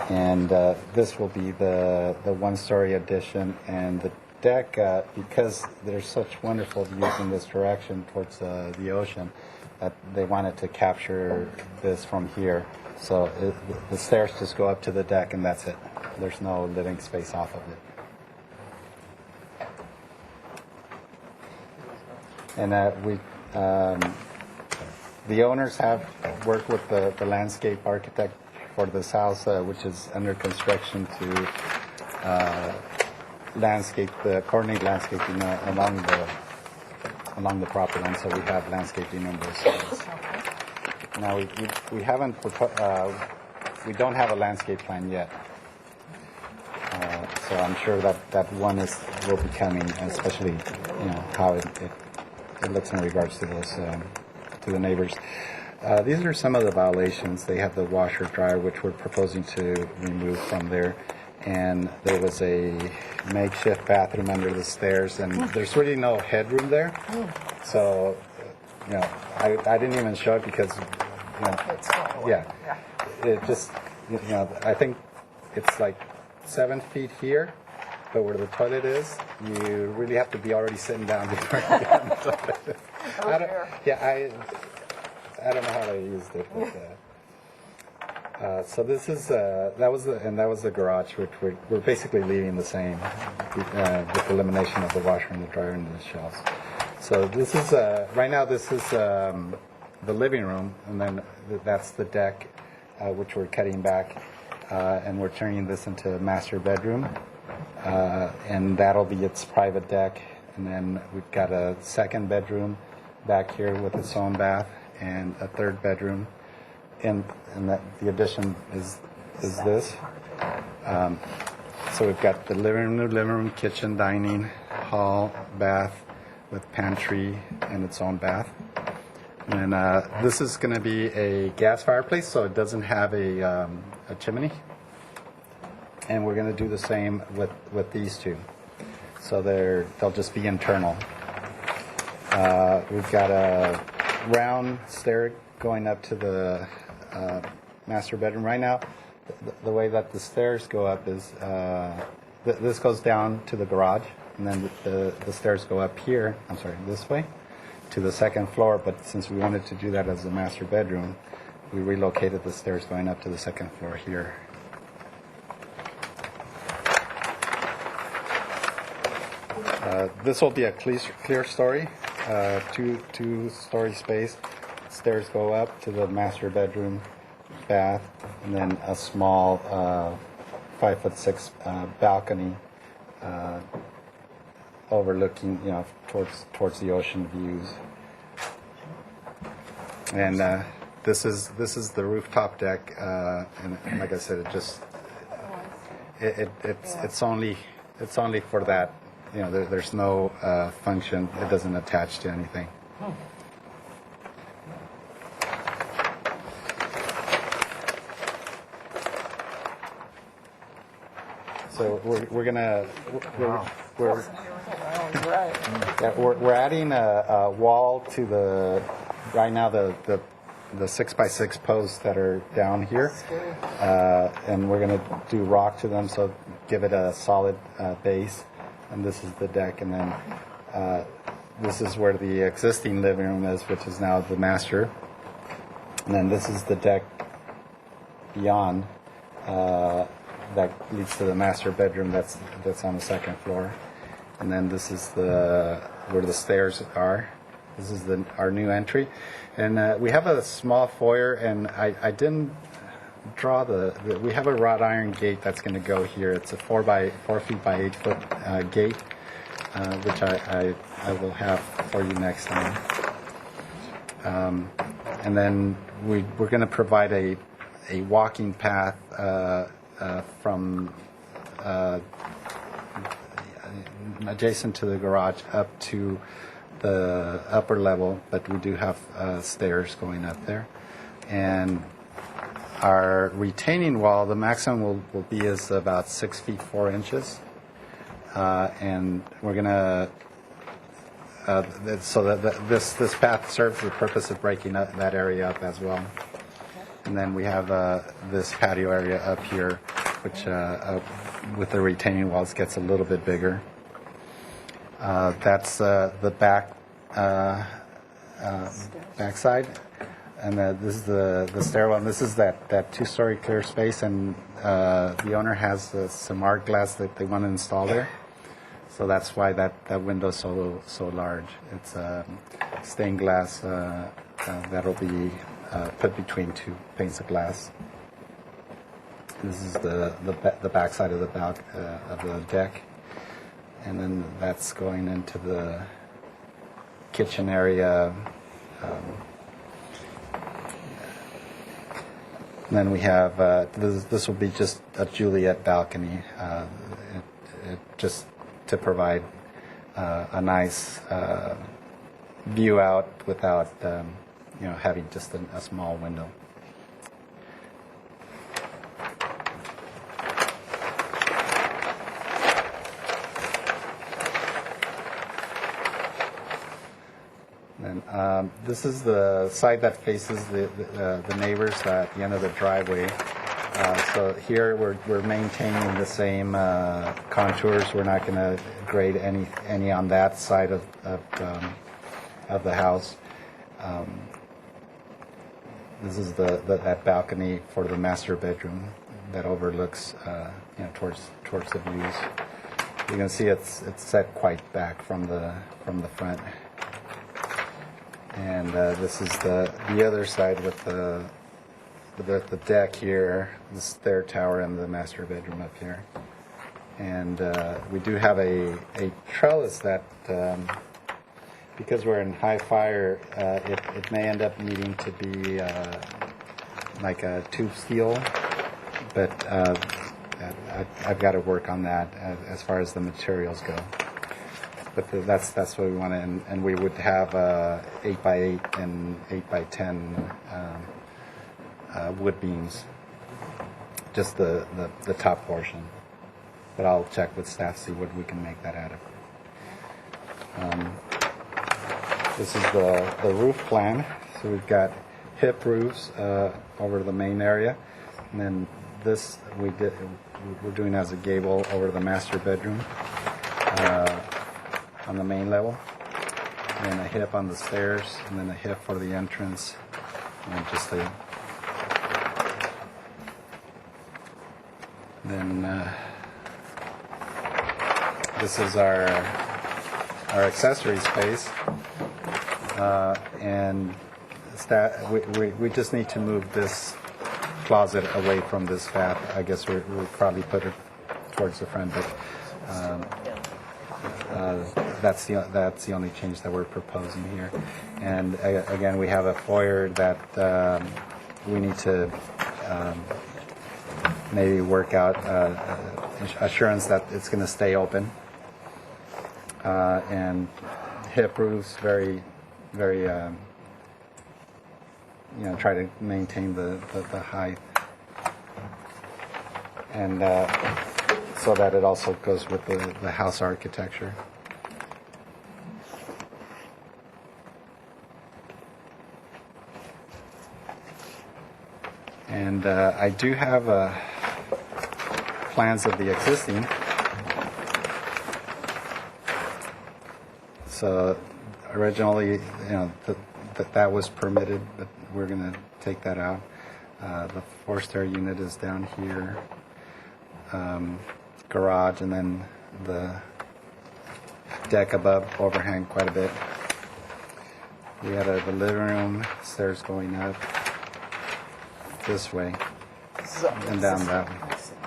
And this will be the one-story addition, and the deck, because there's such wonderful views in this direction towards the ocean, that they wanted to capture this from here. So the stairs just go up to the deck, and that's it. There's no living space off of it. And the owners have worked with the landscape architect for this house, which is under construction, to coordinate landscaping along the property line. So we have landscaping on both sides. Now we haven't we don't have a landscape plan yet. So I'm sure that one will be coming, especially how it looks in regards to those to the neighbors. These are some of the violations. They have the washer dryer, which we're proposing to remove from there, and there was a makeshift bathroom under the stairs, and there's really no headroom there. So I didn't even show it because it just I think it's like 7 feet here, but where the toilet is, you really have to be already sitting down before you get on the toilet. I don't know how they used it. But, so this is that was the garage, which we're basically leaving the same with the elimination of the washer and the dryer and the shelves. So this is right now. This is the living room, and then that's the deck, which we're cutting back, and we're turning this into a master bedroom, and that'll be its private deck. And then we've got a second bedroom back here with its own bath, and a third bedroom, and that the addition is this. So we've got the living room, kitchen, dining, hall, bath with pantry and its own bath. And this is going to be a gas fireplace, so it doesn't have a chimney. And we're going to do the same with these two. So they'll just be internal. We've got a round stair going up to the master bedroom. Right now, the way that the stairs go up is this goes down to the garage, and then the stairs go up here, this way, to the second floor. But since we wanted to do that as a master bedroom, we relocated the stairs going up to the second floor here. This will be a clear story, two-story space. Stairs go up to the master bedroom, bath, and then a small 5'6" balcony overlooking, towards the ocean views. And this is the rooftop deck, and like I said, it's only for that. There's no function. It doesn't attach to anything. So we're adding a wall to the right now the 6x6 posts that are down here, and we're going to do rock to them, so give it a solid base. And this is the deck, and then this is where the existing living room is, which is now the master. And then this is the deck beyond that leads to the master bedroom that's on the second floor. And then this is where the stairs are. This is our new entry. And we have a small foyer, and I didn't draw we have a wrought iron gate that's going to go here. It's a 4 feet by 8 foot gate, which I will have for you next time. And then we're going to provide a walking path from adjacent to the garage up to the upper level, but we do have stairs going up there. And our retaining wall, the maximum will be is about 6 feet 4 inches, and we're going to, so that this path serves the purpose of breaking that area up as well. And then we have this patio area up here, which with the retaining walls gets a little bit bigger. That's the backside, and this is the stairwell. And this is that two-story clear space, and the owner has some art glass that they want to install there. So that's why that window is so large. It's stained glass that'll be put between two panes of glass. This is the back side of the deck, and then that's going into the kitchen area. Then we have this will be just a Juliet balcony, it just to provide a nice view out without having just a small window. And this is the side that faces the neighbors at the end of the driveway. So here we're maintaining the same contours. We're not going to grade any on that side of the house. This is that balcony for the master bedroom that overlooks towards the views. You can see it's set quite back from the front. And this is the other side with the deck here, the stair tower, and the master bedroom up here. And we do have a trellis that, because we're in high fire, it may end up needing to be like a tube steel, but I've got to work on that as far as the materials go. But that's what we want to, and we would have 8x8 and 8x10 wood beams, just the top portion. But I'll check with staff, see what we can make that out of. This is the roof plan. So we've got hip roofs over the main area, and then this we're doing as a gable over the master bedroom. On the main level, and a hip on the stairs, and then a hip for the entrance, and just then this is our accessory space, and we just need to move this closet away from this bath. I guess we'll probably put it towards the front, but that's the only change that we're proposing here. And again, we have a foyer that we need to maybe work out assurance that it's going to stay open. And hip roofs, very, very, try to maintain the height. And so that it also goes with the house architecture. And I do have plans of the existing. So originally, that was permitted, but we're going to take that out. The four-stair unit is down here. Garage, and then the deck above overhang quite a bit. We had the living room, stairs going up this way and down that way.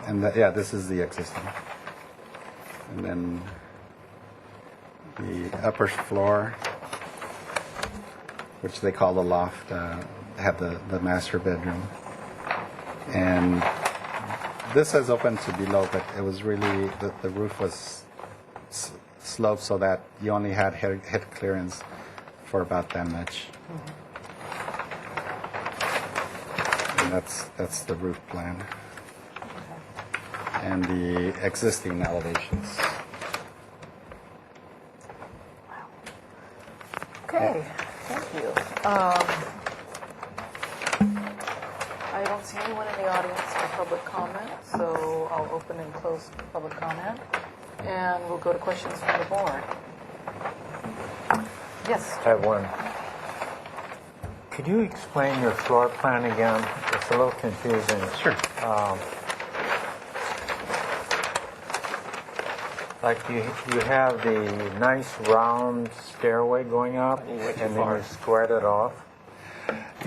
And this is the existing. And then the upper floor, which they call the loft, have the master bedroom. And this has opened to below, but it was really, the roof was sloped so that you only had head clearance for about that much. And that's the roof plan. And the existing elevations. Okay, thank you. I don't see anyone in the audience for public comment, so I'll open and close public comment. And we'll go to questions from the board. Yes? I have one. Could you explain your floor plan again? It's a little confusing. Sure. Like you have the nice round stairway going up, and then you squared it off.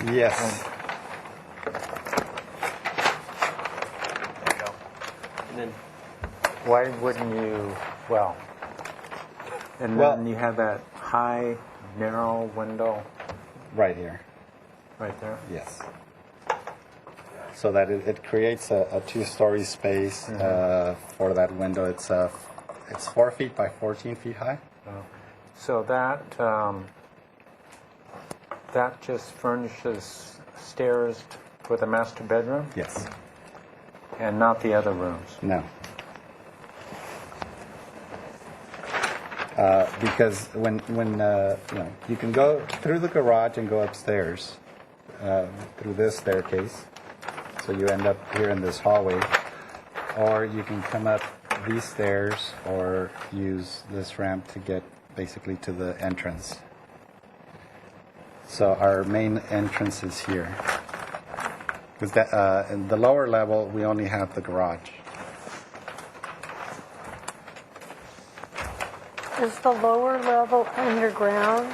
Yes. And then Why wouldn't you? Well, and then you have that high, narrow window Right here. right there. Yes. So that it creates a two-story space for that window. It's 4 feet by 14 feet high. So that just furnishes stairs for the master bedroom, Yes. and not the other rooms. No. Because when you can go through the garage and go upstairs through this staircase, so you end up here in this hallway, or you can come up these stairs or use this ramp to get basically to the entrance. So our main entrance is here. Because in the lower level, we only have the garage. Is the lower level underground?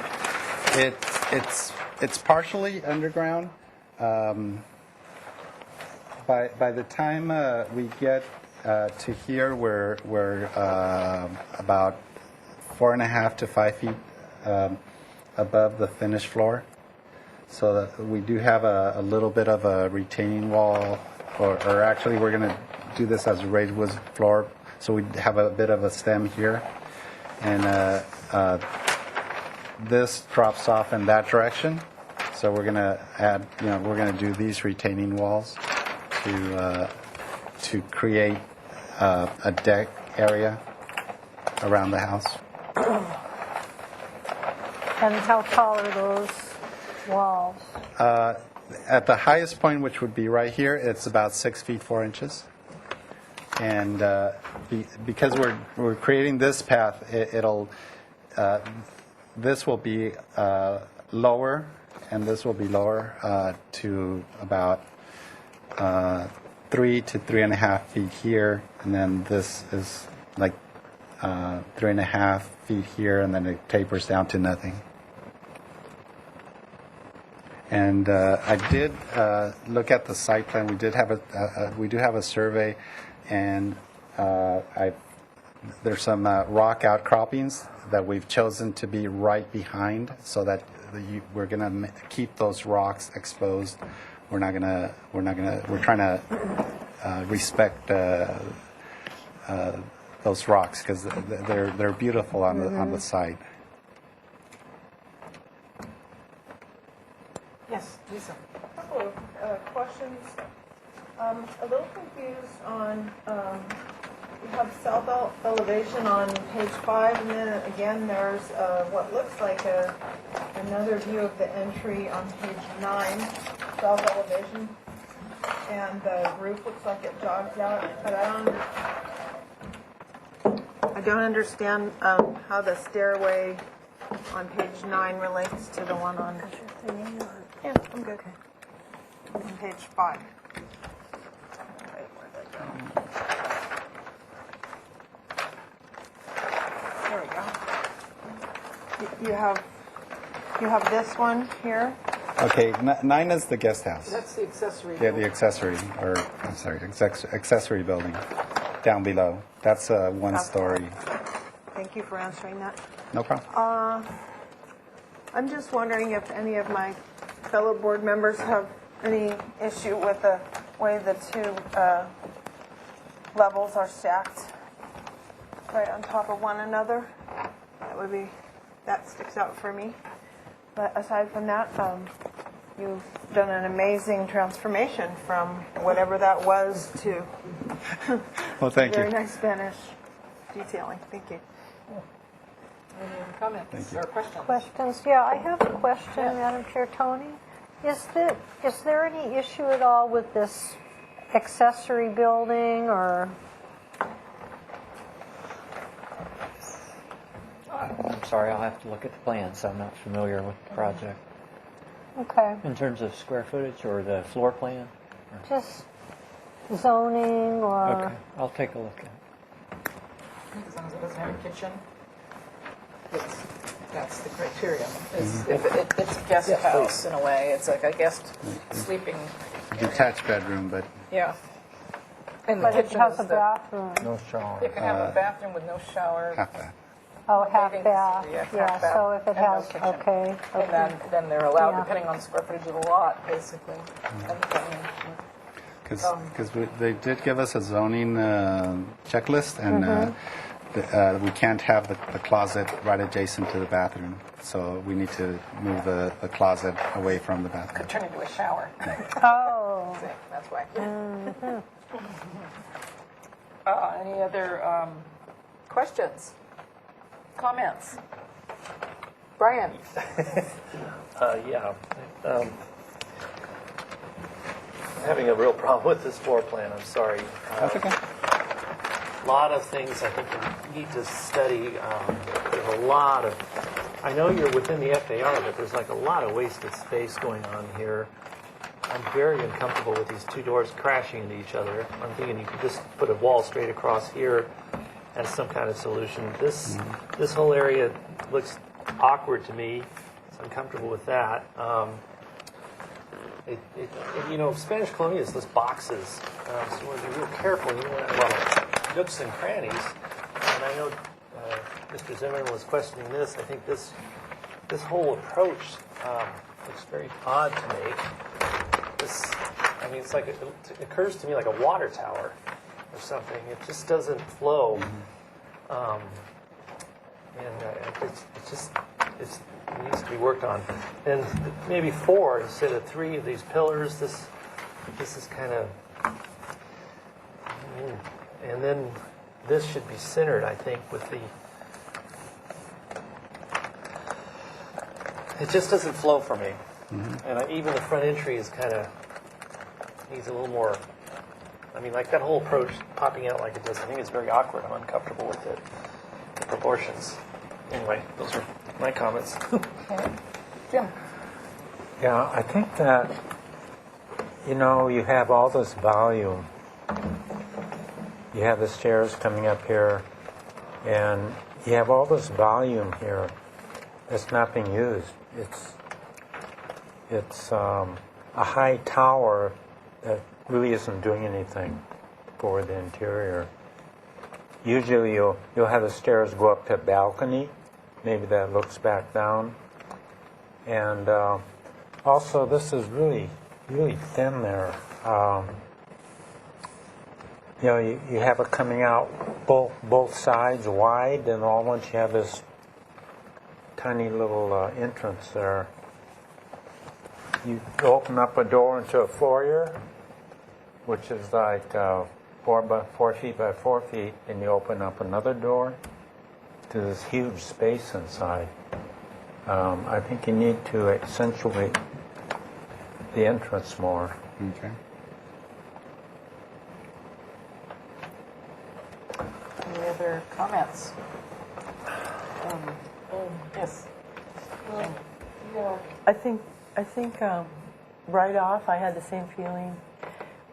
It's partially underground. By the time we get to here, we're about 4.5 to 5 feet above the finished floor. So that we do have a little bit of a retaining wall, or actually we're going to do this as a raised wood floor. So we have a bit of a stem here, and this drops off in that direction. So we're going to add, we're going to do these retaining walls to create a deck area around the house. And how tall are those walls? At the highest point, which would be right here, it's about 6 feet 4 inches. And because we're creating this path, this will be lower, and this will be lower to about 3 to 3.5 feet here, and then this is like 3.5 feet here, and then it tapers down to nothing. And I did look at the site plan. We did have we do have a survey, and there's some rock outcroppings that we've chosen to be right behind, so that we're going to keep those rocks exposed. We're trying to respect those rocks because they're beautiful on the site. Yes, Lisa. A couple of questions. A little confused on, you have south elevation on page 5, and then again there's what looks like another view of the entry on page 9, south elevation, and the roof looks like it jogs out, but I don't understand how the stairway on page 9 relates to the one on... Yeah, I'm good. On page 5. There we go. You have this one here. Okay, 9 is the guest house. That's the accessory. Yeah, the accessory, or I'm sorry, accessory building down below. That's a 1-story. Thank you for answering that. No problem. I'm just wondering if any of my fellow board members have any issue with the way the two levels are stacked right on top of one another. That sticks out for me. But aside from that, you've done an amazing transformation from whatever that was to Well, thank you. very nice Spanish detailing. Thank you. Any other comments or questions? Questions? Yeah, I have a question, Madam Chair. Tony, is there any issue at all with this accessory building or? I'm sorry, I'll have to look at the plans. I'm not familiar with the project. Okay. In terms of square footage or the floor plan? Just zoning or? Okay, I'll take a look at it. As long as it doesn't have a kitchen, that's the criterion. It's a guest house in a way. It's like a guest sleeping. Detached bedroom, but Yeah. And the But it kitchen has is a bathroom. No shower. You can have a bathroom with no shower. half that. Oh, half Living bath. facility, Yeah, half bath so if it and no has, kitchen. okay. And then they're allowed, Yeah. depending on the square footage of the lot, basically. Because they did give us a zoning checklist, and we can't have the closet right adjacent to the bathroom. So we need to move the closet away from the bathroom. Could turn into a shower. Oh. See, that's why. Mm-hmm. Any other questions? Comments? Brian? Yeah. Having a real problem with this floor plan, I'm sorry. That's okay. A lot of things I think you need to study. There's a lot of, I know you're within the FAR, but there's like a lot of wasted space going on here. I'm very uncomfortable with these two doors crashing into each other. I'm thinking you could just put a wall straight across here as some kind of solution. This whole area looks awkward to me, so I'm comfortable with that. Spanish colonial is those boxes, so you want to be real careful. You want to have nooks and crannies. And I know Mr. Zimmerman was questioning this. I think this whole approach looks very odd to me. It's like it occurs to me like a water tower or something. It just doesn't flow, it needs to be worked on. And maybe 4 instead of 3 of these pillars. This is kind of, and then this should be centered, I think, with the. It just doesn't flow for me, and even the front entry is kind of needs a little more. Like that whole approach popping out like it does. I think it's very awkward. I'm uncomfortable with it. The proportions. Anyway, those are my comments. Okay. Jim? Yeah, I think that, you have all this volume. You have the stairs coming up here, and you have all this volume here that's not being used. It's a high tower that really isn't doing anything for the interior. Usually you'll have the stairs go up to a balcony, maybe that looks back down. And also this is really, really thin there. You have it coming out both sides wide, and all at once you have this tiny little entrance there. You open up a door into a foyer, which is like 4 feet by 4 feet, and you open up another door to this huge space inside. I think you need to accentuate the entrance more. Okay. Any other comments? Yes. I think right off I had the same feeling,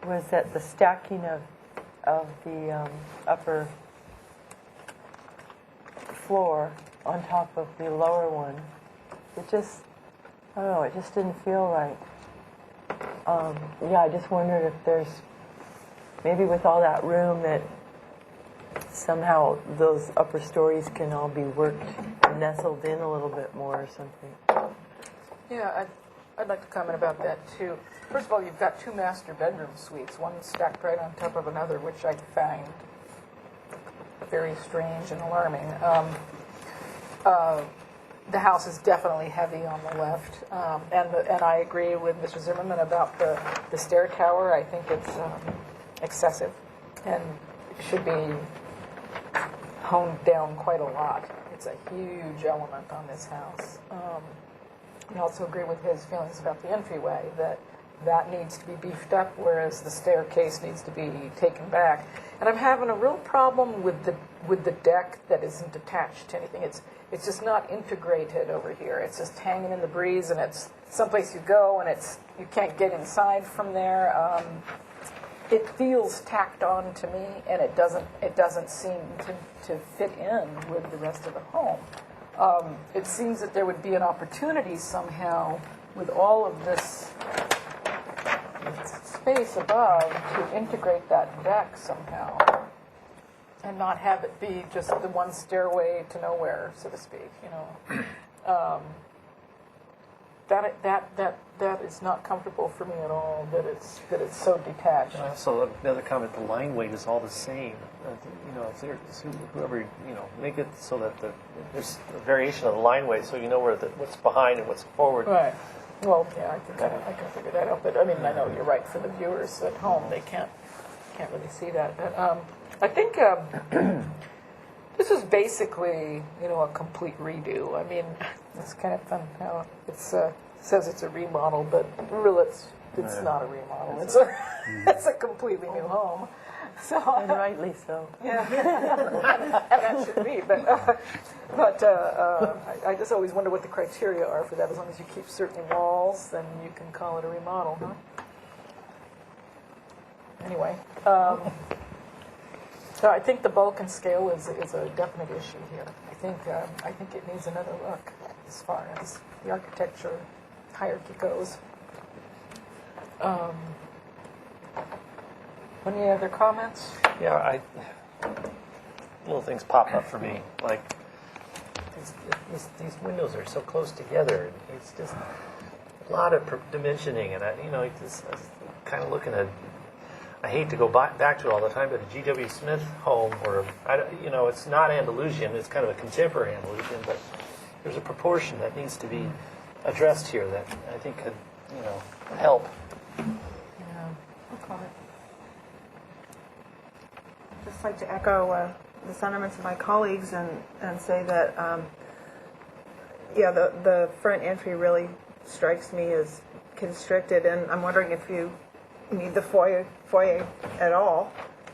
was that the stacking of the upper floor on top of the lower one, it just, I don't know, it just didn't feel right. I just wondered if there's, maybe with all that room, that somehow those upper stories can all be worked and nestled in a little bit more or something. Yeah, I'd like to comment about that too. First of all, you've got 2 master bedroom suites, one stacked right on top of another, which I find very strange and alarming. The house is definitely heavy on the left, and I agree with Mr. Zimmerman about the stair tower. I think it's excessive and should be honed down quite a lot. It's a huge element on this house. I also agree with his feelings about the entryway, that needs to be beefed up, whereas the staircase needs to be taken back. And I'm having a real problem with the deck that isn't attached to anything. It's just not integrated over here. It's just hanging in the breeze, and it's someplace you go, and you can't get inside from there. It feels tacked on to me, and it doesn't seem to fit in with the rest of the home. It seems that there would be an opportunity somehow with all of this space above to integrate that deck somehow and not have it be just the one stairway to nowhere, so to speak. That is not comfortable for me at all. That it's so detached. And also, another comment: the line weight is all the same. If there's whoever make it so that there's a variation of the line weight, so you know what's behind and what's forward. Right. Well, yeah, I can figure that out. But I mean, I know you're right. For the viewers at home, they can't really see that. But I think this is basically a complete redo. I mean, it's kind of fun how it says it's a remodel, but really it's not a remodel. It's a completely new home. So And rightly so. yeah, and that should be. But I just always wonder what the criteria are for that. As long as you keep certain walls, then you can call it a remodel, huh? Anyway, so I think the bulk and scale is a definite issue here. I think it needs another look as far as the architecture hierarchy goes. Any other comments? Yeah, little things pop up for me, like these windows are so close together. It's just a lot of dimensioning, and I was kind of looking at. I hate to go back to it all the time, but the G.W. Smith home, where it's not Andalusian, it's kind of a contemporary Andalusian, but there's a proportion that needs to be addressed here that I think could help. Yeah. Okay. Just like to echo the sentiments of my colleagues and say that, the front entry really strikes me as constricted, and I'm wondering if you need the foyer at all,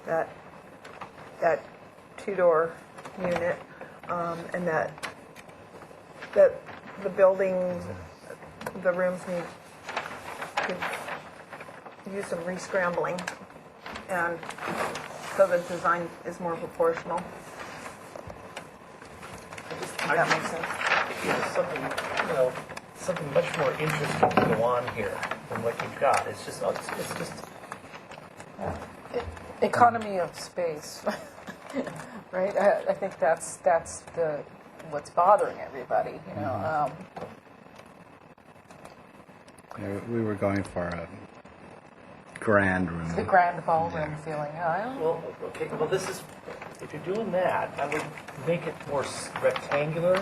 that two-door unit, and that the building, the rooms could use some re-scrambling, and so the design is more proportional. That makes sense. Something much more interesting to go on here than what you've got. It's just Economy of space, right? I think that's what's bothering everybody. We were going for a grand room. The grand ballroom feeling. Well, okay. Well, if you're doing that, I would make it more rectangular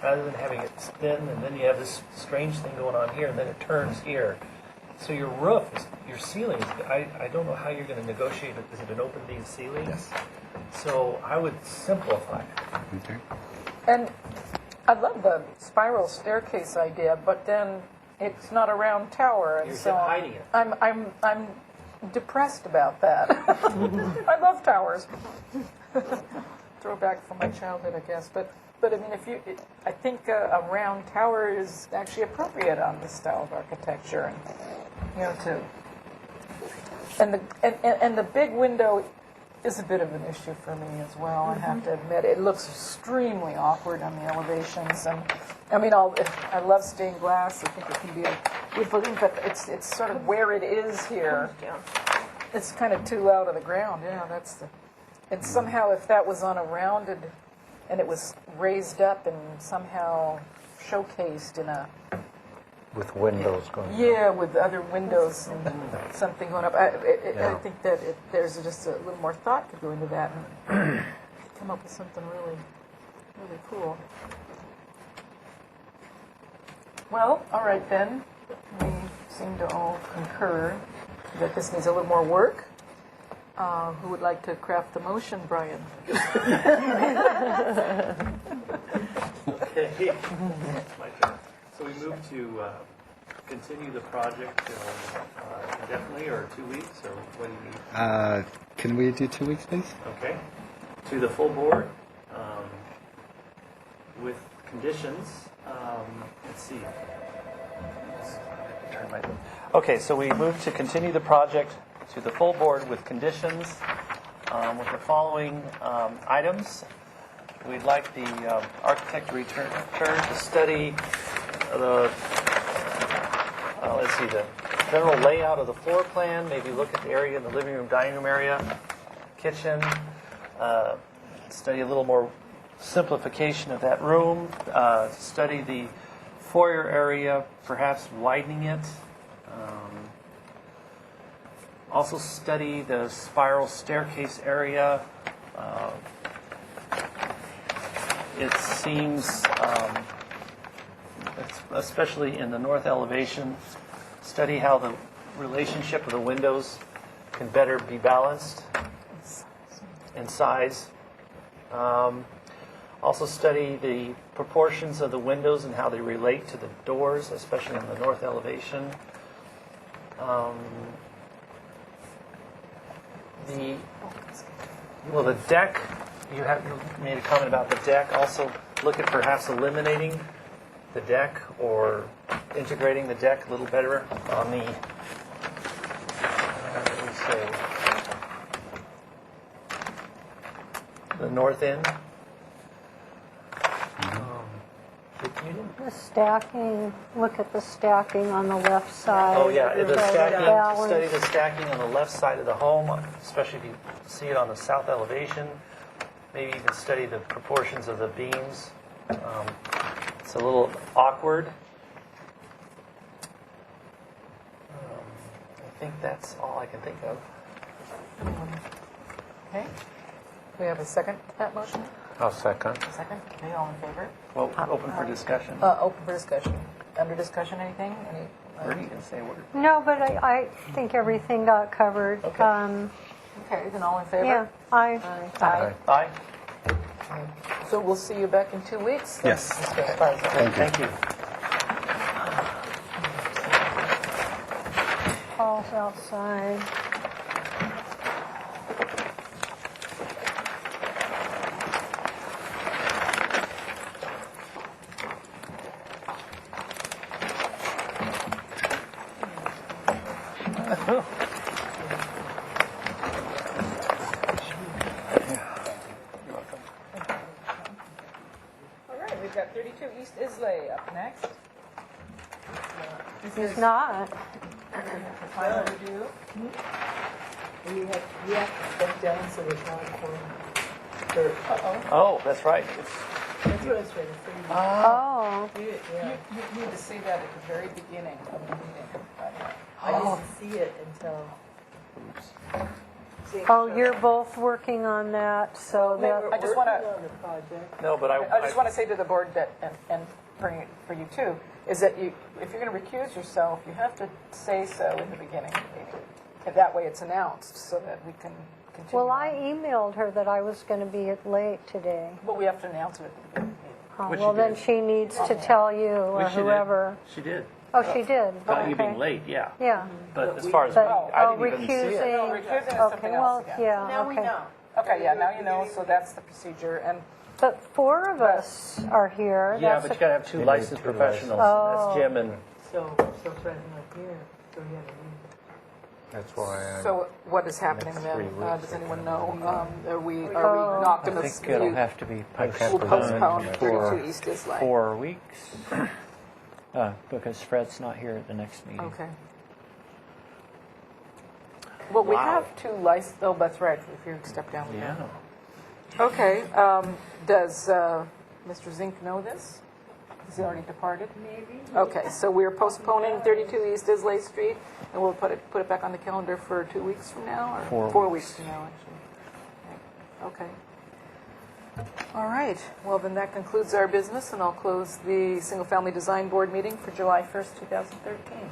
rather than having it thin, and then you have this strange thing going on here, and then it turns here. So your roof, your ceiling, I don't know how you're going to negotiate it. Is it an open beam ceiling? Yes. So I would simplify it. Okay. And I love the spiral staircase idea, but then it's not a round tower, and You're so hiding it. I'm depressed about that. I love towers. Throwback from my childhood, I guess. But I mean, I think a round tower is actually appropriate on this style of architecture, and the big window is a bit of an issue for me as well. I have to admit, it looks extremely awkward on the elevations, and I mean, I love stained glass. I think it can be a beautiful thing, but it's sort of where it is here. It's kind of too out of the ground. Yeah, and somehow if that was on a rounded, and it was raised up and somehow showcased in a With windows going. yeah, with other windows and something going up. I think that there's just a little more thought could go into that and come up with something really, really cool. Well, all right then. We seem to all concur that this needs a little more work. Who would like to craft the motion, Brian? Okay. It's my turn. So we move to continue the project till indefinitely, or 2 weeks, or what do you need? Can we do 2 weeks, please? Okay. To the full board, with conditions. Let's see. Turn my. Okay, so we move to continue the project to the full board with conditions, with the following items. We'd like the architect to return to study the, let's see, the general layout of the floor plan, maybe look at the area in the living room, dining room area, kitchen, study a little more simplification of that room, study the foyer area, perhaps widening it. Also study the spiral staircase area. It seems, especially in the north elevation, study how the relationship of the windows can better be balanced in size. Also study the proportions of the windows and how they relate to the doors, especially in the north elevation. The deck, you made a comment about the deck. Also look at perhaps eliminating the deck or integrating the deck a little better on the, let me say, the north end. The stacking, look at the stacking on the left side. Oh, yeah, the stacking, Balance. study the stacking on the left side of the home, especially if you see it on the south elevation. Maybe even study the proportions of the beams. It's a little awkward. I think that's all I can think of. Okay. We have a second to that motion? I'll second. Second. Okay, all in favor? Well, open for discussion. Open for discussion. Under discussion, anything? Bernie, you can say a word. No, but I think everything got covered. Okay. Okay, then all in favor? Yeah, I. Aye. So we'll see you back in 2 weeks? Yes. Mr. Esparza. Thank you. Paul's outside. All right, we've got 32 East Islay up next. He's not. Final review. And you have to step down so there's not a form. Oh, that's right. That's what I was trying to say. Oh. You need to say that at the very beginning of the meeting. I didn't see it until. Oh, you're both working on that, so that. I just want to. On the project. No, but I just want to say to the board that, and for you too, is that if you're going to recuse yourself, you have to say so in the beginning of the meeting. And that way it's announced so that we can continue. Well, I emailed her that I was going to be late today. But we have to announce it at the beginning of the meeting. Oh, Which well, she then did. she needs to tell you or Which she did. whoever. She did. Oh, she did. About you being Okay. late, yeah. Yeah. But as far as But, I didn't even see it. recusing. No, recusing is Okay, something well, else again. yeah. Now we okay. know. Okay, yeah, now you know, so that's the procedure. And But four of us are here. Yeah, That's but you got to have two licensed two professionals. Oh. That's Jim and. So Fred's not here, so we have to leave. That's why so what is happening Next then? 3 weeks, Does anyone know? Are we Oh. not I going to? think it'll have to be We'll postpone postponed 32 for East Islay. 4 weeks, because Fred's not here at the next meeting. Okay. Well, we Wow. have two licensed, oh, that's right, if you step down. we Yeah. have. Okay, does Mr. Zink know this? Has he already departed? Maybe. Okay, so we're postponing 32 East Islay Street, and we'll put it back on the calendar for 2 weeks from now, or 4 weeks from now, actually. Okay. All right, well, then that concludes our business, and I'll close the Single Family Design Board meeting for July 1st, 2013.